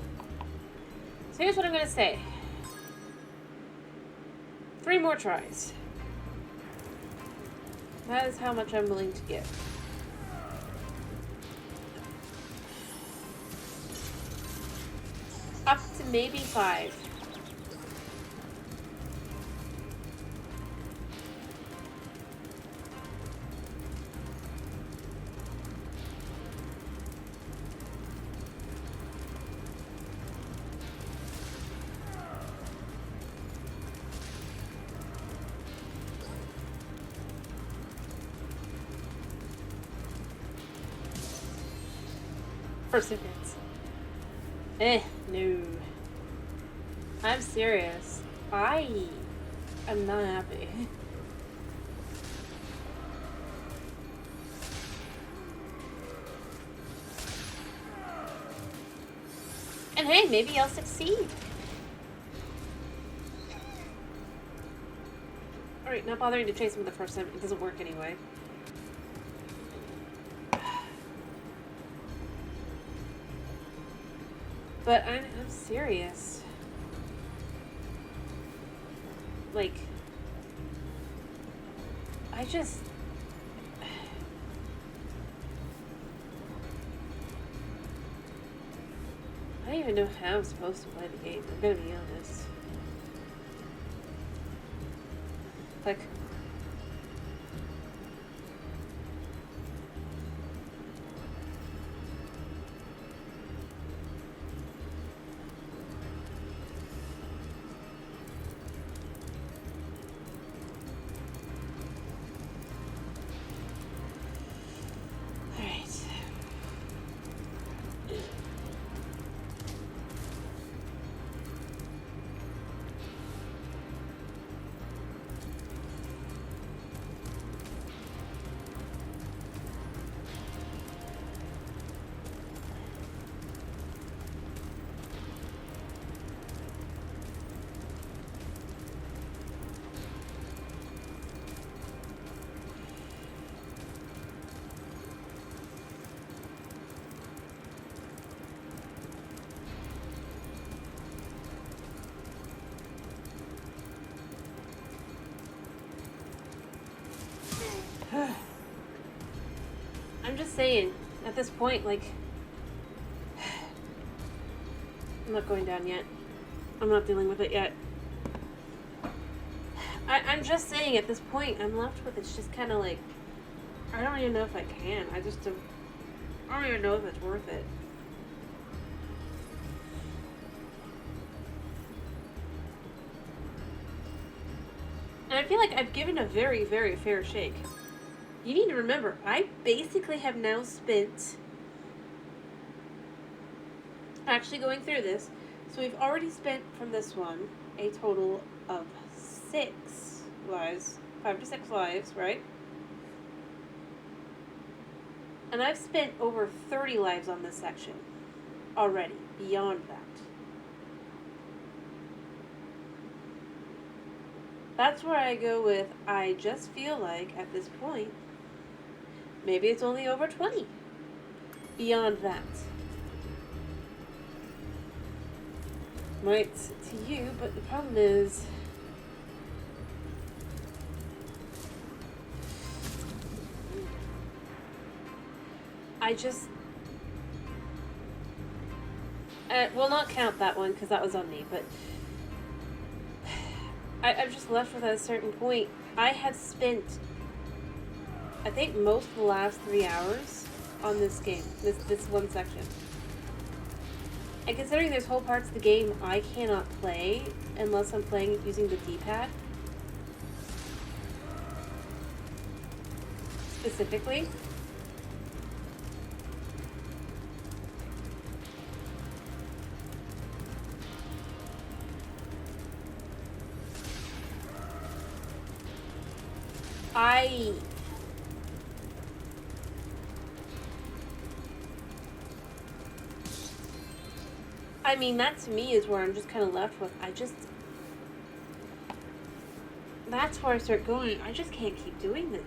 So here's what I'm gonna say. 3 more tries. That is how much I'm willing to give. Up to maybe 5. Perseverance. No. I'm serious. I am not happy. And hey, maybe I'll succeed. Alright, not bothering to chase him the first time. It doesn't work anyway. But I'm serious. Like, I don't even know how I'm supposed to play the game, I'm gonna be honest. Like, I'm just saying, at this point, like, I'm not going down yet. I'm not dealing with it yet. I'm just saying, at this point, I'm left with it's just kind of like, I don't even know if I can. I don't even know if it's worth it. And I feel like I've given a very, very fair shake. You need to remember, I basically have now spent, actually going through this, so we've already spent from this one a total of 6 lives, 5 to 6 lives, right? And I've spent over 30 lives on this section already, beyond that. That's where I go with, I just feel like, at this point, maybe it's only over 20. Beyond that. Might to you, but the problem is, I just, we'll not count that one because that was on me, but I'm just left with at a certain point. I have spent, I think, most of the last 3 hours on this game, this one section. And considering there's whole parts of the game I cannot play unless I'm playing it using the D-pad, specifically, I mean, that to me is where I'm just kind of left with, that's where I start going, I just can't keep doing this.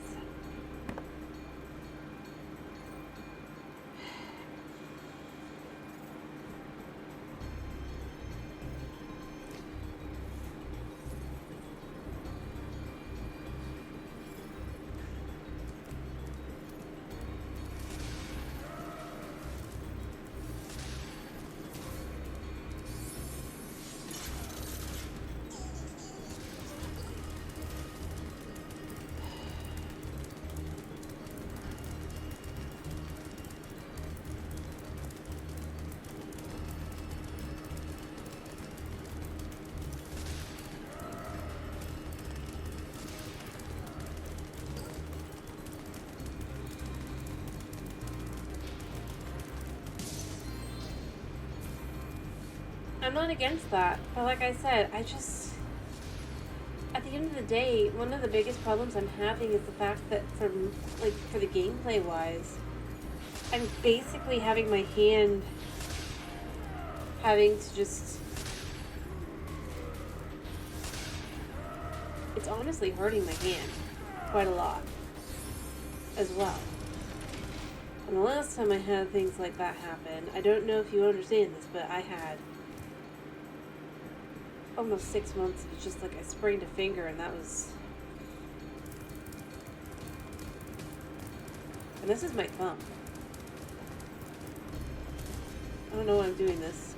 I'm not against that, but like I said, at the end of the day, one of the biggest problems I'm having is the fact that for the gameplay wise, I'm basically having my hand having to just, it's honestly hurting my hand quite a lot as well. And the last time I had things like that happen, I don't know if you understand this, but I had almost 6 months of just like I sprained a finger, and that was, and this is my thumb. I don't know why I'm doing this.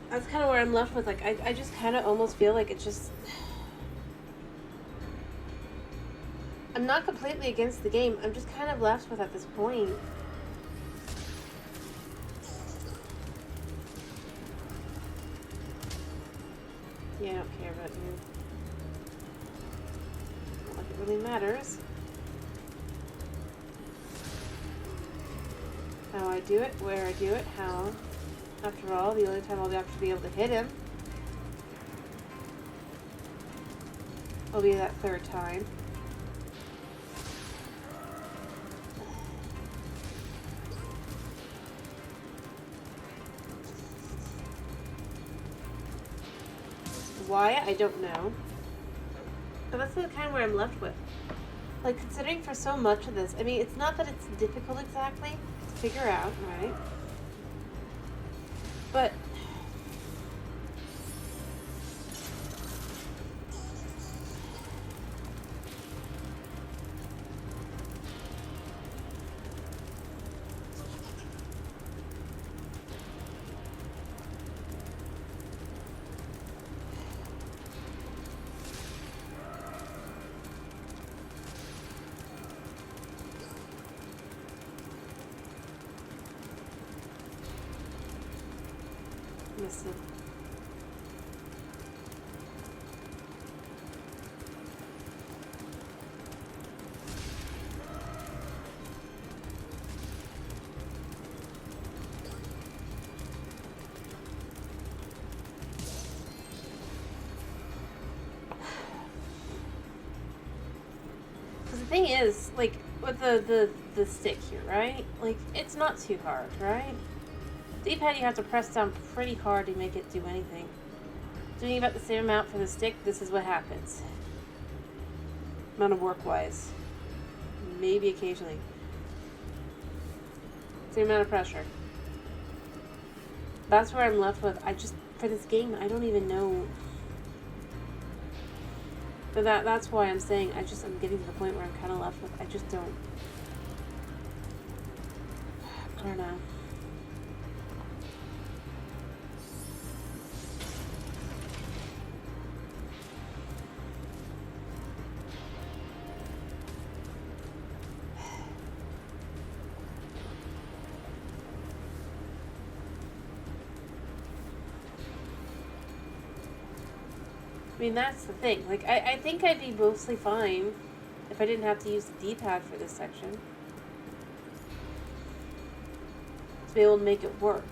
That's kind of where I'm left with, like, I just kind of almost feel like it's just, I'm not completely against the game, I'm just kind of left with at this point. Yeah, I don't care about you. Not like it really matters. How I do it, where I do it, how. After all, the only time I'll actually be able to hit him will be that third time. Why? I don't know. But that's the kind of where I'm left with. Like, considering for so much of this, I mean, it's not that it's difficult exactly to figure out, right? But listen. Because the thing is, like, with the stick here, right? Like, it's not too hard, right? D-pad you have to press down pretty hard to make it do anything. Doing about the same amount for the stick, this is what happens. Amount of work-wise. Maybe occasionally. Same amount of pressure. That's where I'm left with. For this game, I don't even know. But that's why I'm saying, I'm getting to the point where I'm kind of left with, I don't know. I mean, that's the thing. Like, I think I'd be mostly fine if I didn't have to use the D-pad for this section. To be able to make it work.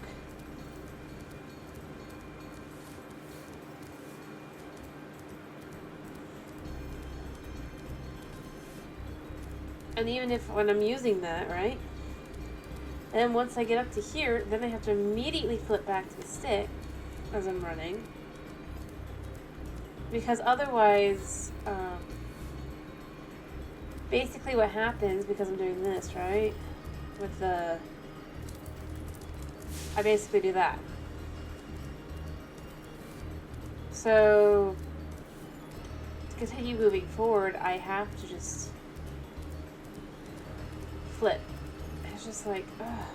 And even if when I'm using that, right? Then once I get up to here, then I have to immediately flip back to the stick as I'm running. Because otherwise, basically what happens, because I'm doing this, right? With the... I basically do that. So, to continue moving forward, I have to just flip. It's just like, ugh.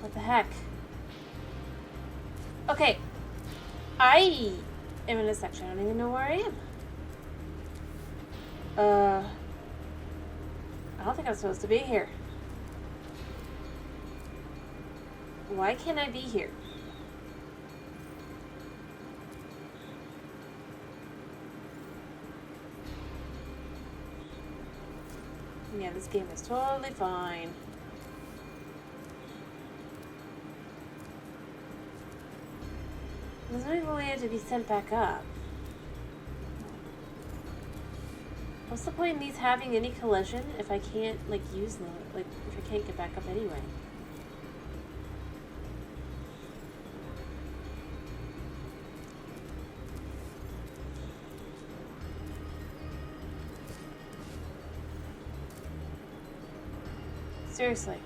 What the heck? Okay. I am in a section. I don't even know where I am. I don't think I'm supposed to be here. Why can't I be here? Yeah, this game is totally fine. There's no even way to be sent back up. What's the point in these having any collision if I can't, like, use them? Like, if I can't get back up anyway? Seriously.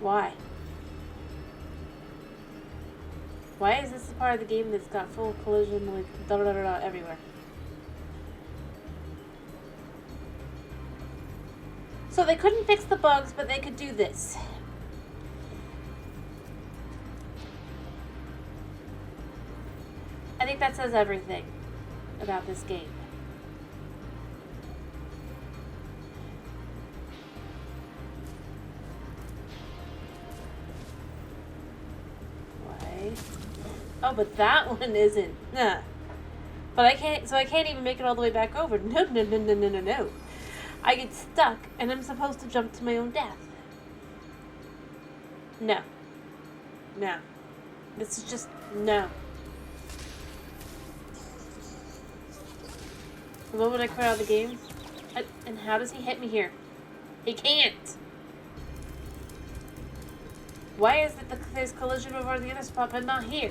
Why? Why is this the part of the game that's got full collision, like, da-da-da-da everywhere? So they couldn't fix the bugs, but they could do this. I think that says everything about this game. Why? Oh, but that one isn't. Nah. But I can't even make it all the way back over. No, no, no, no, no, no, no. I get stuck, and I'm supposed to jump to my own death. No. No. This is just... no. The moment I quit out of the game... and how does he hit me here? He can't! Why is it that there's collision over on the other spot, but not here?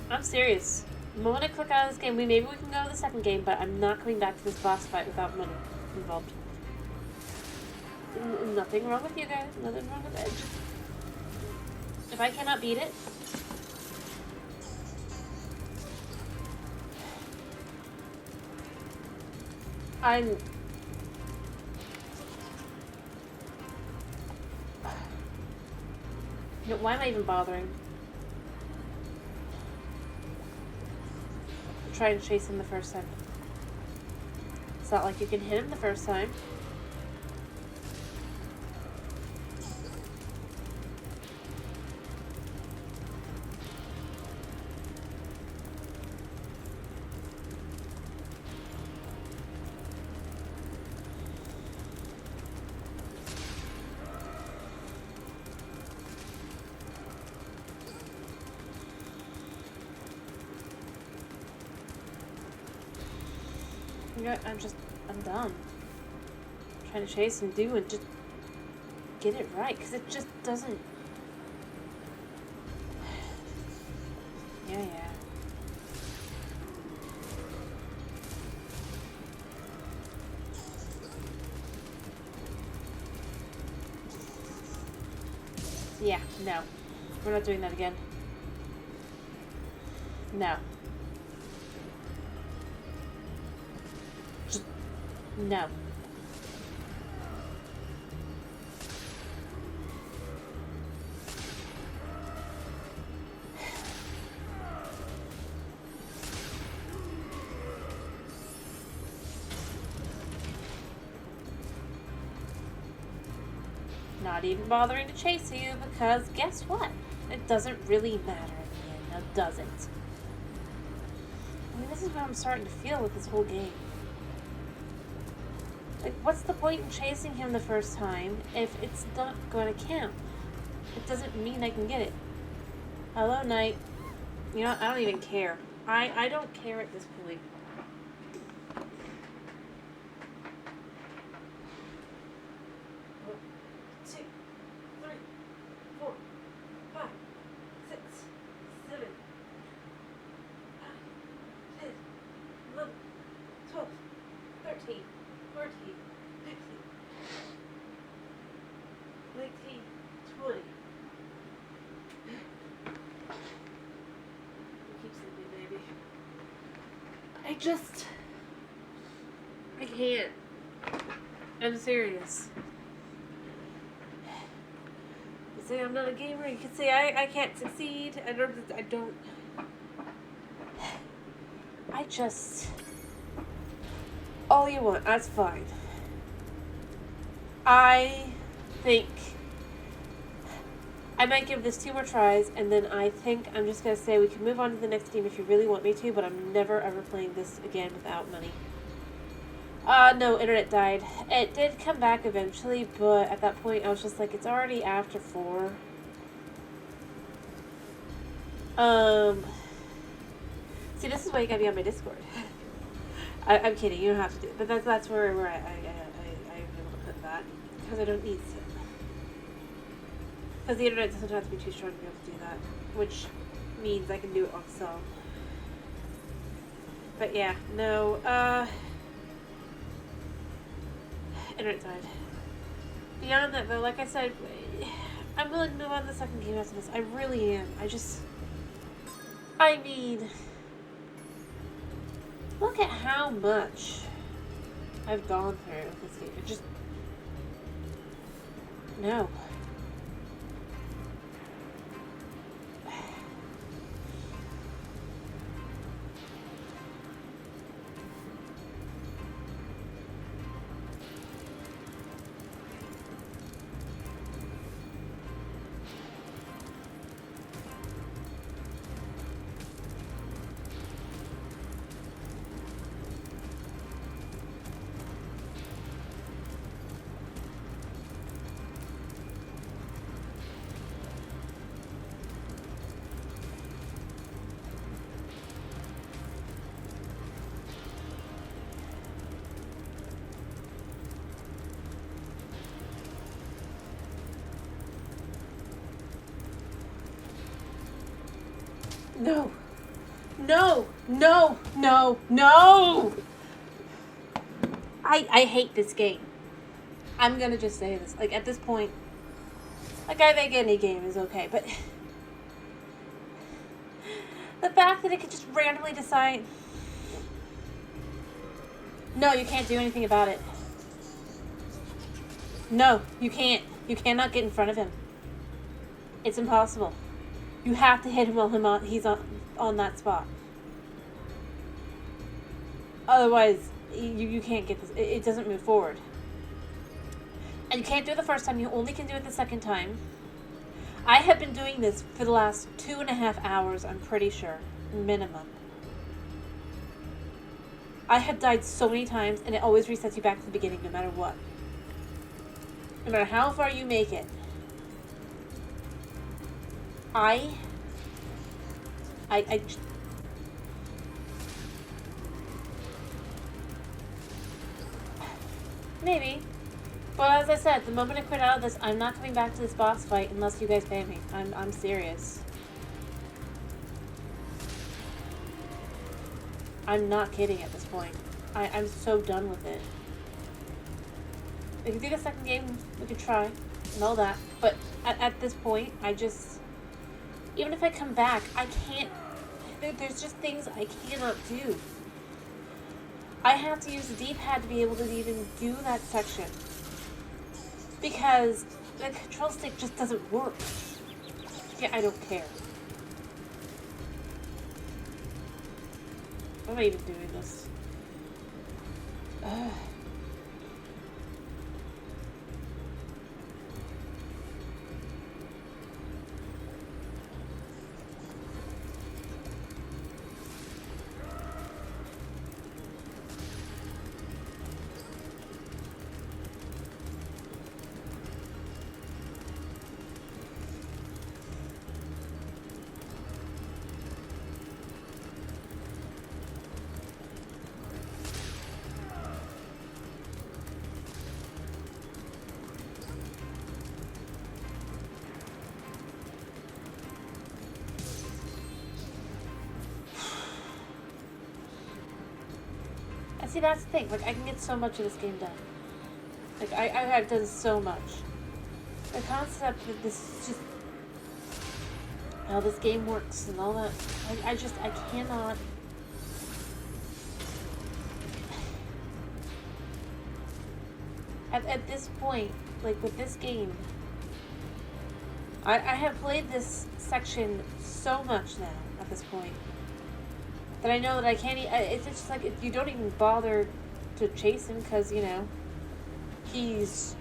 I'm serious. The moment I click out of this game, maybe we can go to the second game, but I'm not coming back to this boss fight without money involved. Nothing wrong with you guys. Nothing wrong with it. If I cannot beat it... I'm... No, why am I even bothering? Try and chase him the first time. It's not like you can hit him the first time. I'm done. I'm trying to chase and do and just get it right, because it just doesn't... Yeah. Yeah, no. We're not doing that again. No. Just, no. Not even bothering to chase you because guess what? It doesn't really matter in the end. Now, does it? I mean, this is what I'm starting to feel with this whole game. Like, what's the point in chasing him the first time if it's not going to count? It doesn't mean I can get it. Hello, Knight. You know, I don't even care. I don't care at this point. I can't. I'm serious. You say I'm not a gamer, you can say I can't succeed. I don't. I just... All you want, that's fine. I think I might give this 2 more tries, and then I think I'm just going to say we can move on to the next game if you really want me to, but I'm never ever playing this again without money. No, internet died. It did come back eventually, but at that point I was just like, it's already after 4. See, this is why you gotta be on my Discord. I'm kidding, you don't have to do it, but that's where I'm able to put that, because I don't need to. Because the internet doesn't have to be too strong to be able to do that, which means I can do it on cell. But yeah, no, internet died. Beyond that, though, like I said, I'm willing to move on to the second game after this. I really am. I mean, look at how much I've gone through with this game. It just, no. No. No. No. No. No. I hate this game. I'm gonna just say this. Like, at this point, like, I think any game is okay, but the fact that it could just randomly decide, no, you can't do anything about it. No, you can't. You cannot get in front of him. It's impossible. You have to hit him while he's on that spot. Otherwise, you can't get this. It doesn't move forward. And you can't do it the first time. You only can do it the second time. I have been doing this for the last 2.5 hours, I'm pretty sure. Minimum. I have died so many times, and it always resets you back to the beginning, no matter what. No matter how far you make it. Maybe. But as I said, the moment I quit out of this, I'm not coming back to this boss fight unless you guys pay me. I'm serious. I'm not kidding at this point. I'm so done with it. We can do the second game, we could try, and all that, but At this point, I just... Even if I come back, I can't... There's just things I cannot do. I have to use the D-pad to be able to even do that section. Because the control stick just doesn't work. Yeah, I don't care. Why am I even doing this? Ugh. See, that's the thing. Like, I can get so much of this game done. Like, I've done so much. The concept that this is just how this game works and all that. I cannot. At this point, like with this game, I have played this section so much now at this point. That I know that I can't. It's just like you don't even bother to chase him because you know he's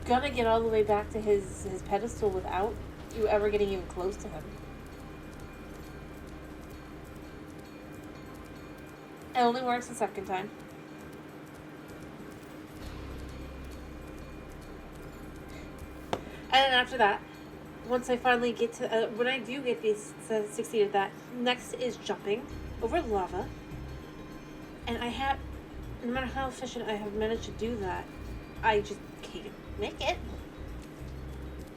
gonna get all the way back to his pedestal without you ever getting even close to him. It only works the second time. And then after that, once I finally get to, when I do get these, succeed at that, next is jumping over lava. And no matter how efficient I have managed to do that, I just can't make it.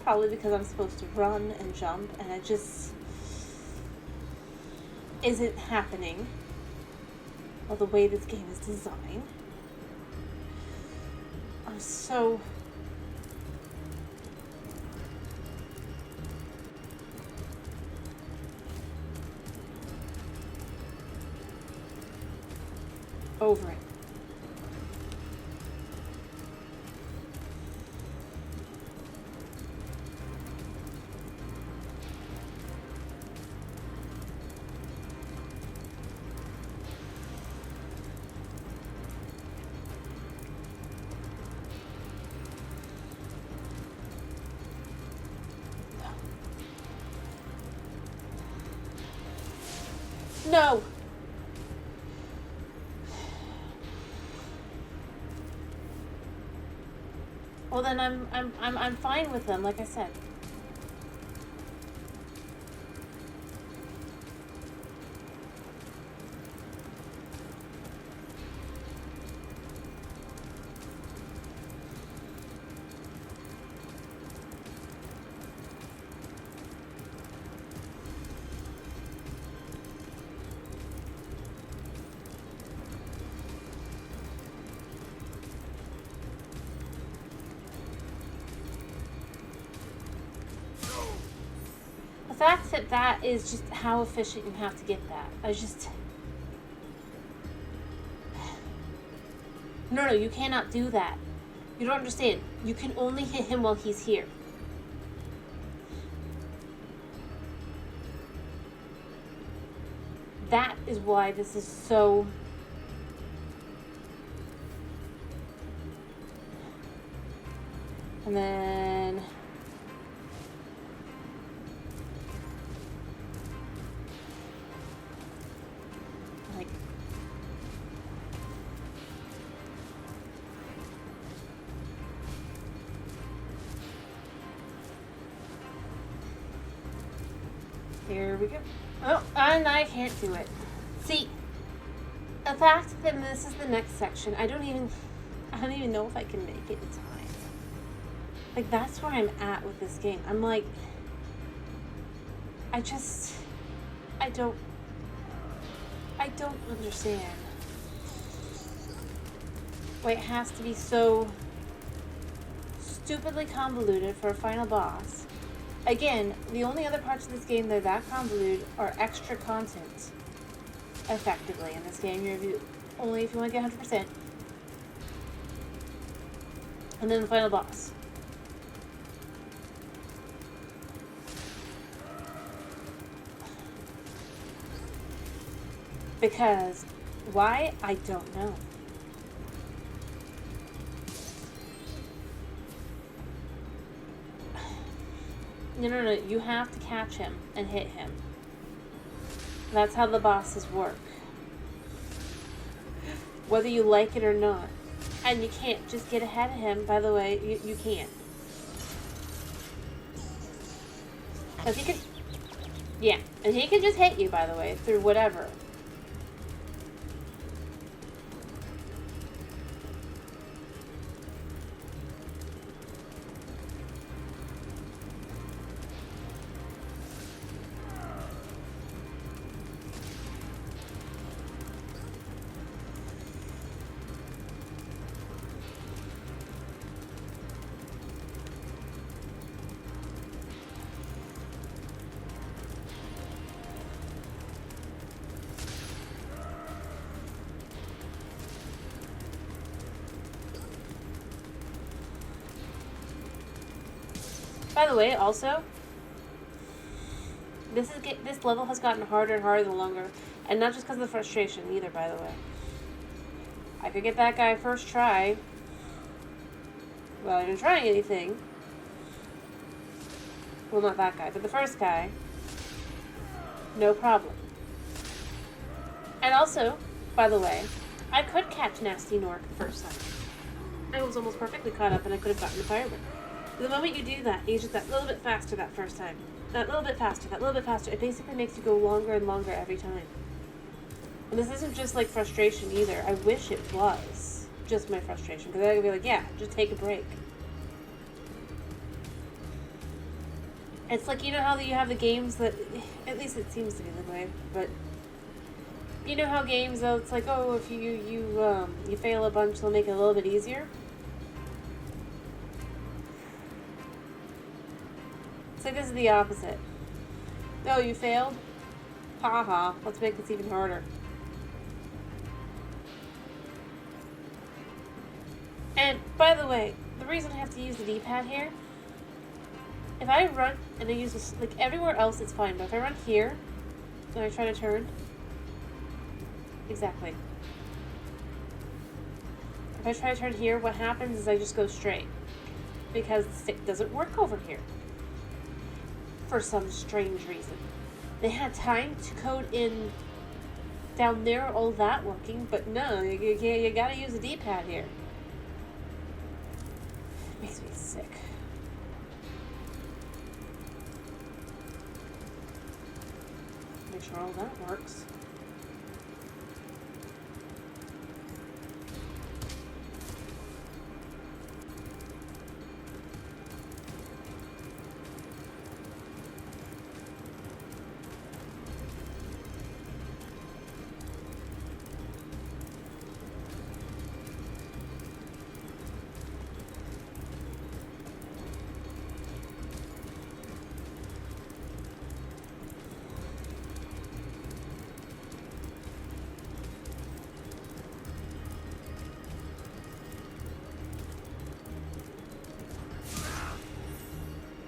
Probably because I'm supposed to run and jump, and it just isn't happening. Well, the way this game is designed. I'm so... over it. No. Well, then I'm fine with them, like I said. The fact that is just how efficient you have to get that. No, you cannot do that. You don't understand. You can only hit him while he's here. That is why this is so... And then... Here we go. Oh, and I can't do it. See, the fact that this is the next section, I don't even know if I can make it in time. Like, that's where I'm at with this game. I'm like, I don't understand why it has to be so stupidly convoluted for a final boss. Again, the only other parts of this game that are that convoluted are extra content. Effectively, in this game, only if you want to get 100%. And then the final boss. Because, why? I don't know. No, you have to catch him and hit him. That's how the bosses work. Whether you like it or not. And you can't just get ahead of him, by the way, you can't. Because he can... Yeah, and he can just hit you, by the way, through whatever. By the way, also, this level has gotten harder and harder the longer, and not just because of the frustration either. By the way, I could get that guy first try. Well, I didn't try anything. Well, not that guy, but the first guy. No problem. And also, by the way, I could catch Nasty Nork the first time. I was almost perfectly caught up, and I could have gotten the fireman. The moment you do that, you just that little bit faster that first time. That little bit faster. It basically makes you go longer and longer every time. And this isn't just like frustration either. I wish it was just my frustration. Because I could be like, yeah, just take a break. It's like, you know how you have the games that, at least it seems to be that way, but you know how games, though, it's like, oh, if you fail a bunch, they'll make it a little bit easier. It's like this is the opposite. Oh, you failed? Ha ha. Let's make this even harder. And, by the way, the reason I have to use the D-pad here, if I run and I use this, like everywhere else it's fine, but if I run here and I try to turn, exactly. If I try to turn here, what happens is I just go straight. Because the stick doesn't work over here. For some strange reason. They had time to code in down there all that working, but no, you gotta use a D-pad here. It makes me sick. Make sure all that works.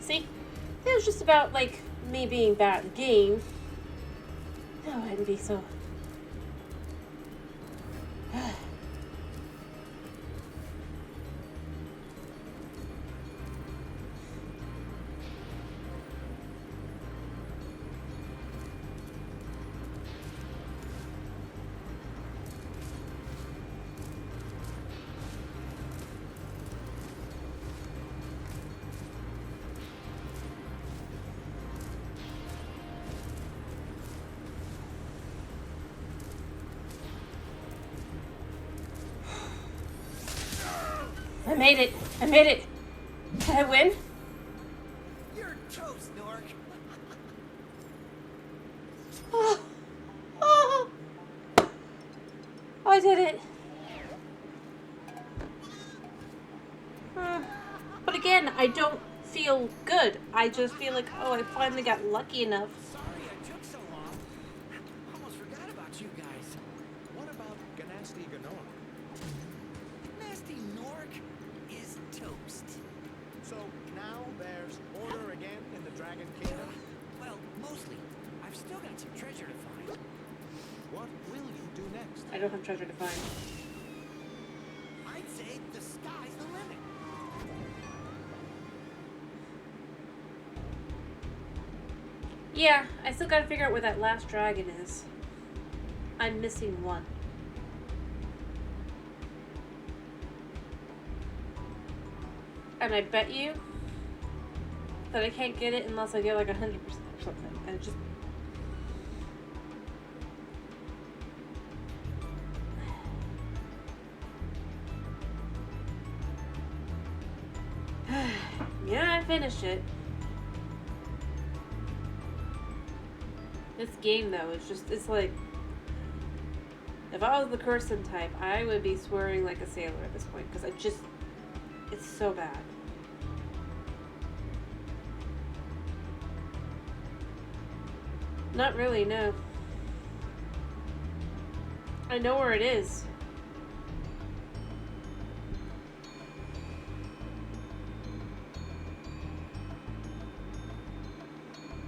See? It was just about, like, me being bad at the game. No, I wouldn't be so... I made it! I made it! Did I win? You're toast, Nork. Oh. Oh. I did it! But again, I don't feel good. I just feel like, oh, I finally got lucky enough. Sorry I took so long. Almost forgot about you guys. What about Ganasty Ganor? Nasty Nork is toast. So now there's order again in the Dragon Kingdom? Well, mostly. I've still got some treasure to find. What will you do next? I don't have treasure to find. I'd say the sky's the limit. Yeah, I still gotta figure out where that last dragon is. I'm missing one. And I bet you that I can't get it unless I get like 100% or something. And just... yeah, I finished it. This game, though, it's like, if I was the Curson type, I would be swearing like a sailor at this point, because it's so bad. Not really, no. I know where it is.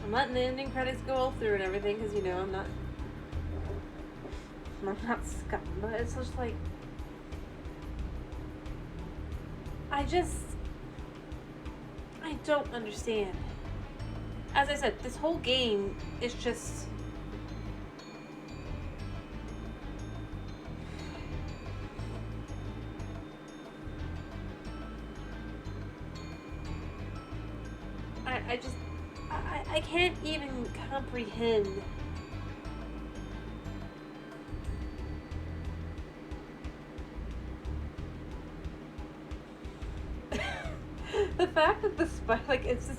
I'm letting the ending credits go all through and everything, because, you know, I'm not scum, but it's just like, I don't understand. As I said, this whole game is just... I can't even comprehend the fact that the like, is this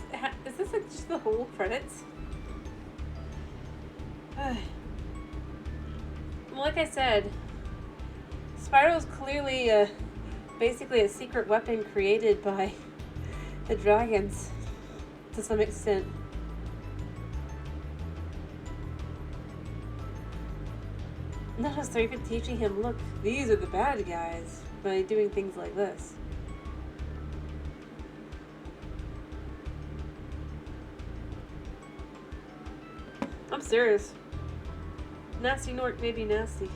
like just the whole credits? Like I said, Spyro is clearly basically a secret weapon created by the dragons to some extent. Notice they're even teaching him, look, these are the bad guys, by doing things like this. I'm serious. Nasty Nork may be nasty.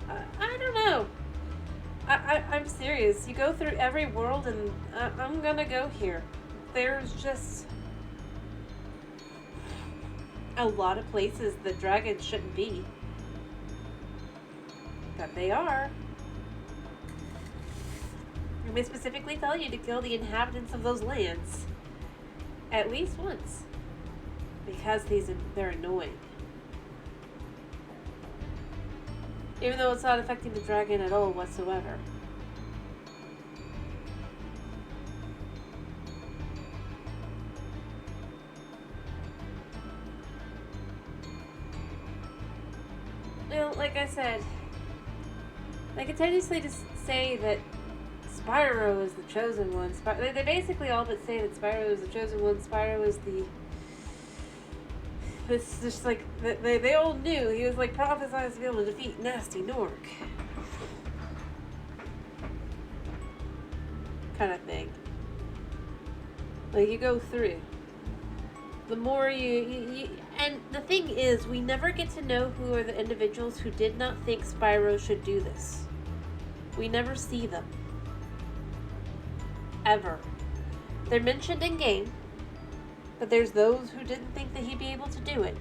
I don't know. I'm serious. You go through every world and I'm gonna go here. There's just a lot of places that dragons shouldn't be. But they are. And they specifically tell you to kill the inhabitants of those lands. At least once. Because they're annoying. Even though it's not affecting the dragon at all whatsoever. Well, like I said, they continuously just say that Spyro is the chosen one. They basically all but say that Spyro is the chosen one. Spyro is the... It's just like, they all knew. He was like prophesied to be able to defeat Nasty Nork. Kind of thing. Like, you go through. The more you and the thing is, we never get to know who are the individuals who did not think Spyro should do this. We never see them. Ever. They're mentioned in game, but there's those who didn't think that he'd be able to do it.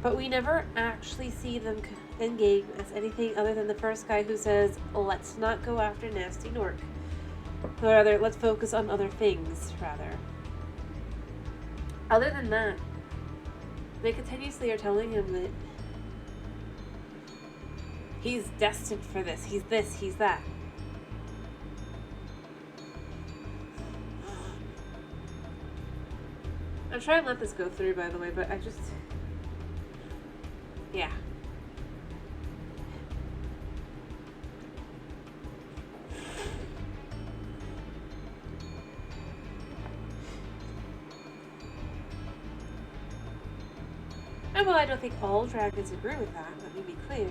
But we never actually see them in game as anything other than the first guy who says, let's not go after Nasty Nork. Or rather, let's focus on other things, rather. Other than that, they continuously are telling him that he's destined for this, he's that. I'm trying to let this go through, by the way, but I just... Yeah. And well, I don't think all dragons agree with that, let me be clear.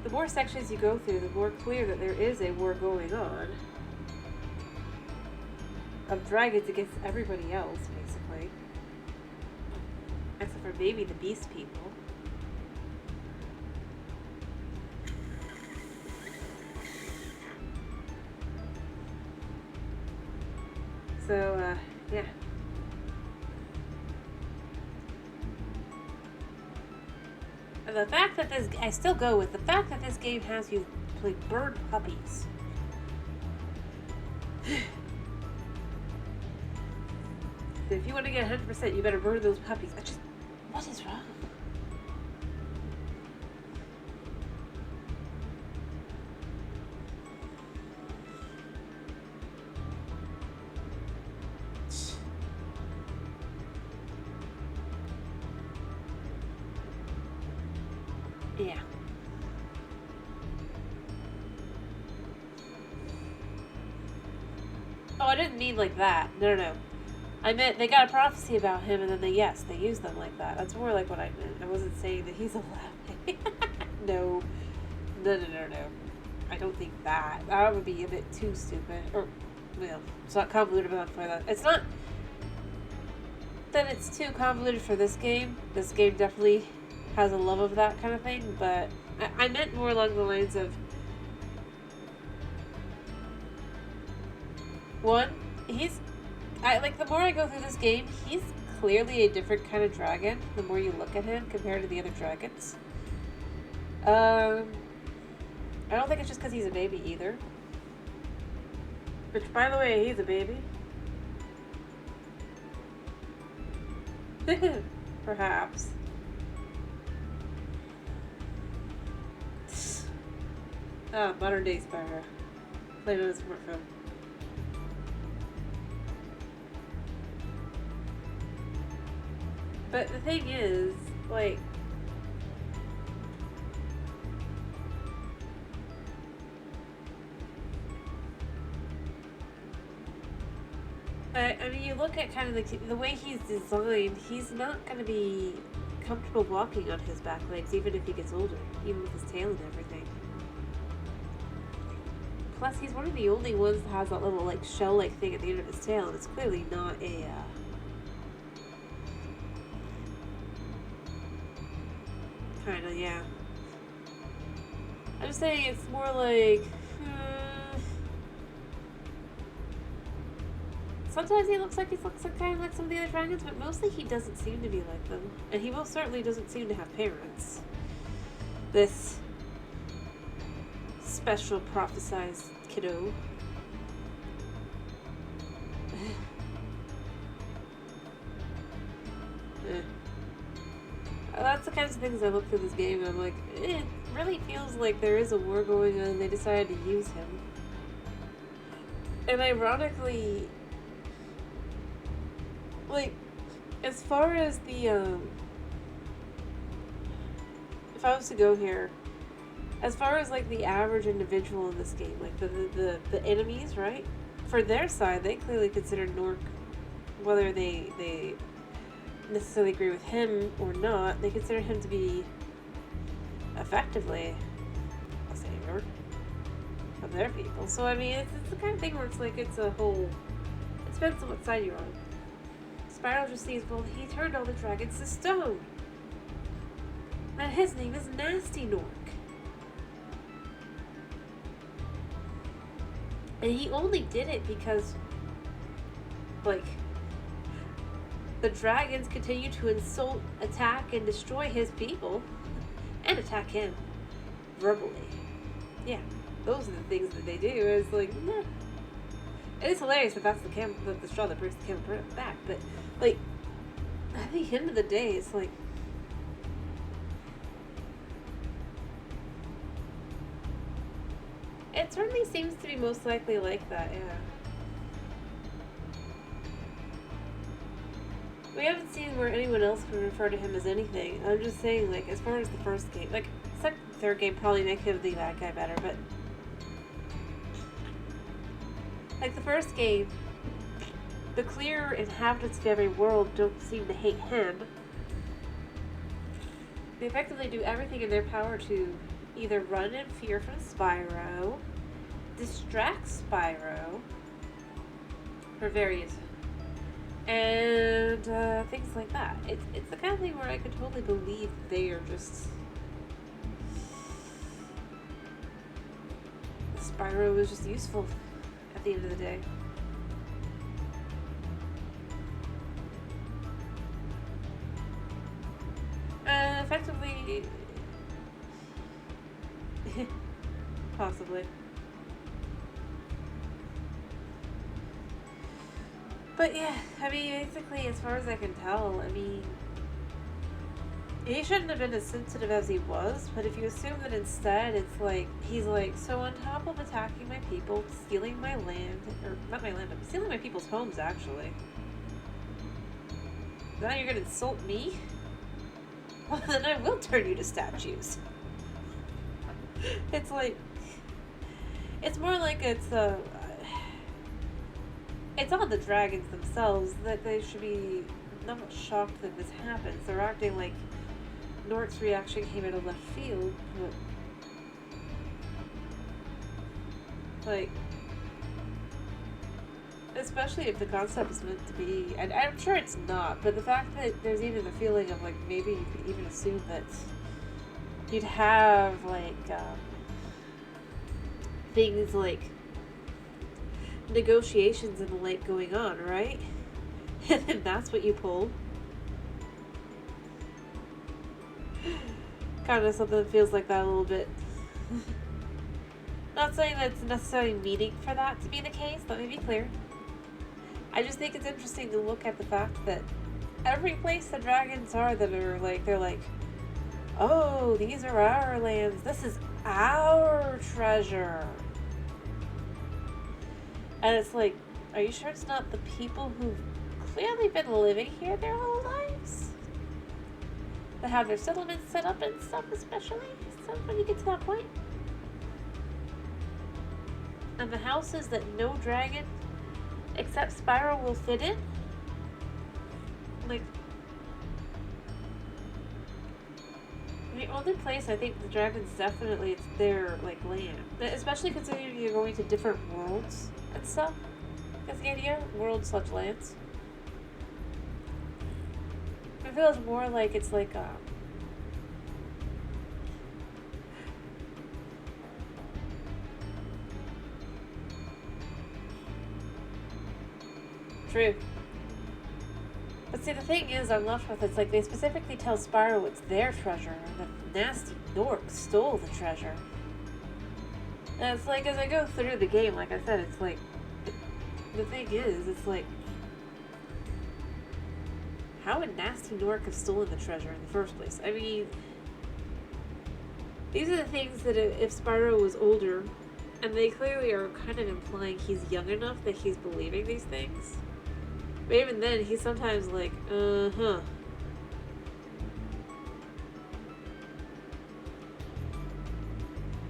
The more sections you go through, the more clear that there is a war going on. Of dragons against everybody else, basically. Except for maybe the beast people. So, yeah. And the fact that this, I still go with the fact that this game has you play bird puppies. If you want to get 100%, you better bird those puppies. What is wrong? Yeah. Oh, I didn't mean like that. No. I meant they got a prophecy about him, and then they use them like that. That's more like what I meant. I wasn't saying that he's alive. No. I don't think that. That would be a bit too stupid. Or, well, it's not convoluted enough for that. It's not that it's too convoluted for this game. This game definitely has a love of that kind of thing, but I meant more along the lines of, one, the more I go through this game, he's clearly a different kind of dragon the more you look at him compared to the other dragons. I don't think it's just because he's a baby either. Which, by the way, he's a baby. Perhaps. Ah, modern day Spyro. Played on a smartphone. But the thing is, like, I mean, you look at kind of the way he's designed, he's not going to be comfortable walking on his back legs, even if he gets older, even with his tail and everything. Plus, he's one of the only ones that has that little, like, shell-like thing at the end of his tail, and it's clearly not a, kinda, yeah. I'm just saying it's more like, sometimes he looks kind of like some of the other dragons, but mostly he doesn't seem to be like them. And he most certainly doesn't seem to have parents. This special prophesized kiddo. That's the kinds of things I look through this game and I'm like, it really feels like there is a war going on and they decided to use him. And ironically, like, as far as the, if I was to go here, as far as, like, the average individual in this game, like, the enemies, right? For their side, they clearly consider Nork, whether they necessarily agree with him or not, they consider him to be effectively a savior of their people. So, I mean, it's the kind of thing where it's like, it's a whole, it depends on what side you're on. Spyro just sees, well, he turned all the dragons to stone. And his name is Nasty Nork. And he only did it because, like, the dragons continue to insult, attack, and destroy his people. And attack him. Verbally. Yeah, those are the things that they do. It's like, meh. It is hilarious that that's the straw that breaks the camel's back, but, like, at the end of the day, it's like, it certainly seems to be most likely like that, yeah. We haven't seen where anyone else can refer to him as anything. I'm just saying, like, as far as the first game, like, second, third game probably make him the bad guy better, but like, the first game, the clear inhabitants of every world don't seem to hate him. They effectively do everything in their power to either run in fear from Spyro, distract Spyro, for various, and things like that. It's the kind of thing where I could totally believe they are just... Spyro is just useful at the end of the day. Effectively... possibly. But yeah, I mean, basically, as far as I can tell, I mean, he shouldn't have been as sensitive as he was, but if you assume that instead it's like, he's like, so on top of attacking my people, stealing my land, or not my land, but stealing my people's homes, actually. Now you're gonna insult me? Well, then I will turn you to statues. It's like, it's more like it's on the dragons themselves that they should be not shocked that this happens. They're acting like Nort's reaction came out of left field, but like, especially if the concept is meant to be, and I'm sure it's not, but the fact that there's even the feeling of like maybe you could even assume that you'd have like things like negotiations and the like going on, right? And then that's what you pull. Kind of something that feels like that a little bit. Not saying that it's necessarily meaning for that to be the case, let me be clear. I just think it's interesting to look at the fact that every place the dragons are that are like, they're like, oh, these are our lands, this is our treasure. And it's like, are you sure it's not the people who've clearly been living here their whole lives? That have their settlements set up and stuff, especially? So when you get to that point. And the houses that no dragon except Spyro will fit in? Like, the only place I think the dragons definitely, it's their, like, land. Especially considering you're going to different worlds and stuff. That's the idea? Worlds such lands. It feels more like it's like, true. But see, the thing is, I'm left with, it's like they specifically tell Spyro it's their treasure, and the nasty Nork stole the treasure. And it's like, as I go through the game, like I said, it's like, the thing is, it's like, how would nasty Nork have stolen the treasure in the first place? I mean, these are the things that if Spyro was older, and they clearly are kind of implying he's young enough that he's believing these things. But even then, he's sometimes like, uh-huh.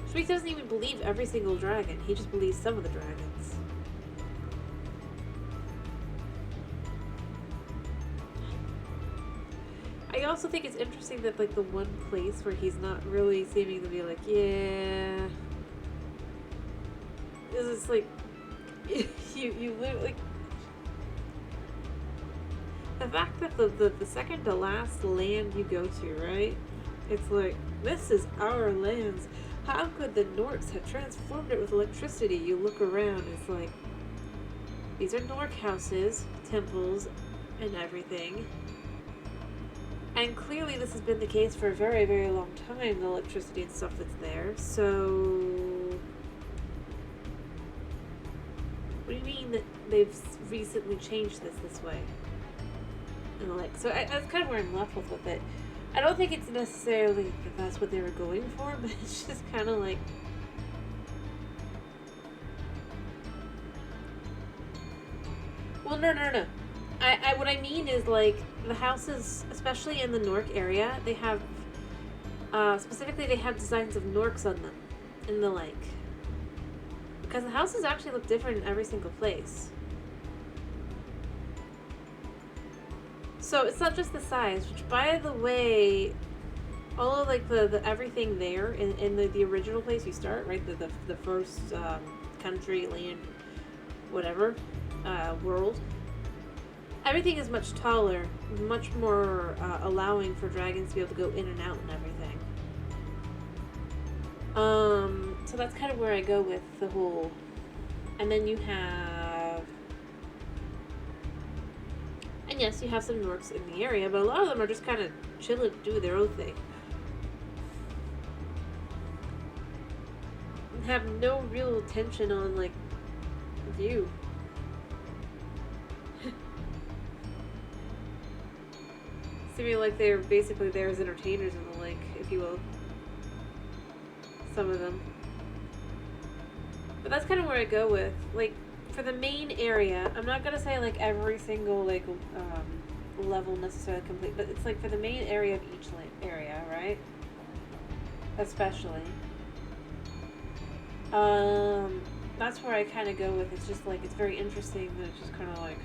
So he doesn't even believe every single dragon. He just believes some of the dragons. I also think it's interesting that, like, the one place where he's not really seeming to be like, yeah... is it's like, you literally... The fact that the second to last land you go to, right? It's like, this is our lands. How could the Norks have transformed it with electricity? You look around, it's like, these are Nork houses, temples, and everything. And clearly this has been the case for a very, very long time, the electricity and stuff that's there. So... what do you mean that they've recently changed this way? And like, so that's kind of where I'm left with it. I don't think it's necessarily that that's what they were going for, but it's just kind of like... well, no. What I mean is, like, the houses, especially in the Nork area, they have, specifically they have designs of Norks on them, in the like. Because the houses actually look different in every single place. So it's not just the size, which by the way, all of like the everything there in the original place you start, right? The first country, land, whatever, world. Everything is much taller, much more allowing for dragons to be able to go in and out and everything. So that's kind of where I go with the whole. And then you have, and yes, you have some Norks in the area, but a lot of them are just kind of chilling, doing their own thing. And have no real attention on, like, you. Seeming like they're basically there as entertainers in the lake, if you will. Some of them. But that's kind of where I go with. Like, for the main area, I'm not gonna say like every single like level necessarily complete, but it's like for the main area of each area, right? Especially. That's where I kind of go with. It's just like, it's very interesting that it's just kind of like,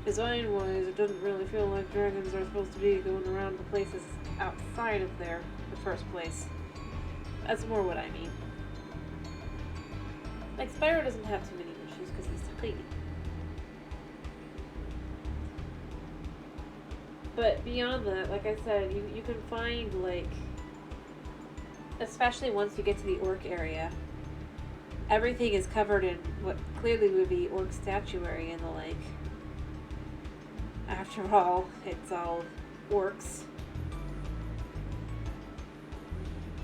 design-wise, it doesn't really feel like dragons are supposed to be going around the places outside of there in the first place. That's more what I mean. Like, Spyro doesn't have too many issues because he's tiny. But beyond that, like I said, you can find, like, especially once you get to the orc area, everything is covered in what clearly would be orc statuary in the lake. After all, it's all orcs.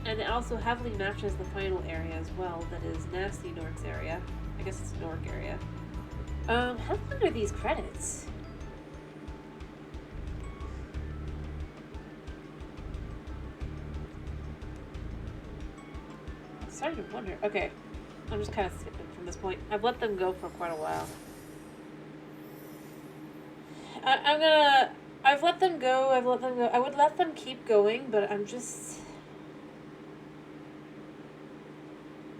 And it also heavily matches the final area as well, that is Nasty Nork's area. I guess it's Nork area. How long are these credits? I'm starting to wonder. Okay, I'm just kind of skipping from this point. I've let them go for quite a while. I've let them go, I would let them keep going, but I'm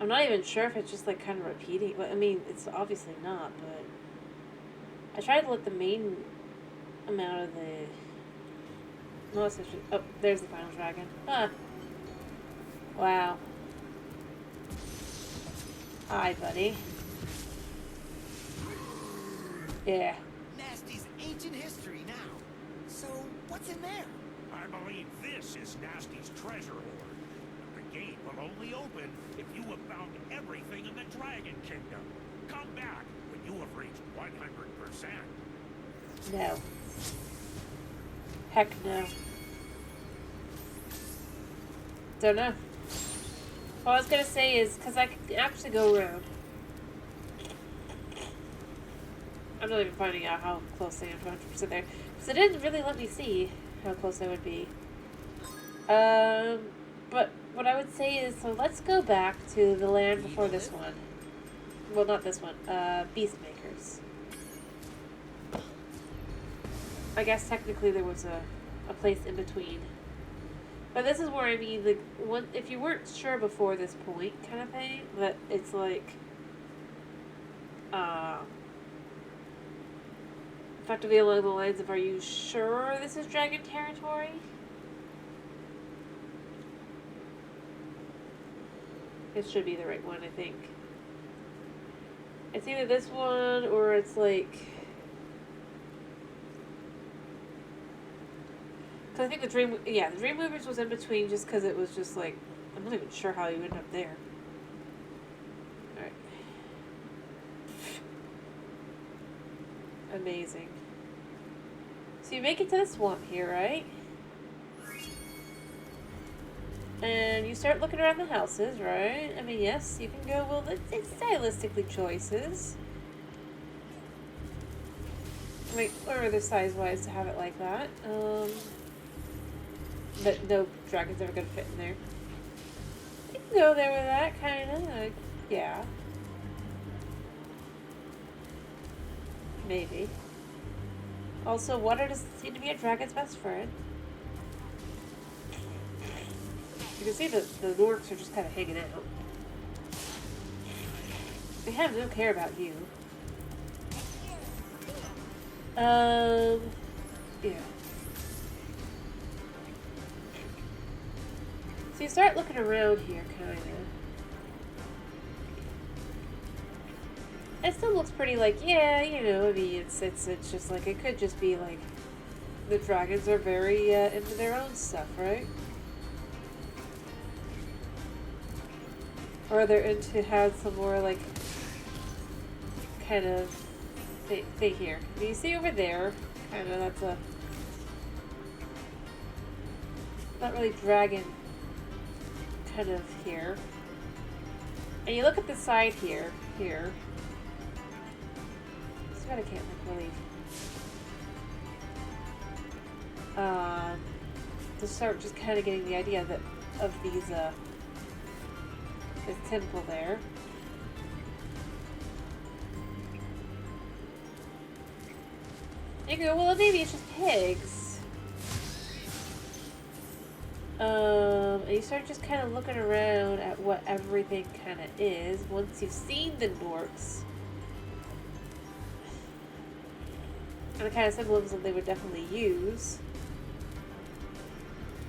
not even sure if it's just like kind of repeating. But I mean, it's obviously not, but I tried to let the main amount of the... No, it's actually... Oh, there's the final dragon. Huh. Wow. Hi, buddy. Yeah. Nasty's ancient history now. So, what's in there? I believe this is Nasty's treasure hoard. The gate will only open if you have found everything in the Dragon Kingdom. Come back when you have reached 100%. No. Heck no. Don't know. All I was gonna say is, because I can actually go around. I'm not even finding out how close I am to 100% there. Because it didn't really let me see how close I would be. But what I would say is, so let's go back to the land before this one. Well, not this one. Beastmakers. I guess technically there was a place in between. But this is where I mean, like, if you weren't sure before this point, kind of thing, that it's like, effectively along the lines of, are you sure this is dragon territory? It should be the right one, I think. It's either this one, or it's like... Cause I think the Dream Movers was in between just because it was just like, I'm not even sure how you end up there. Alright. Amazing. So you make it to the swamp here, right? And you start looking around the houses, right? I mean, yes, you can go, well, it's stylistically choices. Like, or the size-wise to have it like that. But no dragon's ever gonna fit in there. You can go there with that, kinda. Yeah. Maybe. Also, water doesn't seem to be a dragon's best friend. You can see the orcs are just kind of hanging out. They have no care about you. Yeah. So you start looking around here, kind of. It still looks pretty like, yeah, you know, I mean, it's just like, it could just be like, the dragons are very into their own stuff, right? Or they're into have some more like, kind of, thing here. Do you see over there? Kind of, that's a, not really dragon, kind of here. And you look at the side here, I can't like really to start just kind of getting the idea that of these this temple there. You go, well maybe it's just pigs. And you start just kind of looking around at what everything kind of is once you've seen the dorks. And the kind of symbolism they would definitely use.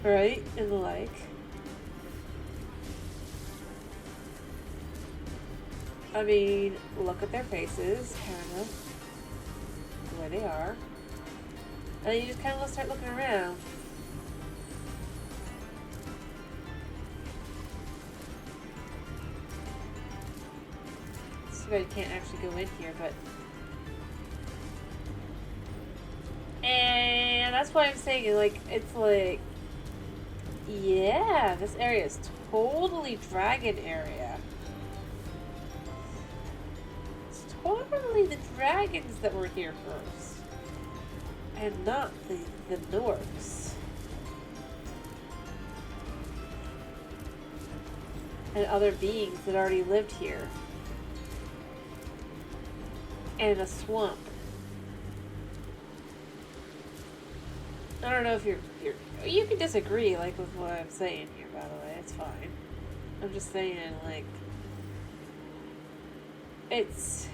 Right? And the like. I mean, look at their faces, kind of. The way they are. And then you just kind of start looking around. It's too bad you can't actually go in here, but... And that's why I'm saying, like, it's like, yeah, this area is totally dragon area. It's totally the dragons that were here first. And not the dwarves. And other beings that already lived here. And a swamp. I don't know if you can disagree, like, with what I'm saying here, by the way, it's fine. I'm just saying, like, it's...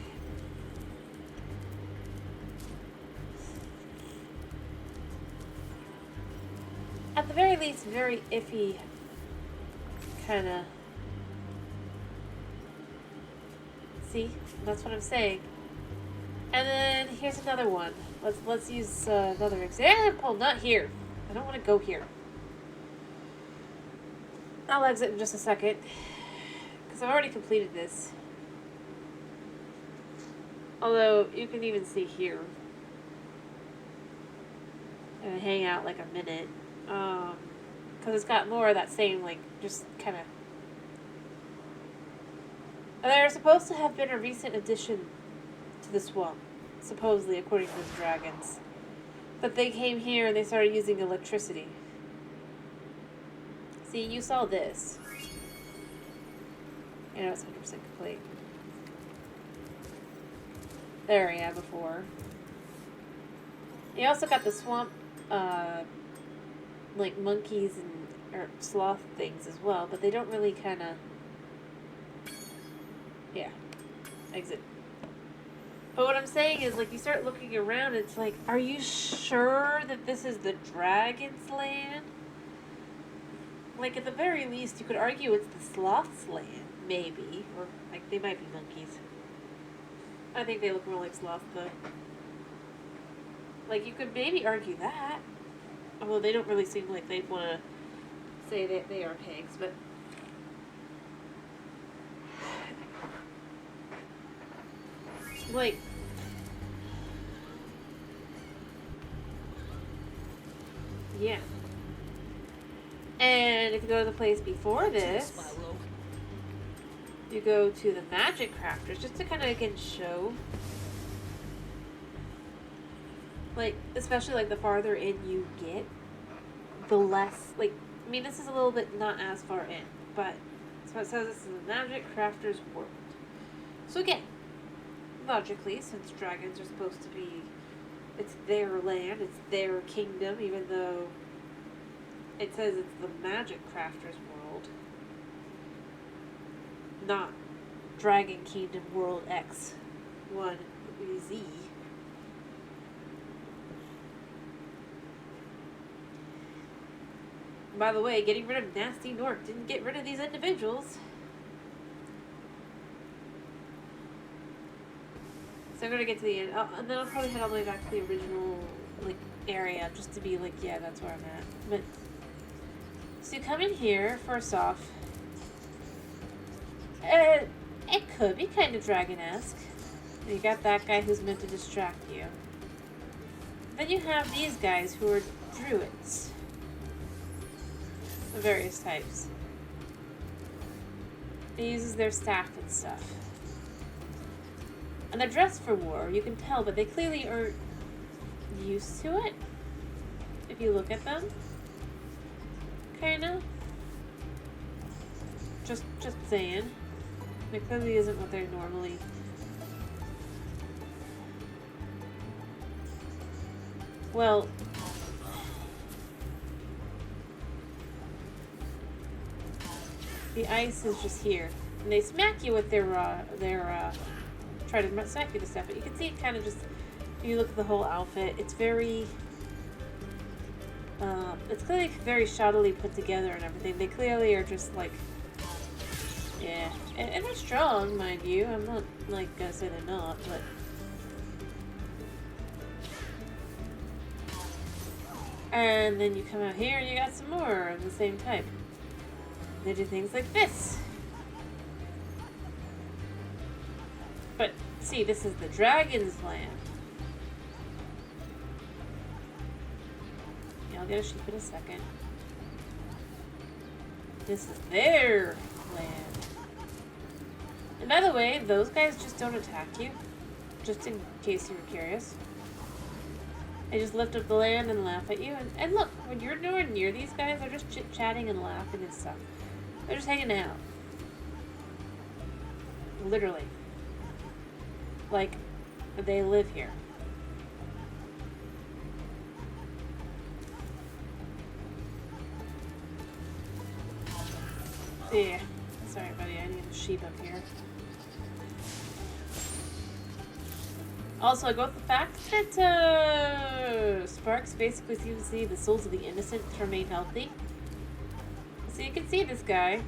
At the very least, very iffy, kind of... See? That's what I'm saying. And then, here's another one. Let's use another example. Not here. I don't want to go here. I'll exit in just a second. Because I've already completed this. Although, you can even see here. And hang out like a minute. Because it's got more of that same, like, just kind of... They're supposed to have been a recent addition to the swamp. Supposedly, according to the dragons. But they came here and they started using electricity. See, you saw this. You know, it's 100% complete. There, yeah, before. You also got the swamp, like monkeys and or sloth things as well, but they don't really kind of... Yeah. Exit. But what I'm saying is, like, you start looking around, it's like, are you sure that this is the dragon's land? Like, at the very least, you could argue it's the sloth's land, maybe. Or, like, they might be monkeys. I think they look more like sloth, though. Like, you could maybe argue that. Although they don't really seem like they'd want to say that they are pigs, but... Like... Yeah. And if you go to the place before this, you go to the magic crafters, just to kind of, again, show, like, especially, like, the farther in you get, the less, like, I mean, this is a little bit not as far in, but, so it says this is the magic crafters world. So again, logically, since dragons are supposed to be, it's their land, it's their kingdom, even though it says it's the magic crafters world, not Dragon Kingdom World X1Z. by the way, getting rid of Nasty Nork didn't get rid of these individuals. So I'm gonna get to the end, and then I'll probably head all the way back to the original, like, area, just to be like, yeah, that's where I'm at. But, so you come in here, first off, it could be kind of dragon-esque. You got that guy who's meant to distract you. Then you have these guys who are druids. Of various types. They use their staff and stuff. And they're dressed for war, you can tell, but they clearly aren't used to it. If you look at them. Kinda. Just saying. It clearly isn't what they're normally. Well, the ice is just here, and they smack you with their try to smack you with stuff. But you can see it kind of just. If you look at the whole outfit, it's very. It's clearly very shoddily put together and everything. They clearly are just like. Yeah, and they're strong, mind you. I'm not like gonna say they're not, but. And then you come out here and you got some more of the same type. They do things like this. But see, this is the dragon's land. Yeah, I'll get a sheep in a second. This is their land. And by the way, those guys just don't attack you. Just in case you were curious. They just lift up the land and laugh at you. And look, when you're nowhere near these guys, they're just chit-chatting and laughing and stuff. They're just hanging out. Literally. Like, they live here. Yeah. Sorry, buddy. I need a sheep up here. Also, I go with the fact that Sparks basically seems to see the souls of the innocent remain healthy. So you can see this guy.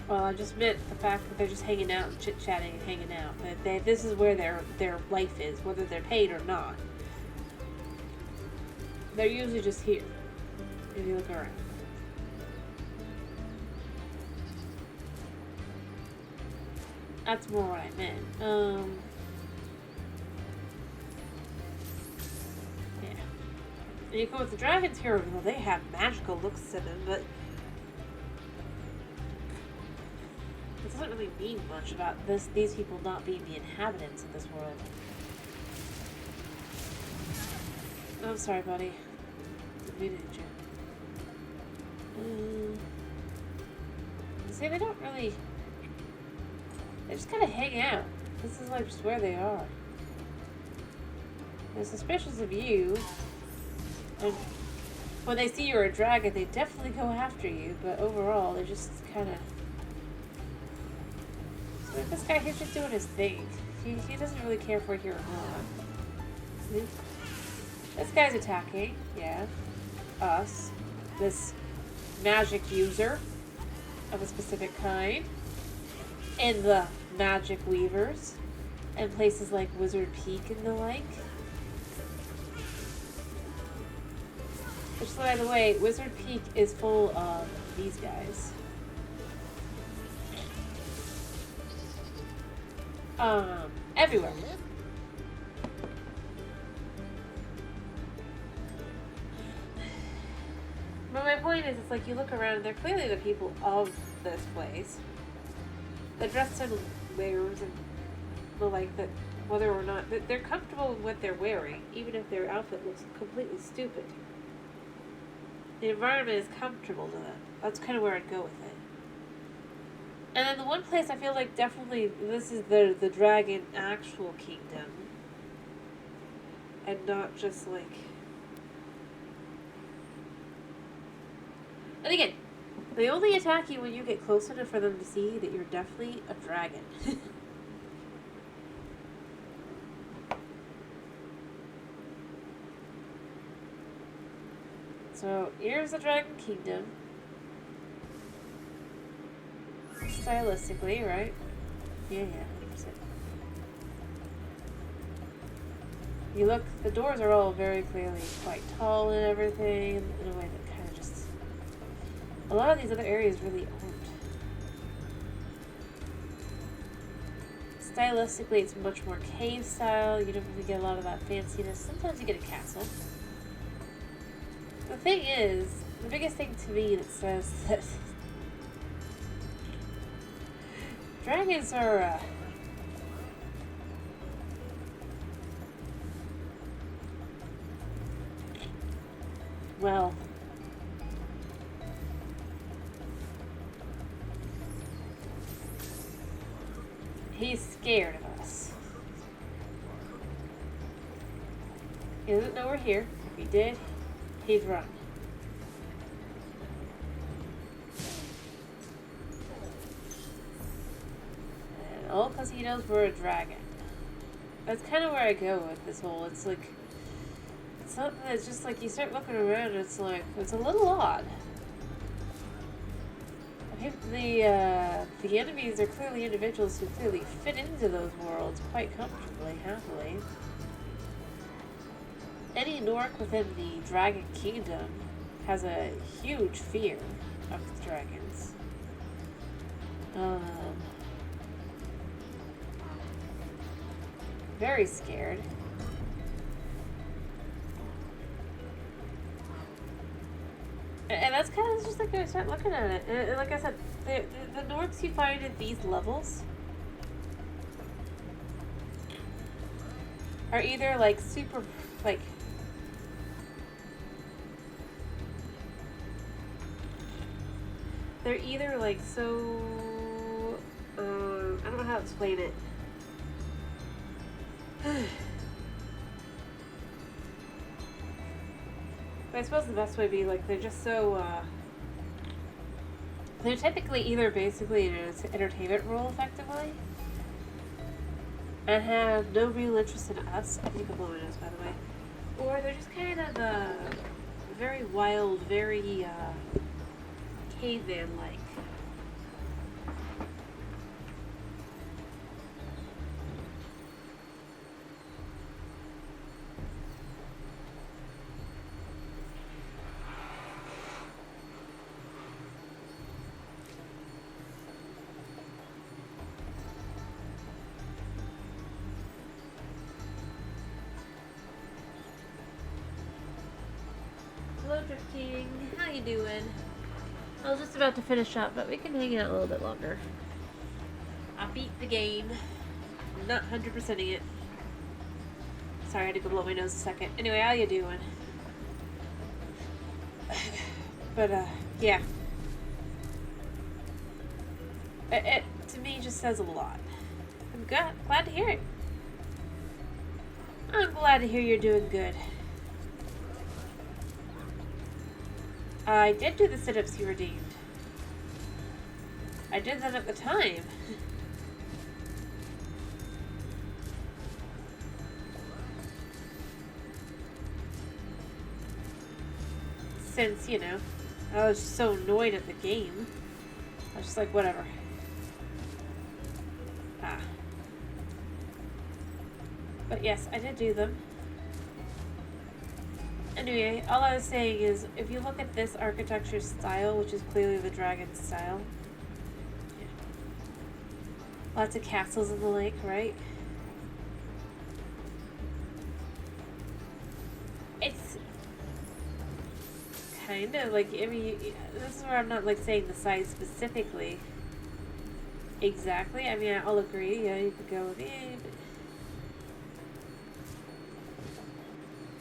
Well, I just meant the fact that they're just hanging out and chit-chatting and hanging out. That this is where their life is, whether they're paid or not. They're usually just here, if you look around. That's more what I meant. Yeah. And you go with the dragons here, well, they have magical looks to them, but it doesn't really mean much about these people not being the inhabitants of this world. Oh, I'm sorry, buddy. We didn't you? See, they don't really. They just kind of hang out. This is like just where they are. They're suspicious of you. And when they see you're a dragon, they definitely go after you. But overall, they're just kind of. So this guy, he's just doing his thing. He doesn't really care if we're here or not. See? This guy's attacking. Yeah. Us. This magic user of a specific kind. And the magic weavers and places like Wizard Peak and the like. Which, by the way, Wizard Peak is full of these guys. Everywhere. But my point is, it's like you look around and they're clearly the people of this place. They're dressed in layers and the like that, whether or not they're comfortable with what they're wearing, even if their outfit looks completely stupid. The environment is comfortable to them. That's kind of where I'd go with it. And then the one place I feel like definitely this is the dragon actual kingdom, and not just like. And again, they only attack you when you get close enough for them to see that you're definitely a dragon. So, here's the Dragon Kingdom. Stylistically, right? Yeah, 100%. You look, the doors are all very clearly quite tall and everything, in a way that kind of just... A lot of these other areas really aren't. Stylistically, it's much more cave style. You don't really get a lot of that fanciness. Sometimes you get a castle. The thing is, the biggest thing to me that says that dragons are, well, he's scared of us. He doesn't know we're here. If he did, he'd run. And all because he knows we're a dragon. That's kind of where I go with this whole, it's like, it's something that's just like, you start looking around and it's like, it's a little odd. I think the enemies are clearly individuals who clearly fit into those worlds quite comfortably, happily. Any Nork within the Dragon Kingdom has a huge fear of the dragons. Very scared. And that's kind of just like when I start looking at it. And like I said, the Norks you find at these levels are either like super, like, they're either like so, I don't know how to explain it. But I suppose the best way would be like they're just so, they're typically either basically an entertainment role effectively and have no real interest in us. I think I'm blowing us, by the way. Or they're just kind of very wild, very caveman-like. Hello, Drifting. How you doing? I was just about to finish up, but we can hang out a little bit longer. I beat the game. I'm not 100%ing it. Sorry, I had to go blow my nose a second. Anyway, how you doing? But, yeah. It to me, just says a lot. I'm glad to hear it. I'm glad to hear you're doing good. I did do the sit-ups you redeemed. I did that at the time. Since, you know, I was just so annoyed at the game. I was just like, whatever. But yes, I did do them. Anyway, all I was saying is, if you look at this architecture style, which is clearly the dragon style, yeah. Lots of castles in the lake, right? It's kind of like, I mean, this is where I'm not like saying the size specifically. Exactly. I mean, I'll agree. Yeah, you could go with it.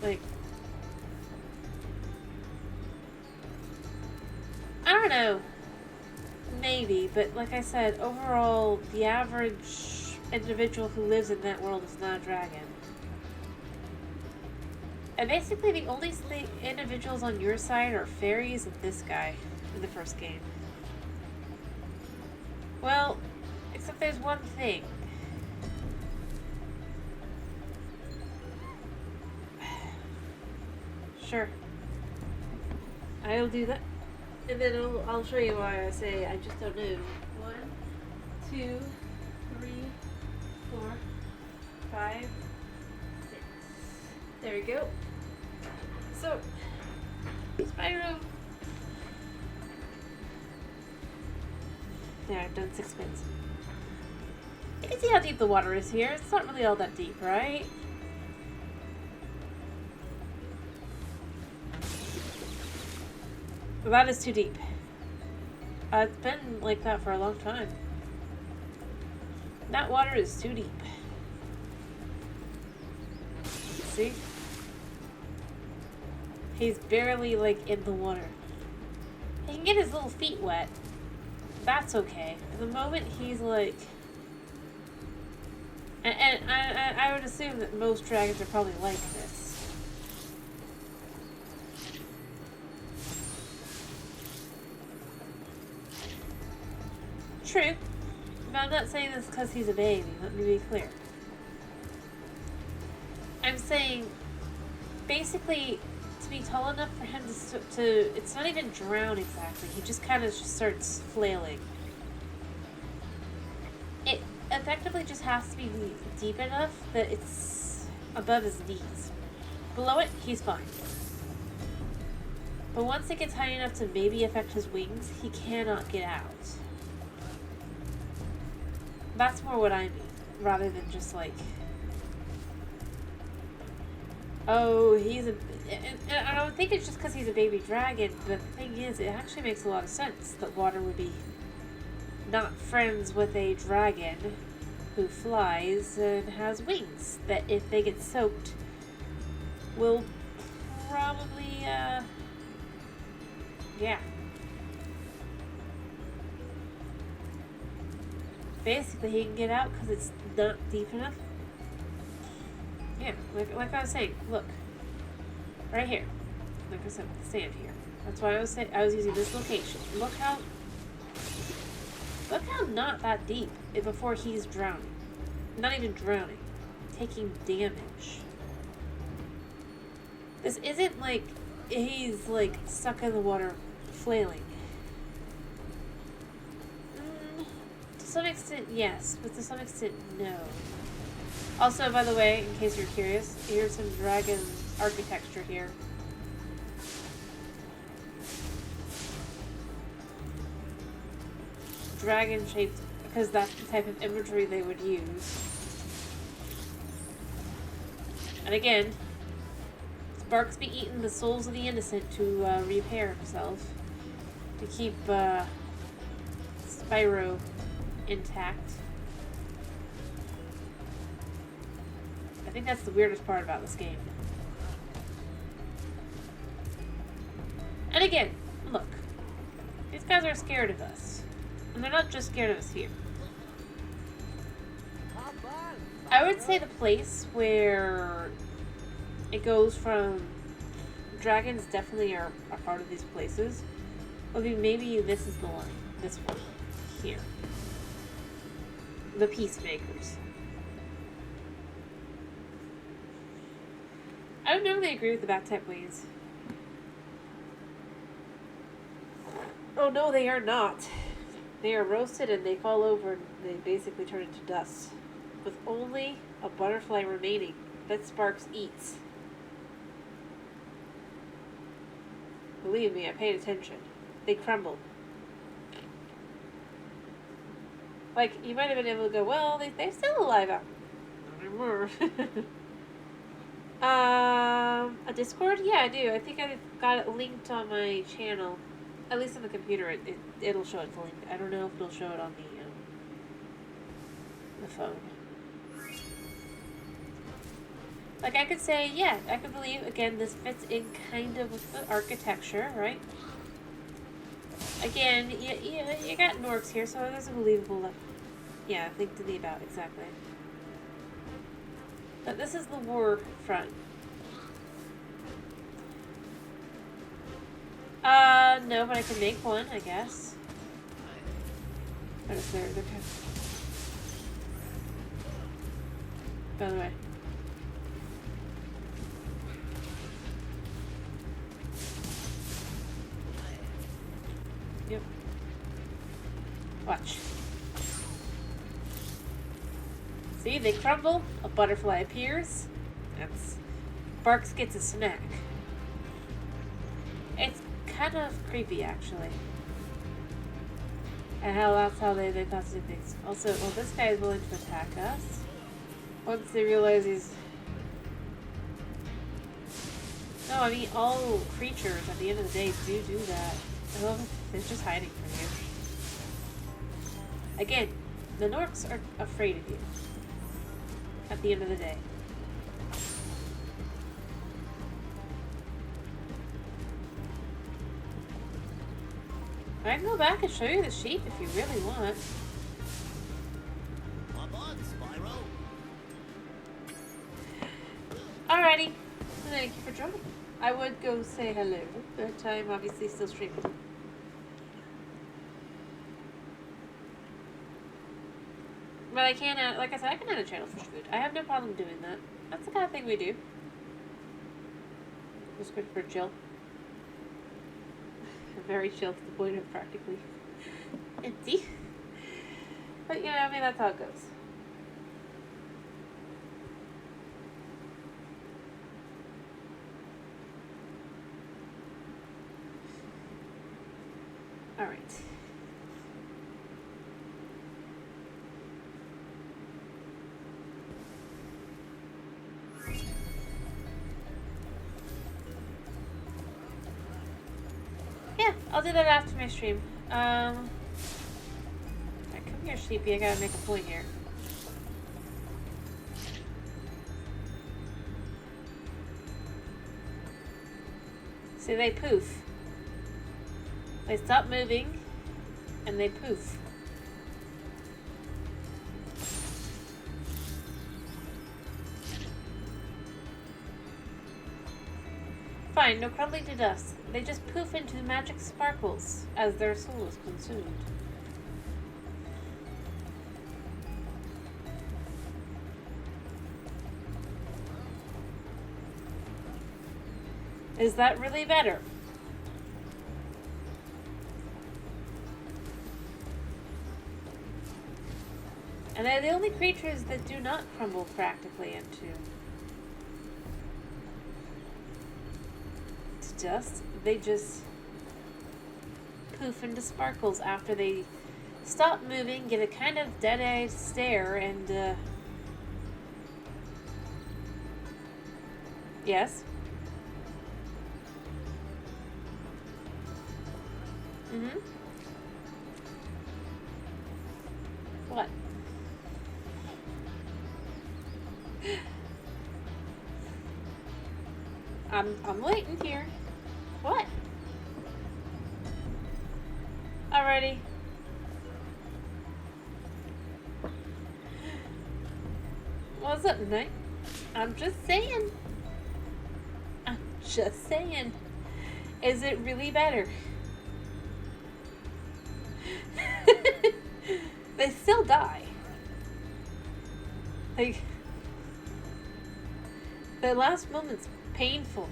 Like, I don't know. Maybe, but like I said, overall, the average individual who lives in that world is not a dragon. And basically, the only individuals on your side are fairies and this guy in the first game. Well, except there's one thing. Sure. I'll do that. And then I'll show you why I say I just don't know. 1, 2, 3, 4, 5, 6. There we go. So, Spyro. There, I've done 6 spins. You can see how deep the water is here. It's not really all that deep, right? That is too deep. It's been like that for a long time. That water is too deep. See? He's barely, like, in the water. He can get his little feet wet. That's okay. The moment he's, like... And I would assume that most dragons are probably like this. True. But I'm not saying this because he's a baby. Let me be clear. I'm saying, basically, to be tall enough for him to it's not even drown exactly. He just kind of just starts flailing. It effectively just has to be deep enough that it's above his knees. Below it, he's fine. But once it gets high enough to maybe affect his wings, he cannot get out. That's more what I mean, rather than just like, oh, he's a... And I don't think it's just because he's a baby dragon, but the thing is, it actually makes a lot of sense that water would be not friends with a dragon who flies and has wings, that if they get soaked, will probably, yeah. Basically, he can get out because it's not deep enough. Yeah, like I was saying, look. Right here. Like I said, with the sand here. That's why I was using this location. Look how not that deep before he's drowning. Not even drowning. Taking damage. This isn't like he's like stuck in the water flailing. To some extent, yes, but to some extent, no. Also, by the way, in case you're curious, here's some dragon architecture here. Dragon shaped, because that's the type of imagery they would use. And again, Sparks be eating the souls of the innocent to repair himself. To keep Spyro intact. I think that's the weirdest part about this game. And again, look. These guys are scared of us. And they're not just scared of us here. I would say the place where it goes from... Dragons definitely are a part of these places. Would be maybe this is the line. This one. Here. The Peacemakers. I don't normally agree with the Bat-type ways. Oh no, they are not. They are roasted and they fall over and they basically turn into dust. With only a butterfly remaining that Sparks eats. Believe me, I paid attention. They crumble. Like, you might have been able to go, well, they're still alive out. A Discord? Yeah, I do. I think I've got it linked on my channel. At least on the computer, it'll show it linked. I don't know if it'll show it on the phone. Like, I could say, yeah, I could believe, again, this fits in kind of with the architecture, right? Again, you got Norks here, so there's a believable, yeah, think to the about, exactly. But this is the war front. No, but I can make one, I guess. What is there? By the way. See, they crumble, a butterfly appears, that's... Barks gets a snack. It's kind of creepy, actually. And that's how they constantly do things. Also, well, this guy is willing to attack us. Once they realize he's... No, I mean, all creatures at the end of the day do that. Oh, they're just hiding from you. Again, the Norks are afraid of you. At the end of the day. I can go back and show you the sheep if you really want. Hop on, Spyro. Alrighty. Thank you for joining. I would go say hello, but I'm obviously still streaming. But I can, like I said, I can add a channel for food. I have no problem doing that. That's the kind of thing we do. Just good for chill. Very chill to the point of practically empty. But yeah, I mean, that's how it goes. Alright. Yeah, I'll do that after my stream. Alright, come here, Sheepy. I gotta make a point here. See, they poof. They stop moving, and they poof. Fine, no crumbling to dust. They just poof into magic sparkles as their soul is consumed. Is that really better? And they're the only creatures that do not crumble practically into dust. They just poof into sparkles after they stop moving, get a kind of dead-eyed stare, and yes? Mm-hmm. What? I'm waiting here. What? Alrighty. What's up, Night? I'm just saying. I'm just saying. Is it really better? They still die. Like, the last moment's painful.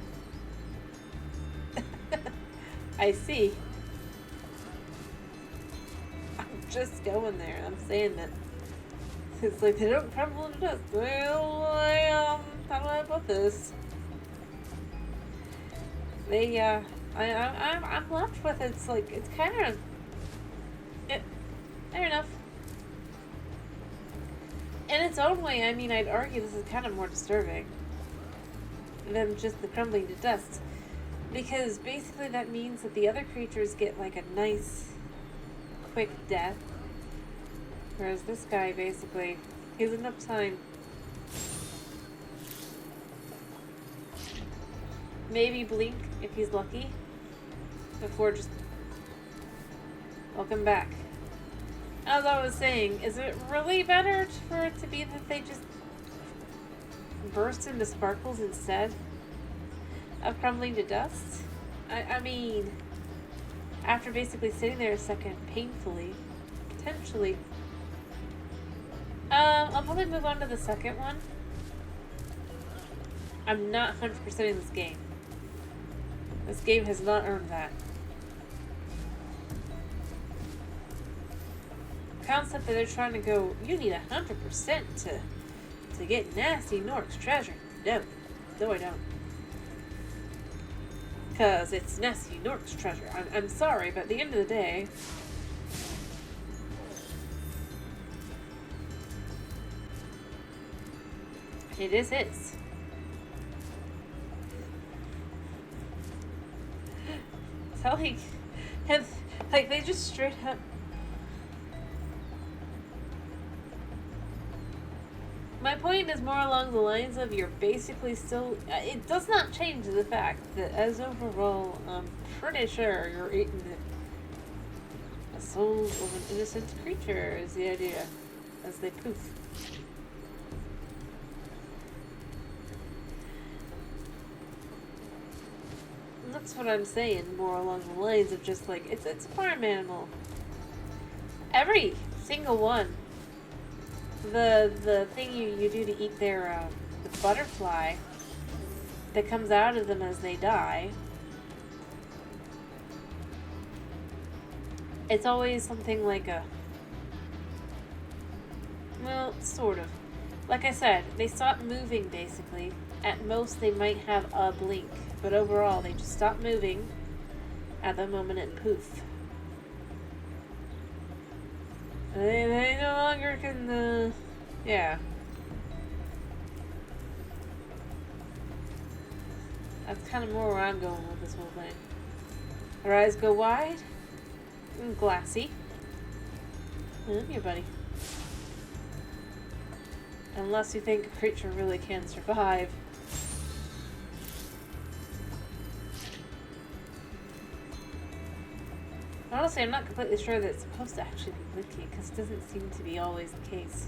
I see. I'm just going there. I'm saying that. It's like they don't crumble into dust. Well, how do I put this? They, I'm left with it's like, it's kind of, fair enough. In its own way, I mean, I'd argue this is kind of more disturbing than just the crumbling to dust. Because basically that means that the other creatures get like a nice, quick death. Whereas this guy basically, he has enough time. Maybe blink if he's lucky. Before just... Welcome back. As I was saying, is it really better for it to be that they just burst into sparkles instead of crumbling to dust? I mean, after basically sitting there a second painfully, potentially. I'll probably move on to the second one. I'm not 100%ing this game. This game has not earned that. The concept that they're trying to go, you need 100% to to get Nasty Nork's treasure. No. No, I don't. Because it's Nasty Nork's treasure. I'm sorry, but at the end of the day... it is his. So, like, they just straight up... My point is more along the lines of you're basically still... it does not change the fact that as overall, I'm pretty sure you're eating a soul of an innocent creature is the idea. As they poof. And that's what I'm saying, more along the lines of just like, it's a farm animal. Every single one. The thing you do to eat their, the butterfly that comes out of them as they die, it's always something like a, well, sort of. Like I said, they stop moving basically. At most they might have a blink, but overall they just stop moving at the moment and poof. They no longer can, yeah. That's kind of more where I'm going with this whole thing. Her eyes go wide and glassy. Here, buddy. Unless you think a creature really can survive. Honestly, I'm not completely sure that it's supposed to actually be blinking, because it doesn't seem to be always the case.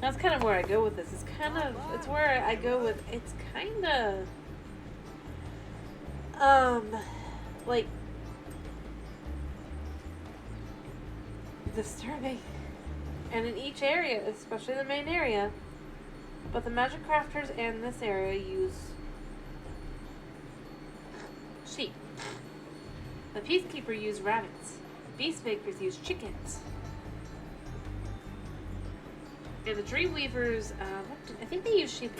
That's kind of where I go with this. It's where I go with, it's kind of, like, disturbing. And in each area, especially the main area, but the magic crafters and this area use sheep. The peacekeeper use rabbits. The beastmakers use chickens. And the dreamweavers, I think they use sheep.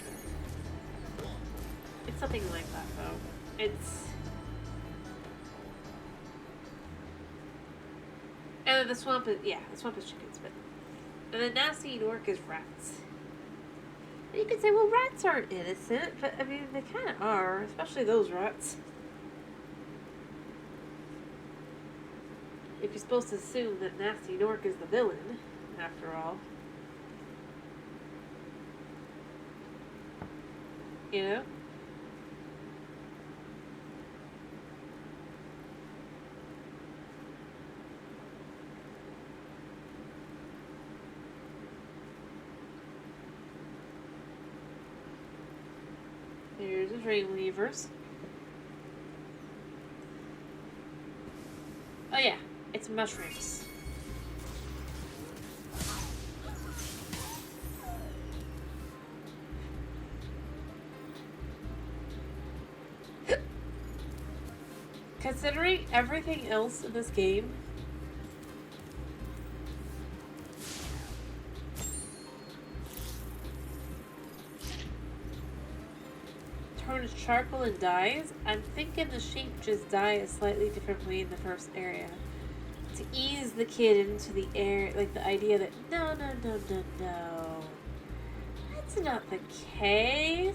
It's something like that, though. It's... and then the swamp is, yeah, the swamp is chickens, but... and the nasty Nork is rats. And you could say, well, rats aren't innocent, but, I mean, they kind of are, especially those rats. If you're supposed to assume that Nasty Nork is the villain, after all. You know? Here's the Dreamweavers. Oh yeah, it's mushrooms. Considering everything else in this game, turns charcoal and dies, I'm thinking the sheep just die a slightly different way in the first area. To ease the kid into the air, like the idea that, no. That's not the case.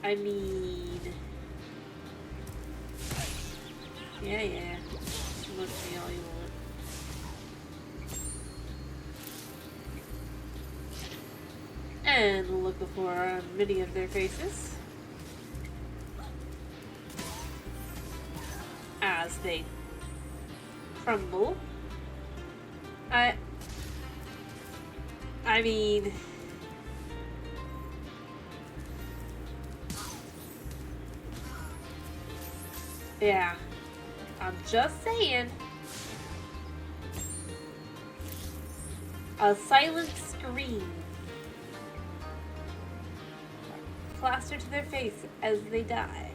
I mean... yeah. Look at me all you want. And look before many of their faces. As they crumble. I mean... yeah. I'm just saying. A silent scream plastered to their face as they die.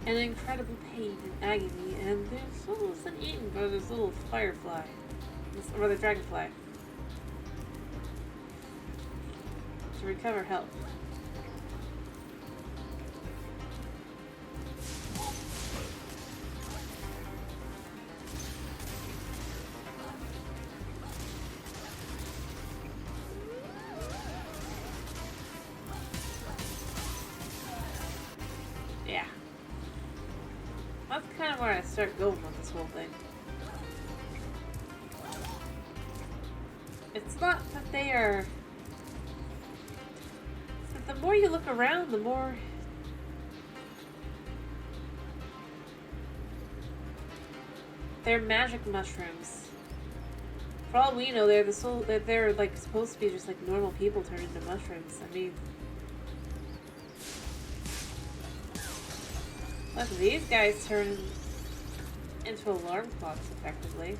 an incredible pain and agony, and there's almost an eaten by this little firefly. Or the dragonfly. To recover health. Yeah. That's kind of where I start going with this whole thing. It's not that they are... It's that the more you look around, the more... They're magic mushrooms. For all we know, they're like supposed to be just like normal people turned into mushrooms. I mean... Look, these guys turn into alarm clocks effectively.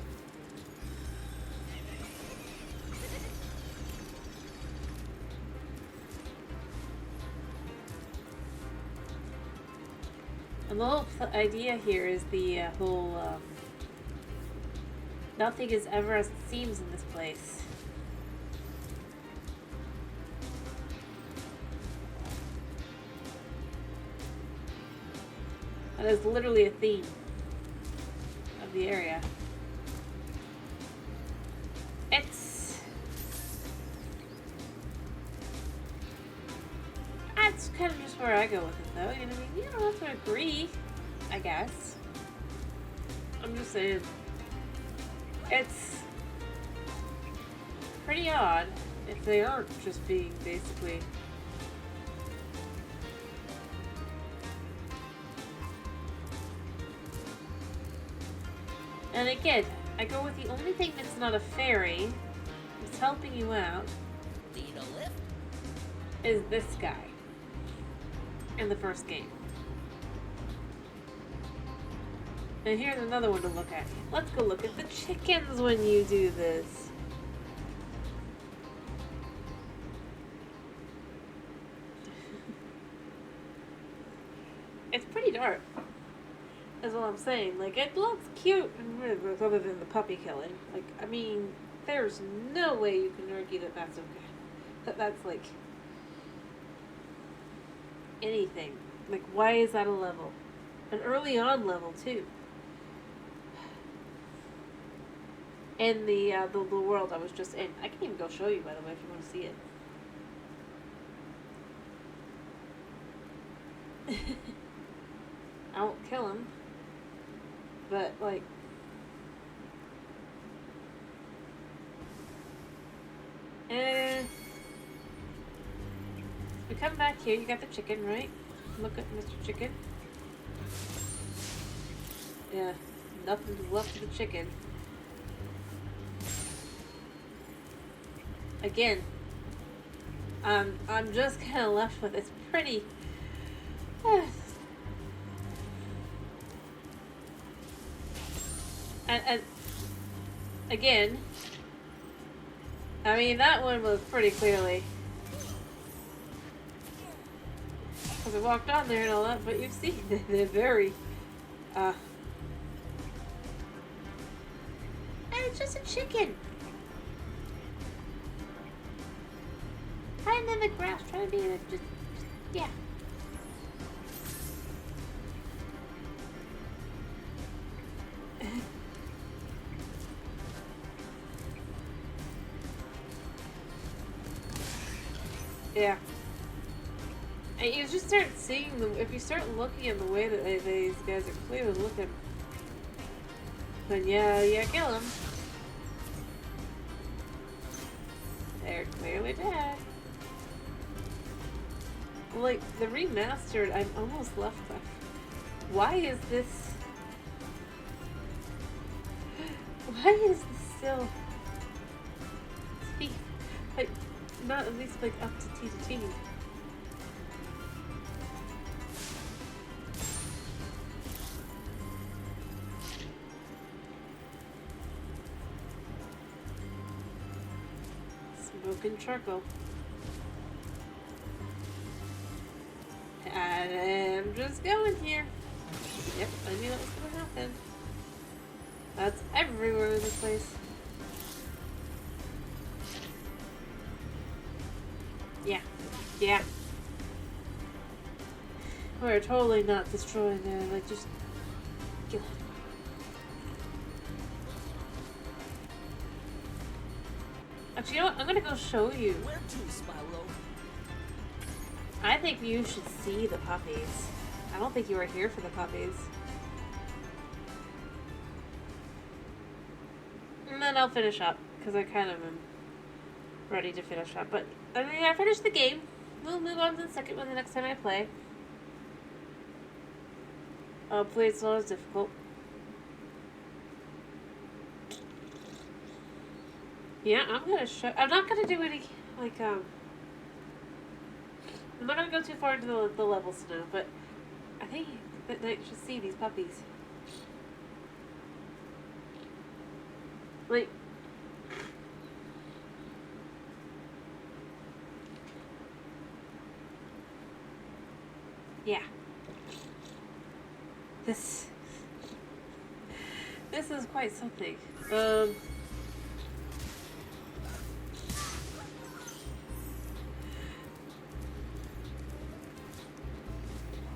And the whole idea here is the whole, nothing is ever as it seems in this place. That is literally a theme of the area. That's kind of just where I go with it, though. You know, I mean, you don't have to agree, I guess. I'm just saying. It's pretty odd if they aren't just being basically... And again, I go with the only thing that's not a fairy, that's helping you out, Need a lift? is this guy. In the first game. And here's another one to look at. Let's go look at the chickens when you do this. It's pretty dark. Is what I'm saying. Like, it looks cute and weird, other than the puppy killing. Like, I mean, there's no way you can argue that that's okay. That's like... anything. Like, why is that a level? An early on level, too. In the world I was just in. I can even go show you, by the way, if you want to see it. I won't kill him. But, like... we come back here, you got the chicken, right? Look at Mr. Chicken. Yeah, nothing's left of the chicken. Again, I'm just kind of left with it's pretty... and again, I mean, that one was pretty clearly... because I walked on there and all that, but you see, they're very, and it's just a chicken. Hiding in the grass, trying to be just yeah. Yeah. And you just start seeing them, if you start looking at the way that these guys are clearly looking, then yeah, kill them. They're clearly dead. Like, the remastered, I'm almost left with, why is this still, like, not at least, like, up to T to T? Smoking charcoal. And I'm just going here. Yep, I knew that was gonna happen. That's everywhere in this place. Yeah. Yeah. We're totally not destroying there, like just kill it. Actually, you know what? I'm gonna go show you. Where to, Spyro? I think you should see the puppies. I don't think you were here for the puppies. And then I'll finish up, because I kind of am ready to finish up. But, I mean, I finished the game. We'll move on to the second one the next time I play. Hopefully it's not as difficult. Yeah, I'm gonna show... I'm not gonna do any, like, I'm not gonna go too far into the levels now, but I think that you should see these puppies. Like... Yeah. This is quite something.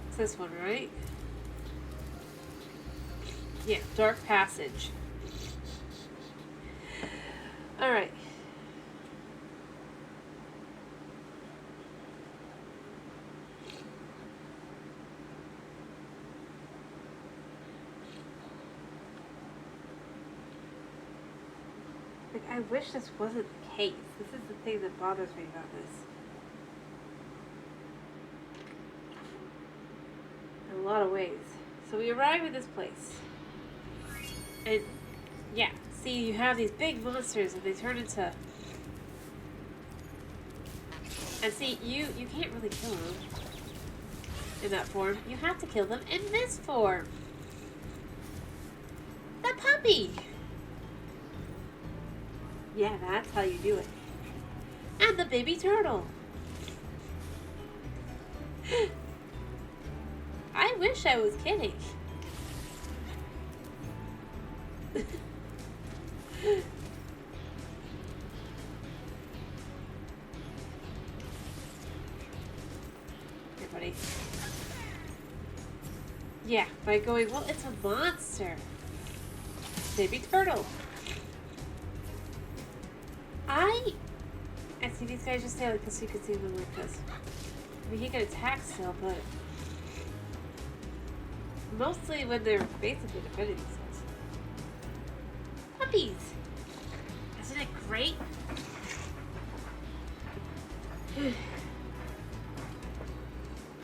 It's this one, right? Yeah, Dark Passage. Alright. I wish this wasn't the case. This is the thing that bothers me about this. In a lot of ways. So we arrive at this place. And, yeah. See, you have these big monsters and they turn into... And see, you can't really kill them in that form. You have to kill them in this form. The puppy! Yeah, that's how you do it. And the baby turtle. I wish I was kidding. Here, buddy. Yeah, by going, well, it's a monster. Baby turtle. I see these guys just stay like this, you can see them like this. I mean, he can attack still, but mostly when they're basically defending themselves. Puppies! Isn't it great?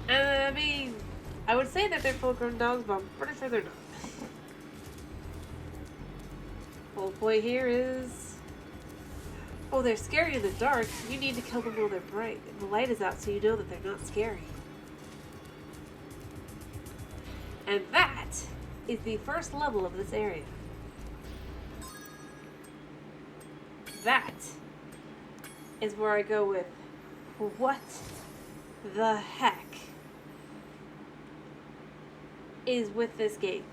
I mean, I would say that they're full-grown dogs, but I'm pretty sure they're not. Whole point here is... Oh, they're scary in the dark. You need to kill them while they're bright. The light is out so you know that they're not scary. And that is the first level of this area. That is where I go with, what the heck is with this game?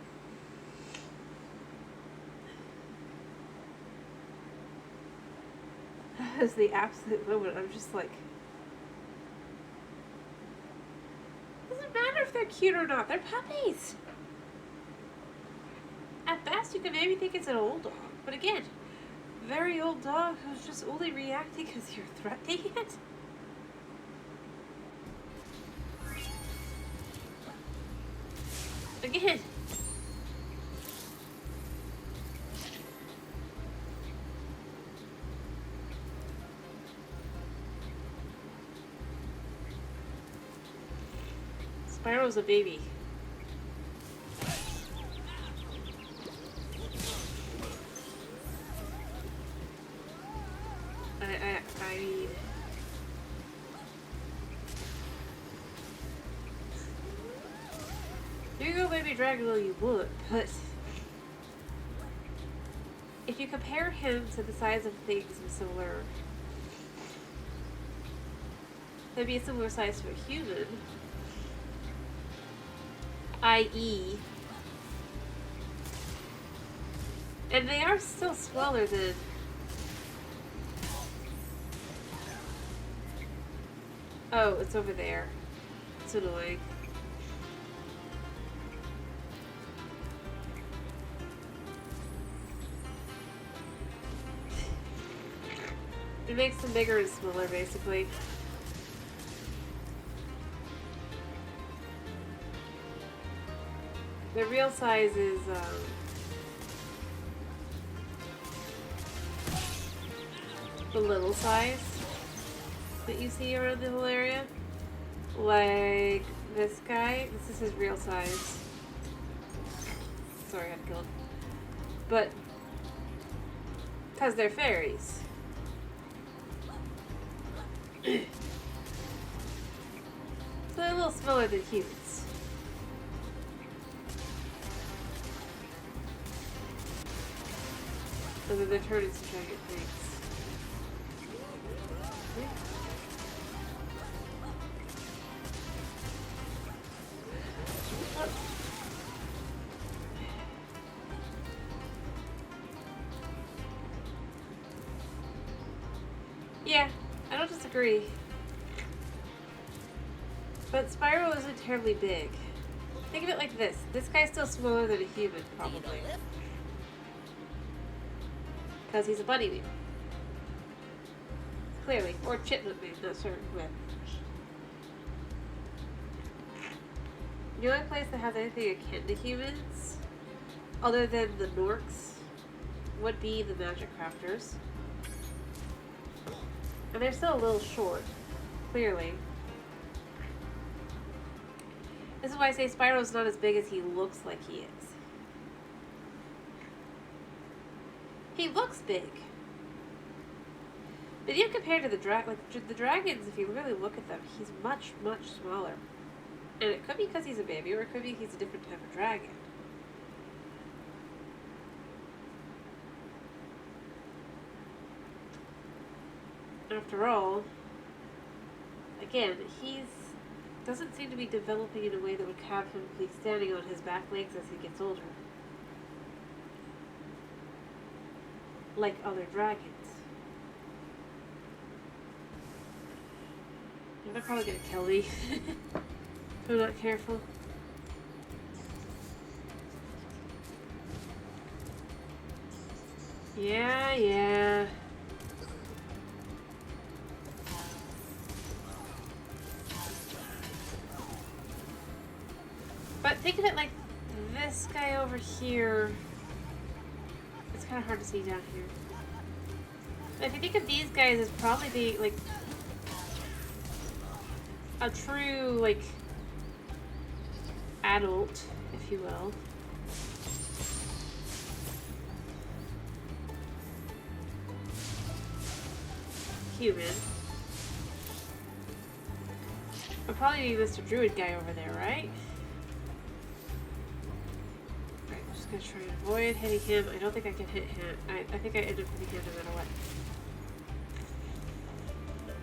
That is the absolute moment. I'm just like, doesn't matter if they're cute or not. They're puppies. At best, you can maybe think it's an old dog. But again, very old dog who's just only reacting because you're threatening it. Again. Spyro's a baby. I mean... You go baby dragon, well you would, but... If you compare him to the size of things in similar... Maybe a similar size to a human... IE. And they are still smaller than... Oh, it's over there. It's annoying. It makes them bigger and smaller, basically. The real size is, the little size that you see around the whole area. Like this guy. This is his real size. Sorry, I had to kill him. But, because they're fairies. So they're a little smaller than humans. So then they're turned into giant things. Yeah, I don't disagree. But Spyro isn't terribly big. Think of it like this. This guy's still smaller than a human, probably. Because he's a bunny man. Clearly. Or chipmunk man, not certain with. The only place that has anything akin to humans, other than the Norks, would be the Magic Crafters. And they're still a little short, clearly. This is why I say Spyro's not as big as he looks like he is. He looks big. But even compared to the the dragons, if you really look at them, he's much, much smaller. And it could be because he's a baby, or it could be he's a different type of dragon. After all, again, doesn't seem to be developing in a way that would have him be standing on his back legs as he gets older. Like other dragons. They're probably gonna kill me if I'm not careful. Yeah. But think of it like this guy over here. It's kind of hard to see down here. But if you think of these guys as probably being like a true like adult, if you will. Human. I'll probably be Mr. Druid guy over there, right? Alright, I'm just gonna try and avoid hitting him. I don't think I can hit him. I think I end up hitting him no matter what.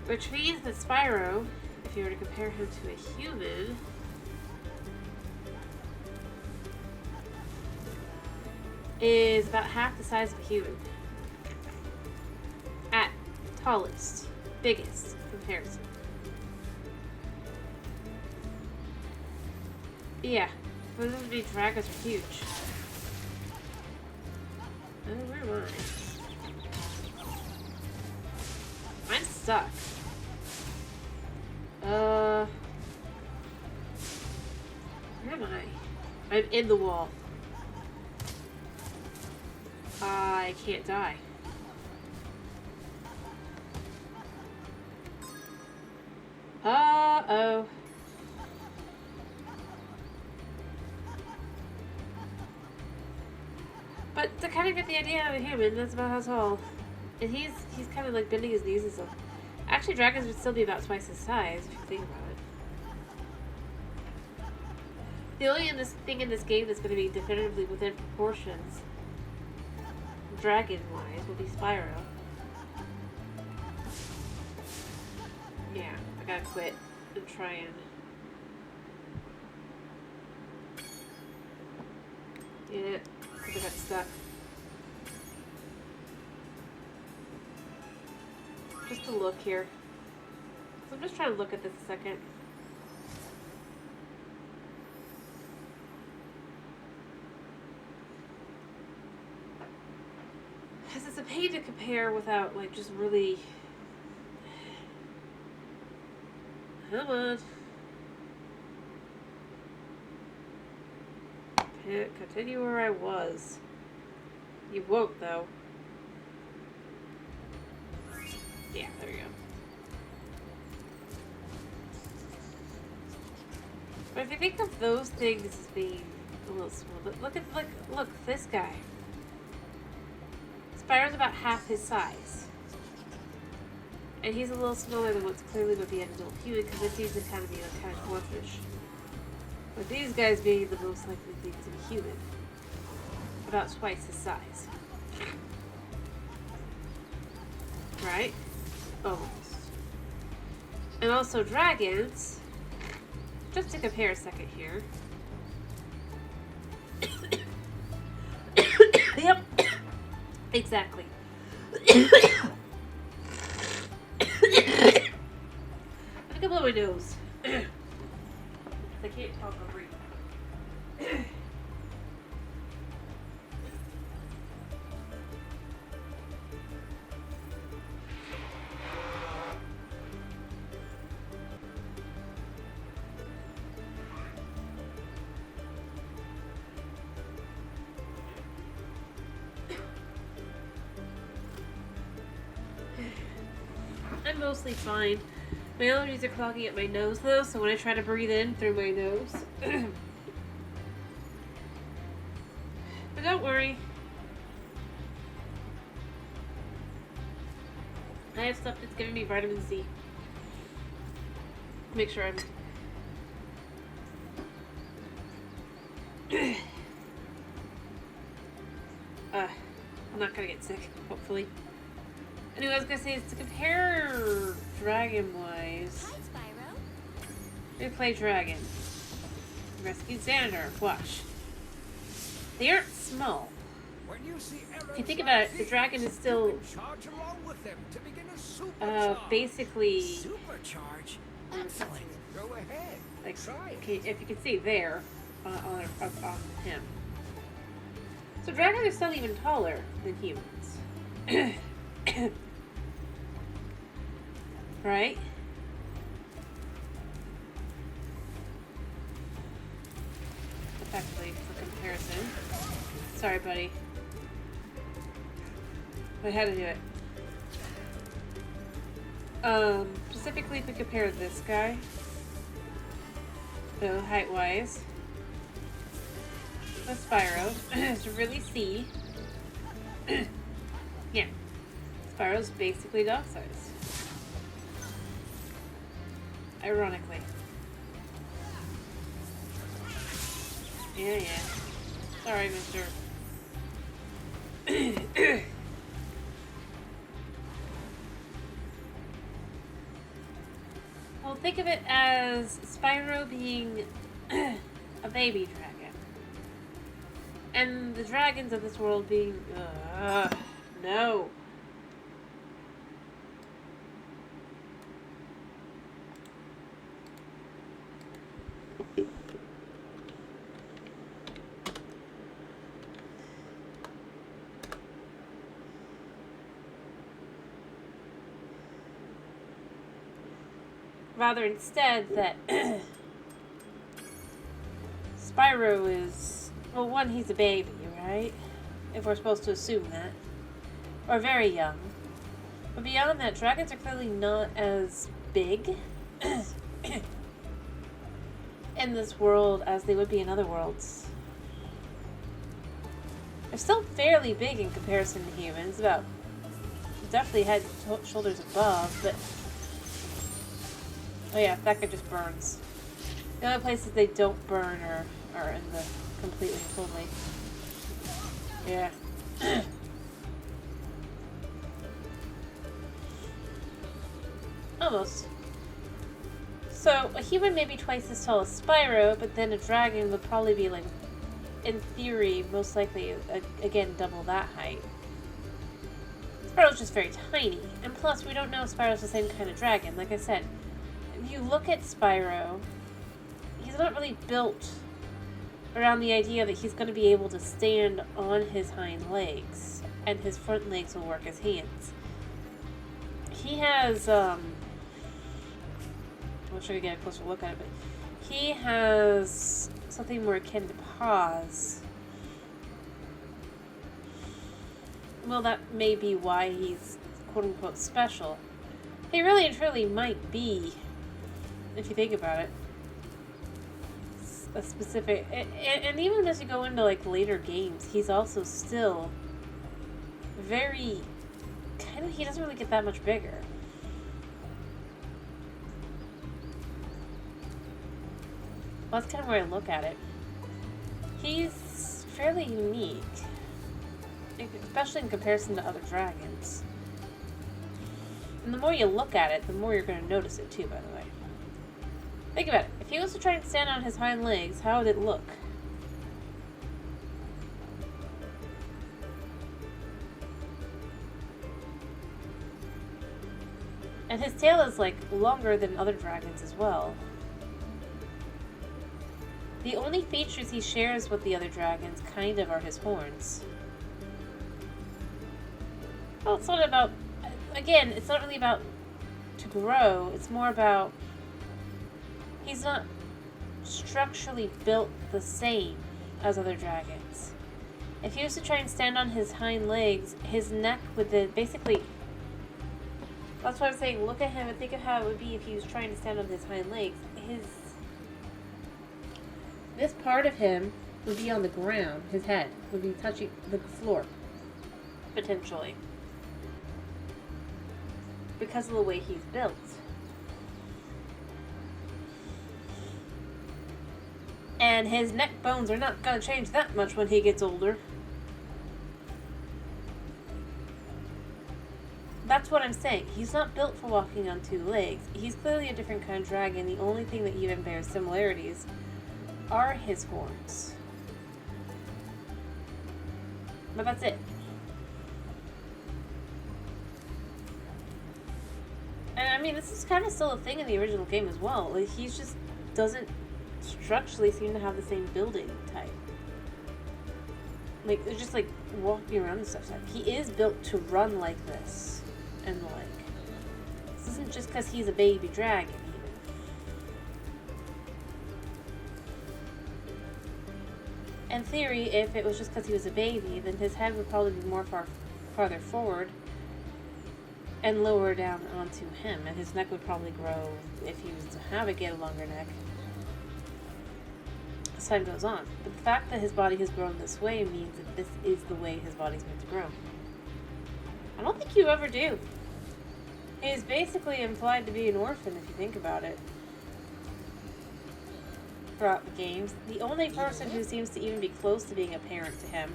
Which means that Spyro, if you were to compare him to a human, is about half the size of a human. At tallest, biggest comparison. Yeah, those would be dragons are huge. Oh, where am I? I'm stuck. Where am I? I'm in the wall. I can't die. Uh-oh. But to kind of get the idea of a human, that's about how tall. And he's kind of like bending his knees and stuff. Actually, dragons would still be about twice his size, if you think about it. The only thing in this game that's going to be definitively within proportions, dragon-wise, will be Spyro. Yeah, I gotta quit and try and... stuck. Just to look here. So I'm just trying to look at this a second. Because it's a pain to compare without, like, just really... Come on. Continue where I was. You won't, though. Yeah, there we go. But if you think of those things as being a little small, but look, this guy. Spyro's about half his size. And he's a little smaller than what's clearly would be an adult human, because this seems to kind of be kind of dwarfish. With these guys being the most likely thing to be human. About twice his size. Right? Almost. And also dragons, just to compare a second here. Yep. Exactly. I can blow my nose. I can't talk or breathe. I'm mostly fine. My allergies are clogging up my nose though, so when I try to breathe in through my nose. But don't worry. I have stuff that's giving me vitamin C. Make sure I'm not gonna get sick, hopefully. Anyway, I was gonna say is to compare dragon-wise. Hi, Spyro. We play dragon. Rescued Xander. Watch. They aren't small. When you see If you think about it, the dragon is still charge along with them to begin a supercharge. basically Supercharge? Excellent. Go ahead. like Try it. okay, if you can see there on him. So dragons are still even taller than humans. Right? Effectively, for comparison. Sorry, buddy. I had to do it. Specifically if we compare this guy, so height-wise, with Spyro, to really see, yeah, Spyro's basically dog size. Ironically. Yeah. Sorry, mister. Well, think of it as Spyro being a baby dragon. And the dragons of this world being... no. Rather instead that Spyro is, well, one, he's a baby, right? If we're supposed to assume that. Or very young. But beyond that, dragons are clearly not as big in this world as they would be in other worlds. They're still fairly big in comparison to humans, about definitely head and shoulders above, but oh yeah, that guy just burns. The only places they don't burn are in the completely and totally. Yeah. Almost. So, a human may be twice as tall as Spyro, but then a dragon would probably be like in theory, most likely, again, double that height. Spyro's just very tiny. And plus, we don't know if Spyro's the same kind of dragon. Like I said, if you look at Spyro, he's not really built around the idea that he's going to be able to stand on his hind legs. And his front legs will work as hands. He has, I'll show you get a closer look at it, but he has something more akin to paws. Well, that may be why he's quote-unquote special. He really and truly might be, if you think about it, a specific... And even as you go into, like, later games, he's also still very... he doesn't really get that much bigger. Well, that's kind of where I look at it. He's fairly unique, especially in comparison to other dragons. And the more you look at it, the more you're going to notice it too, by the way. Think about it. If he was to try and stand on his hind legs, how would it look? And his tail is, like, longer than other dragons as well. The only features he shares with the other dragons, kind of, are his horns. Well, it's not about... Again, it's not really about to grow. It's more about... He's not structurally built the same as other dragons. If he was to try and stand on his hind legs, his neck would then basically... That's why I'm saying, look at him and think of how it would be if he was trying to stand on his hind legs. This part of him would be on the ground. His head would be touching the floor, potentially, because of the way he's built. And his neck bones are not going to change that much when he gets older. That's what I'm saying. He's not built for walking on two legs. He's clearly a different kind of dragon. The only thing that even bears similarities are his horns. But that's it. And I mean, this is kind of still a thing in the original game as well. Like, he just doesn't structurally seem to have the same building type. Like, it's just like walking around and stuff. He is built to run like this. And like, this isn't just because he's a baby dragon, even. In theory, if it was just because he was a baby, then his head would probably be more farther forward and lower down onto him, and his neck would probably grow if he was to get a longer neck as time goes on. But the fact that his body has grown this way means that this is the way his body's meant to grow. I don't think you ever do. He's basically implied to be an orphan if you think about it. Throughout the games. The only person who seems to even be close to being a parent to him,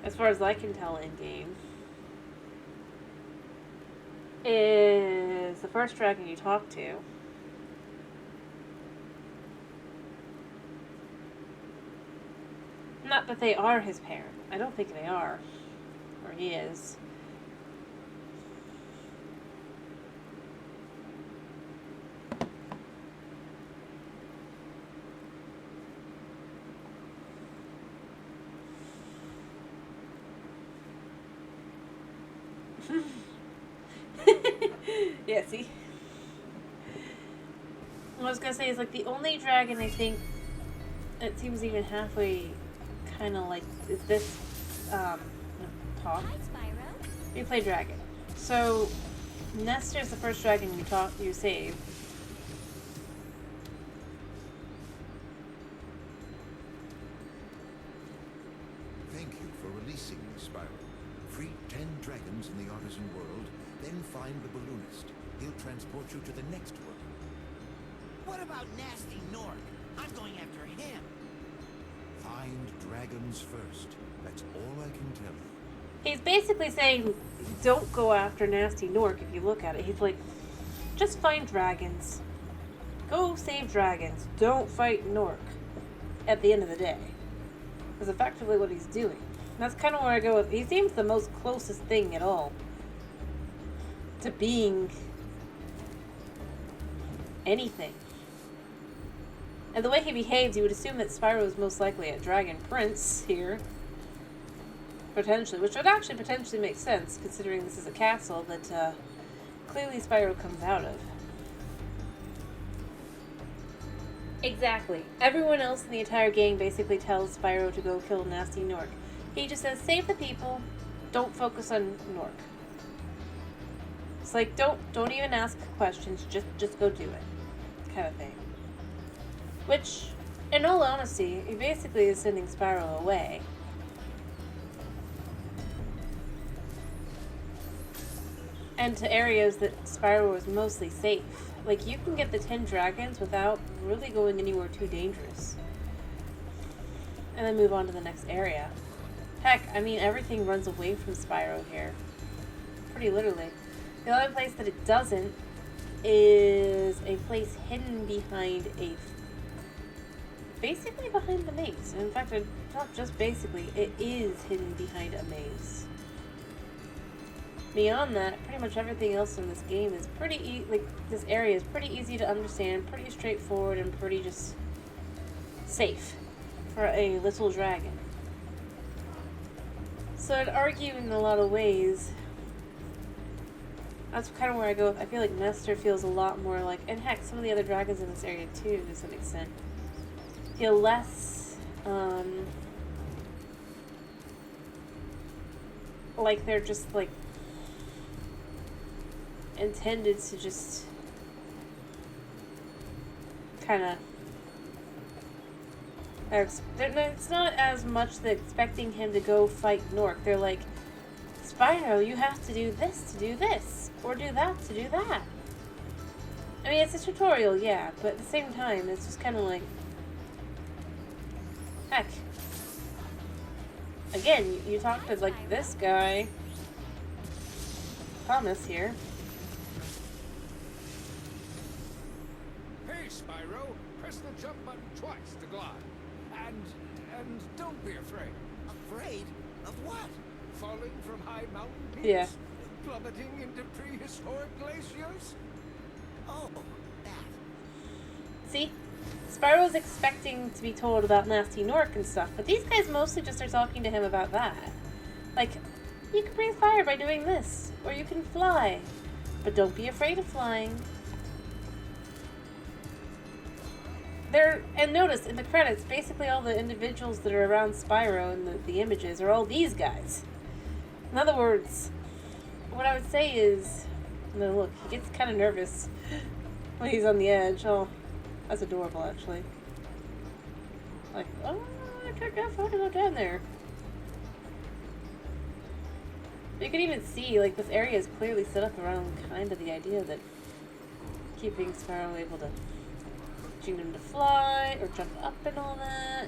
as far as I can tell in game, is the first dragon you talk to. Not that they are his parent. I don't think they are. Or he is. Yeah, see? What I was gonna say is, like, the only dragon I think it seems even halfway kind of like is this talk. Hi, Spyro. You play dragon. So Nestor's the first dragon you save. Thank you for releasing me, Spyro. Free 10 dragons in the artisan world, then find the balloonist. He'll transport you to the next world. What about Nasty Nork? I'm going after him. Find dragons first. That's all I can tell you. He's basically saying, don't go after Nasty Nork if you look at it. He's like, just find dragons. Go save dragons. Don't fight Nork at the end of the day. That's effectively what he's doing. And that's kind of where I go with. He seems the most closest thing at all to being anything. And the way he behaves, you would assume that Spyro is most likely a dragon prince here. Potentially, which would actually potentially make sense, considering this is a castle that clearly Spyro comes out of. Exactly. Everyone else in the entire gang basically tells Spyro to go kill Nasty Nork. He just says, save the people, don't focus on Nork. It's like, don't even ask questions, just go do it. Kind of thing. Which, in all honesty, he basically is sending Spyro away. And to areas that Spyro is mostly safe. Like, you can get the 10 dragons without really going anywhere too dangerous. And then move on to the next area. Heck, I mean, everything runs away from Spyro here. Pretty literally. The only place that it doesn't is a place hidden behind basically behind the maze. In fact, not just basically, it is hidden behind a maze. Beyond that, pretty much everything else in this game is pretty this area is pretty easy to understand, pretty straightforward, and pretty just safe for a little dragon. So I'd argue in a lot of ways, that's kind of where I go with. I feel like Nestor feels a lot more like, and heck, some of the other dragons in this area too, to some extent, feel less, like they're just like intended to just kind of, it's not as much that expecting him to go fight Nork. They're like, Spyro, you have to do this, or do that to do that. I mean, it's a tutorial, yeah, but at the same time, it's just kind of like, heck. Again, you talk to, like, this guy, Thomas here. Hey, Spyro, press the jump button twice to glide. And don't be afraid. Afraid? Of what? Falling from high mountain peaks? Yeah. Plummeting into prehistoric glaciers? Oh, that. See? Spyro's expecting to be told about Nasty Nork and stuff, but these guys mostly just are talking to him about that. Like, you can breathe fire by doing this, or you can fly, but don't be afraid of flying. And notice, in the credits, basically all the individuals that are around Spyro in the images are all these guys. In other words, what I would say is, no, look, he gets kind of nervous when he's on the edge. Oh, that's adorable, actually. Like, oh, I can't get far to go down there. You can even see, like, this area is clearly set up around kind of the idea that keeping Spyro able to teaching him to fly or jump up and all that.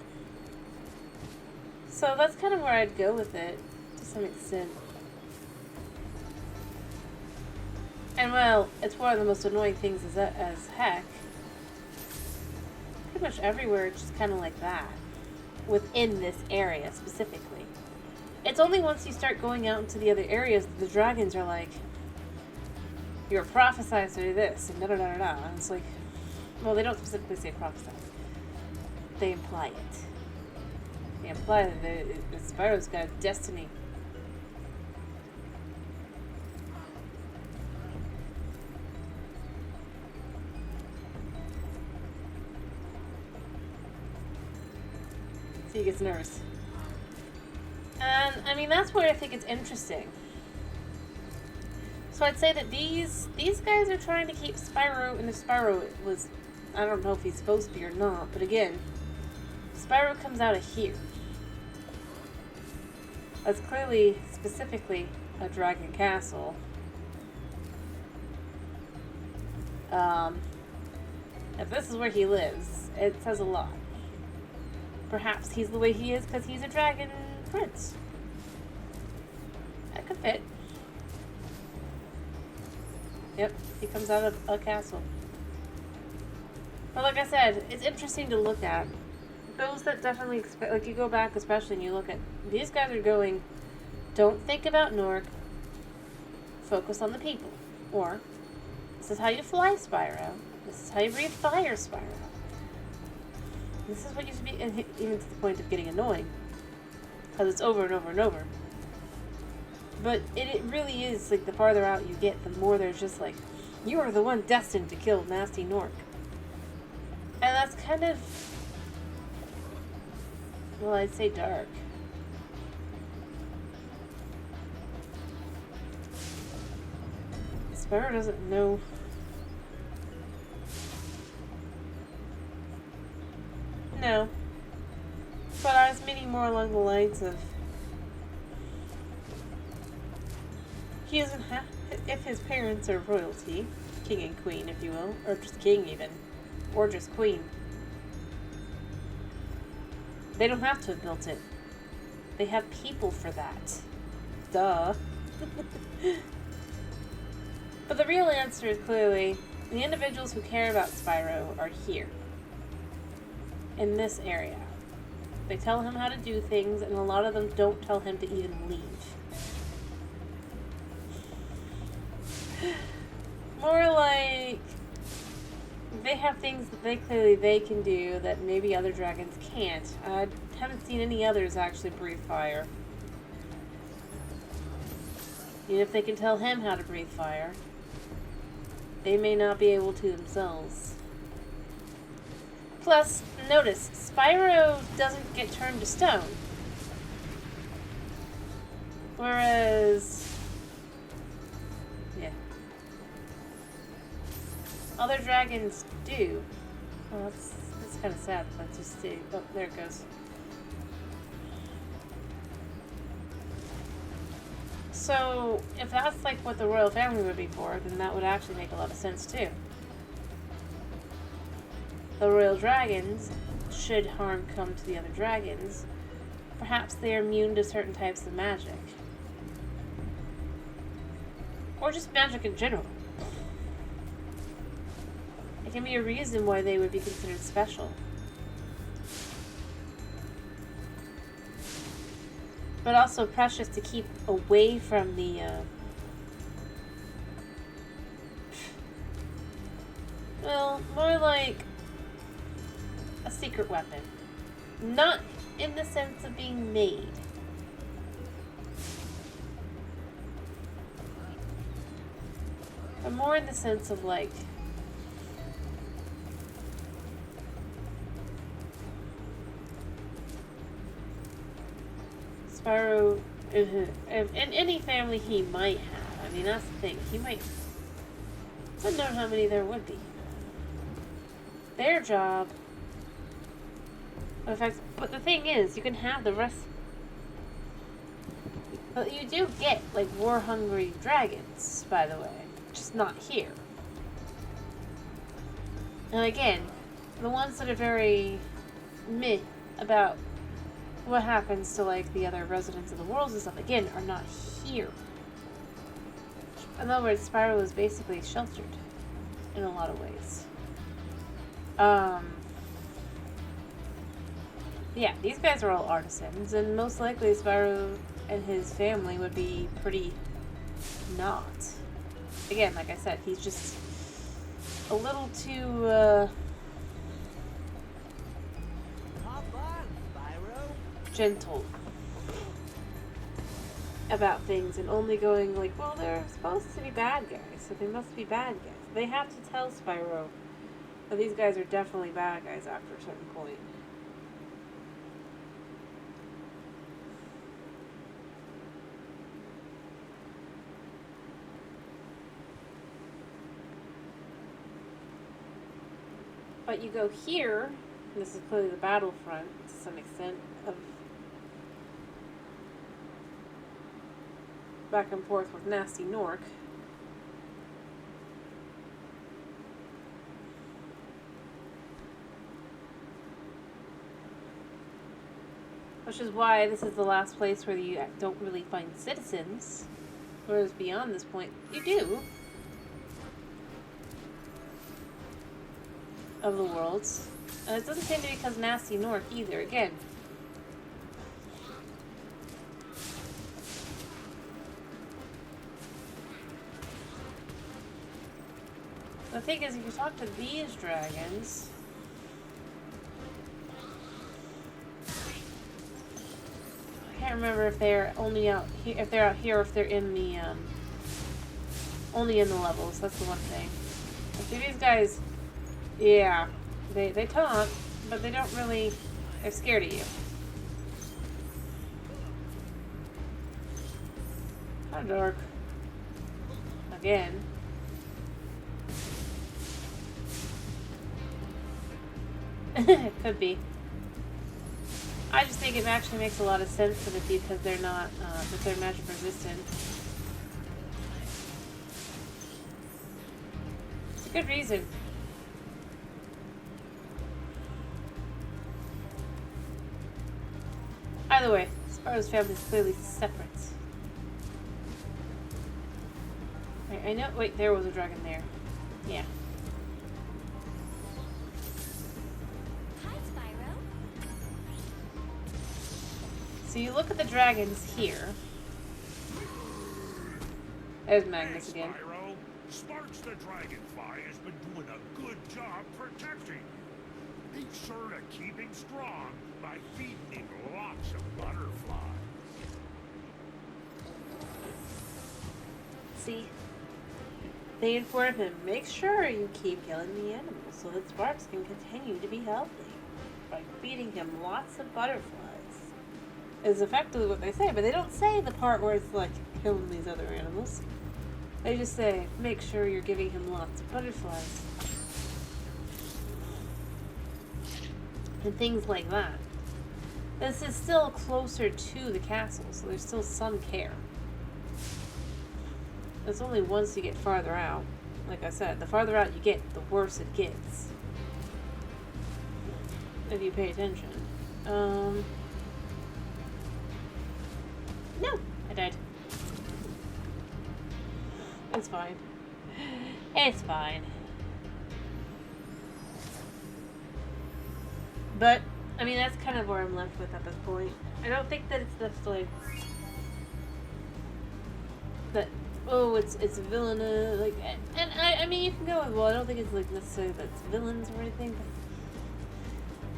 So that's kind of where I'd go with it, to some extent. And well, it's one of the most annoying things as heck. Pretty much everywhere it's just kind of like that. Within this area, specifically. It's only once you start going out into the other areas that the dragons are like, you're prophesized to do this, and da-da-da-da-da. And it's like, well, they don't specifically say prophesize. They imply it. They imply that Spyro's got a destiny. So he gets nervous. And, I mean, that's where I think it's interesting. So I'd say that these guys are trying to keep Spyro, and if Spyro was, I don't know if he's supposed to be or not, but again, Spyro comes out of here. That's clearly, specifically, a dragon castle. If this is where he lives, it says a lot. Perhaps he's the way he is because he's a dragon prince. That could fit. Yep, he comes out of a castle. But like I said, it's interesting to look at. Those that definitely expect, like you go back especially and you look at, these guys are going, don't think about Nork, focus on the people. Or, this is how you fly, Spyro. This is how you breathe fire, Spyro. This is what used to be, and even to the point of getting annoying. Because it's over and over and over. But it really is, like, the farther out you get, the more there's just like, you are the one destined to kill Nasty Nork. And that's kind of, well, I'd say dark. Spyro doesn't know. No. But I was meaning more along the lines of, he doesn't have, if his parents are royalty, king and queen, if you will, or just king even, or just queen, they don't have to have built it. They have people for that. Duh. But the real answer is clearly, the individuals who care about Spyro are here. In this area. They tell him how to do things, and a lot of them don't tell him to even leave. More like, they have things that they can do that maybe other dragons can't. I haven't seen any others actually breathe fire. Even if they can tell him how to breathe fire, they may not be able to themselves. Plus, notice, Spyro doesn't get turned to stone. Whereas, yeah. Other dragons do. Well, that's kind of sad. Let's just see. Oh, there it goes. So, if that's like what the royal family would be for, then that would actually make a lot of sense too. The royal dragons, should harm come to the other dragons, perhaps they are immune to certain types of magic. Or just magic in general. It can be a reason why they would be considered special. But also precious to keep away from the, well, more like a secret weapon. Not in the sense of being made. But more in the sense of like, Spyro, in any family he might have, I mean that's the thing, he might, I don't know how many there would be. Their job, but the thing is, you can have the rest. But you do get, like, war-hungry dragons, by the way. Just not here. And again, the ones that are very meh about what happens to, like, the other residents of the worlds and stuff, again, are not here. In other words, Spyro is basically sheltered in a lot of ways. Yeah, these guys are all artisans, and most likely Spyro and his family would be pretty not. Again, like I said, he's just a little too, Hop on, Spyro. gentle about things and only going like, well, they're supposed to be bad guys, so they must be bad guys. They have to tell Spyro that these guys are definitely bad guys after a certain point. But you go here, and this is clearly the battlefront to some extent of back and forth with Nasty Nork. Which is why this is the last place where you don't really find citizens. Whereas beyond this point, you do. of the worlds. And it doesn't seem to be because Nasty North either, again. The thing is, if you talk to these dragons... I can't remember if they're only out here, if they're out here, or if they're in the, only in the levels. That's the one thing. See, these guys, yeah, they talk, but they don't really, they're scared of you. How dark. Again. Could be. I just think it actually makes a lot of sense that it be because they're not, that they're magic resistant. It's a good reason. Either way, Spyro's family is clearly separate. Right, I know. Wait, there was a dragon there. Yeah. Hi, Spyro. So you look at the dragons here. There's Magnus again. Spyro, Sparks the Dragonfly has been doing a good job protecting. Be sure to keep him strong by feeding him lots of butterflies. See? They inform him, make sure you keep killing the animals so that Sparks can continue to be healthy by feeding him lots of butterflies. Is effectively what they say, but they don't say the part where it's like killing these other animals. They just say, make sure you're giving him lots of butterflies. And things like that. This is still closer to the castle, so there's still some care. It's only once you get farther out. Like I said, the farther out you get, the worse it gets. If you pay attention. No, I died. It's fine. It's fine. But, I mean, that's kind of where I'm left with at this point. I don't think that it's necessarily that, oh, it's villain, like, and I mean, you can go with, well, I don't think it's, like, necessarily that it's villains or anything, but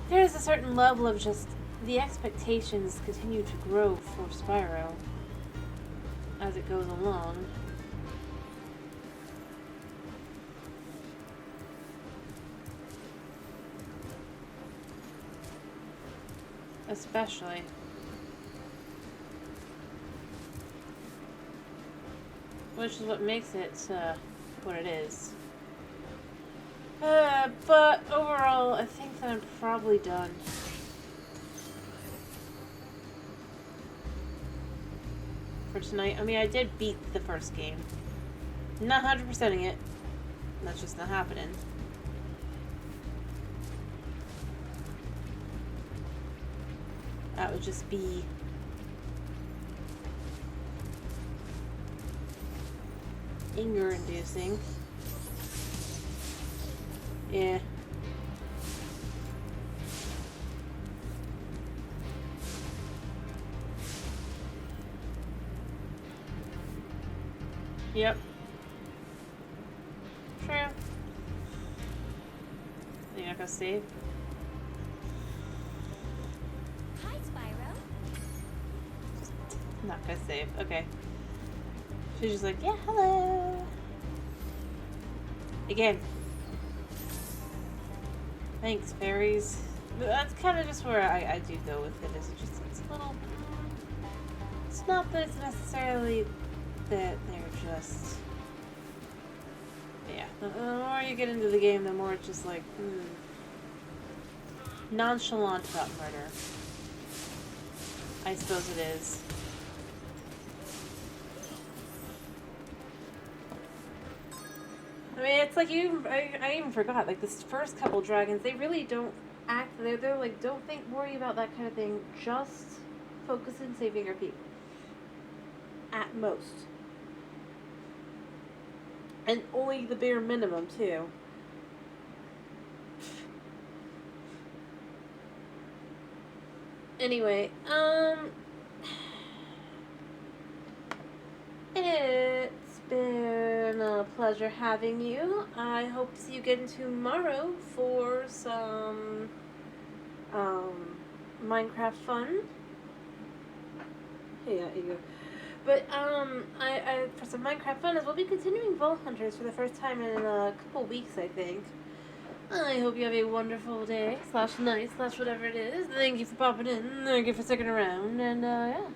there is a certain level of just, the expectations continue to grow for Spyro as it goes along. Especially. Which is what makes it what it is. But overall, I think that I'm probably done. For tonight. I mean, I did beat the first game. Not 100%ing it. That's just not happening. That would just be anger-inducing. Yeah. Yep. True. You're not gonna save? Hi, Spyro. Not gonna save. Okay. She's just like, yeah, hello. Again. Thanks, fairies. That's kind of just where I do go with it. It's just, it's a little... It's not that it's necessarily that they're just... Yeah. The more you get into the game, the more it's just like, nonchalant about murder. I suppose it is. I mean, it's like I even forgot, like, this first couple dragons, they really don't act, they're like, don't worry about that kind of thing, just focus on saving your people. At most. And only the bare minimum, too. Anyway, it's been a pleasure having you. I hope to see you again tomorrow for some Minecraft fun. Yeah, you go. But I for some Minecraft fun as we'll be continuing Vault Hunters for the first time in a couple weeks, I think. I hope you have a wonderful day /night / whatever it is. Thank you for popping in. Thank you for sticking around, and yeah.